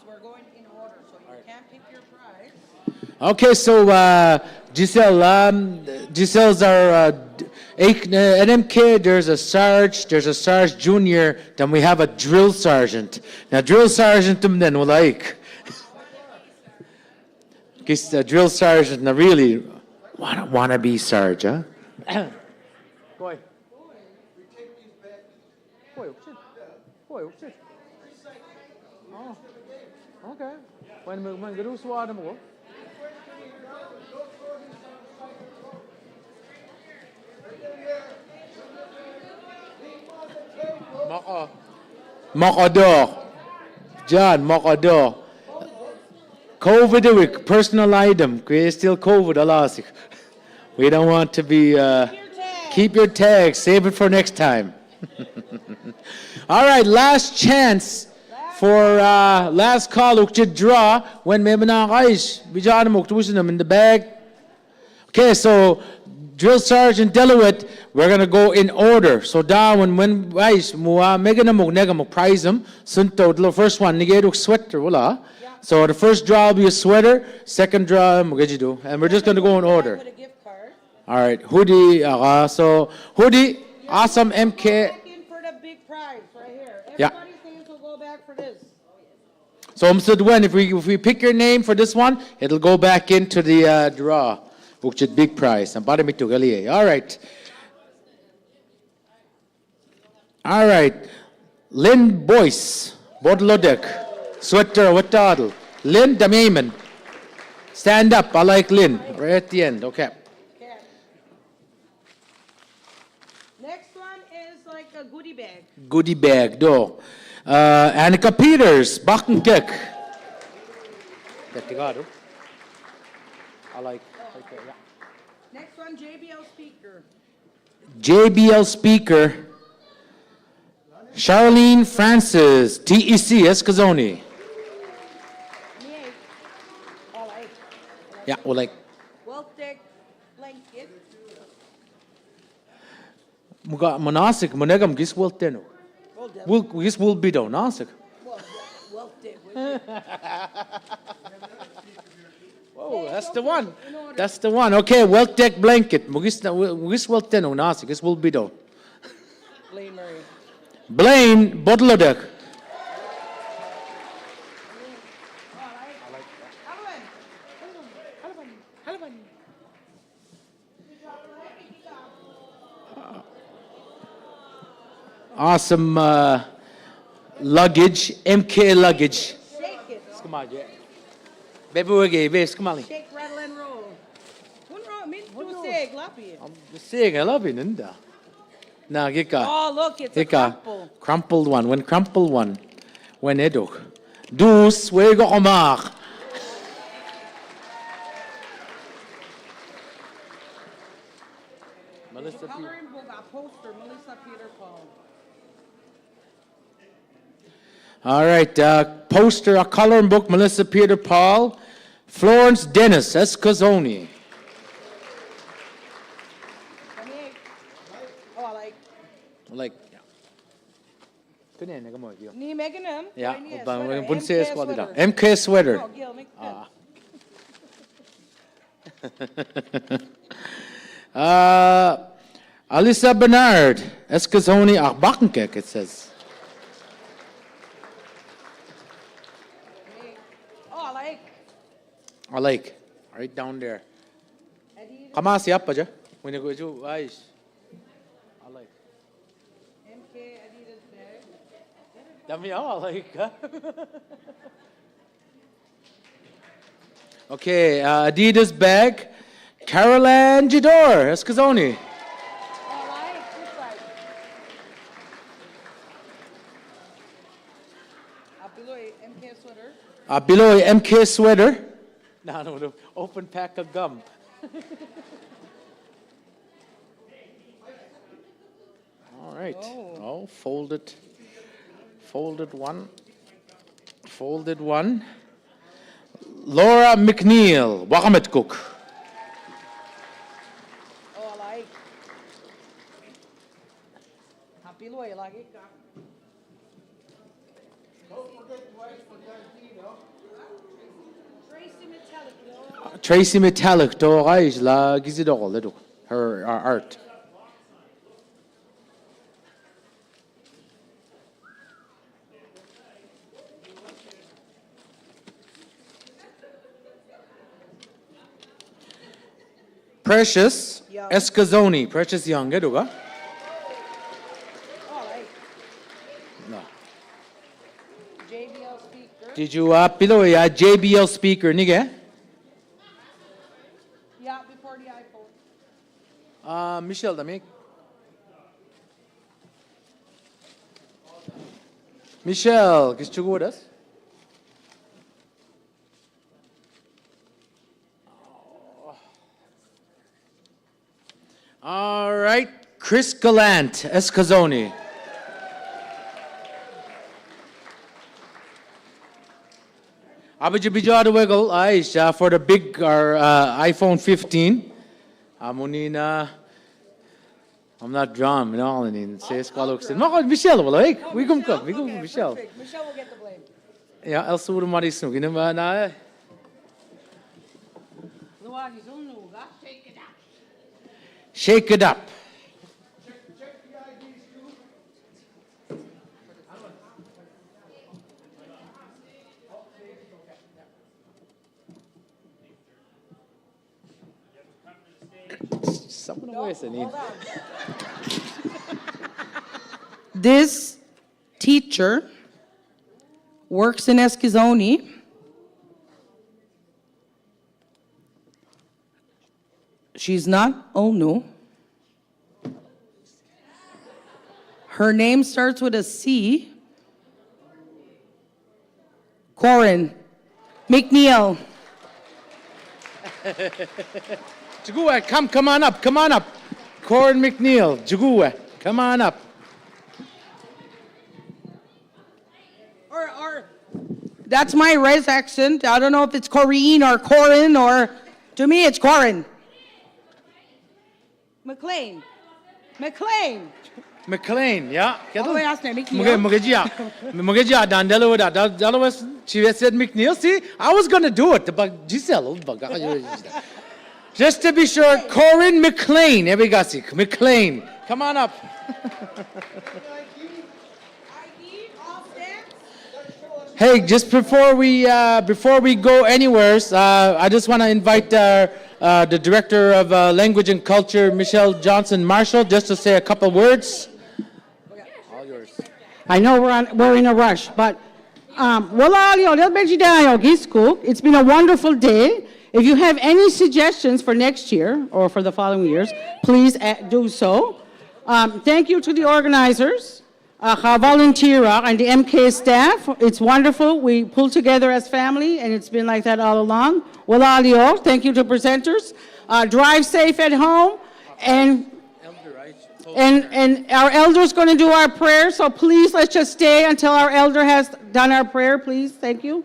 S23: We're going in order, so you can't pick your prize.
S1: Okay, so Giselle's our NMK. There's a Sarge Junior, then we have a drill sergeant. Now drill sergeant then will like. Because the drill sergeant now really wanna be Sarge, huh? Boy. Oh, okay. When guru swada mo. Makador. John, Makador. COVID, personal item. Still COVID, alasik. We don't want to be, keep your tag, save it for next time. All right, last chance for last call, draw when maybe na guys, bijana mo them in the bag. Okay, so Drill Sergeant Deloitte, we're gonna go in order. So down when guys mega na mo nega mo prize them. Sunto the first one nigeduk sweater wala. So the first draw will be a sweater, second draw do, and we're just gonna go in order. All right, hoodie. So hoodie, awesome MK.
S23: For the big prize right here.
S1: Yeah.
S23: Everybody's names will go back for this.
S1: So if we pick your name for this one, it'll go back into the draw, which is big prize. All right. All right. Lynn Boyce, Bodlodek, sweater, watadl. Lynn Damaiman. Stand up. I like Lynn. Right at the end. Okay.
S23: Next one is like a goodie bag.
S1: Goodie bag, do. Annika Peters, Bachenkek. I like that, yeah.
S23: Next one, JBL speaker.
S1: JBL speaker. Charlene Francis, TEC, Escazoni. Yeah, well, like.
S23: Wealth-Tech blanket.
S1: Muga manasik, manegam gis Wilteno. Gis will be down, nasik.
S23: Wealth-Tech.
S1: Oh, that's the one. That's the one. Okay, Wealth-Tech blanket. Mugis Wilteno, nasik. Gis will be down.
S23: Blaine Murray.
S1: Blaine Bodlodek. awesome luggage, MK luggage.
S23: Shake it.
S1: Come on, yeah. Baby, we're gay. Come on.
S23: Shake, rattle, and roll. What say, Glappy?
S1: Sige, I love it, Nanda. Na, gika.
S23: Oh, look, it's a
S1: Gika.
S23: crumple.
S1: Crumpled one. When crumpled one. When edo. Dus, where go omak. Melissa
S23: Coloring book, a poster, Melissa Peter Paul.
S1: All right, poster, a coloring book, Melissa Peter Paul. Florence Dennis Escazoni.
S23: Oh, I like.
S1: Yeah. Good name, come on, Gil.
S23: Ni making them?
S1: Yeah,
S23: sweater.
S1: but say
S23: MK
S1: sweater.
S23: sweater.
S1: MK sweater.
S23: Oh, Gil, make
S1: Alisa Bernard Escazoni Achbachenkek, it says.
S23: Oh, I like.
S1: I like. Right down there. Kamasi up, aja. When you go to Aish. I like.
S23: MK Adidas bag.
S1: Dami, I like. Okay, Adidas bag. Caroline Jador Escazoni.
S23: MK sweater.
S1: Below MK sweater. No, the open pack of gum. All right. Oh, folded one. Folded one. Laura McNeil, Wakamet Cook.
S23: Oh, I like. Happy Loy, I like it.
S1: Tracy Metallic, do reis la gizidol, ledo. Her art. Precious Escazoni, Precious Young, eduga. No.
S23: JBL speaker.
S1: Did you pilo ya JBL speaker nige?
S23: Yeah, before the iPhone.
S1: Michelle Damik. Michelle, gusto you go with us? All right, Chris Gallant, Escazoni. Abijabijada Wiggle, Aisha, for the big iPhone 15. Amunina. I'm not John, you know, and say Squalux. No, Michelle, like, we come, Michelle.
S23: Michelle will get the blame.
S1: Yeah, Elsa would have money soon. You know, na. Shake it up. Someone always need.
S23: This teacher works in Escazoni. She's not Onu. Her name starts with a C. Corin McNeil.
S1: Jagua, come on up. Corin McNeil, Jagua, come on up.
S23: Or that's my res accent. I don't know if it's Corinne or Corin or, to me it's Corin. McLean,
S1: yeah.
S23: Ano ba yung last name? McNeil?
S1: Mugaja, Dandelo, she said McNeil. See, I was going to do it, but Giselle, just to be sure, Corin McLean, McLean, come on up. Hey, just before we go anywhere, I just want to invite the Director of Language and Culture, Michelle Johnson Marshall, just to say a couple words. All
S6: I know we're in a rush, but it's been a wonderful day. If you have any suggestions for next year or for the following years, please do so. Thank you to the organizers, volunteer and the MK staff. It's wonderful. We pull together as family, and it's been like that all along. Thank you to presenters. Drive safe at home, and our elder's going to do our prayer, so please let's just stay until our elder has done our prayer, please. Thank you.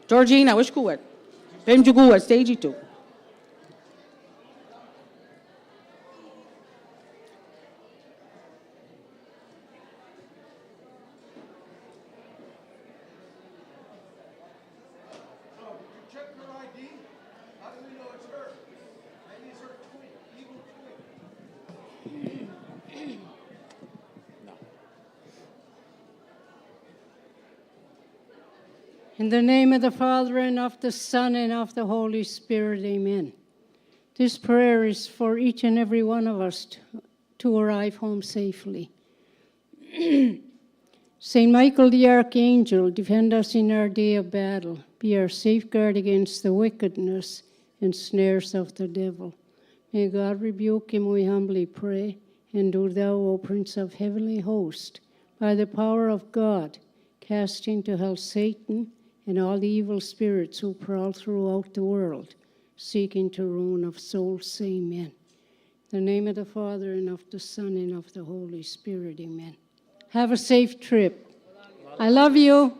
S6: Georgina, which kuwet? Vem de kuwet, stage 2.
S7: In the name of the Father, and of the Son, and of the Holy Spirit, amen. This prayer is for each and every one of us to arrive home safely. Saint Michael the Archangel, defend us in our day of battle. Be our safeguard against the wickedness and snares of the devil. May God rebuke him, we humbly pray. And do thou, O Prince of heavenly host, by the power of God, cast into hell Satan and all the evil spirits who prowl throughout the world, seeking to ruin of souls. Amen. In the name of the Father, and of the Son, and of the Holy Spirit. Amen. Have a safe trip. I love you.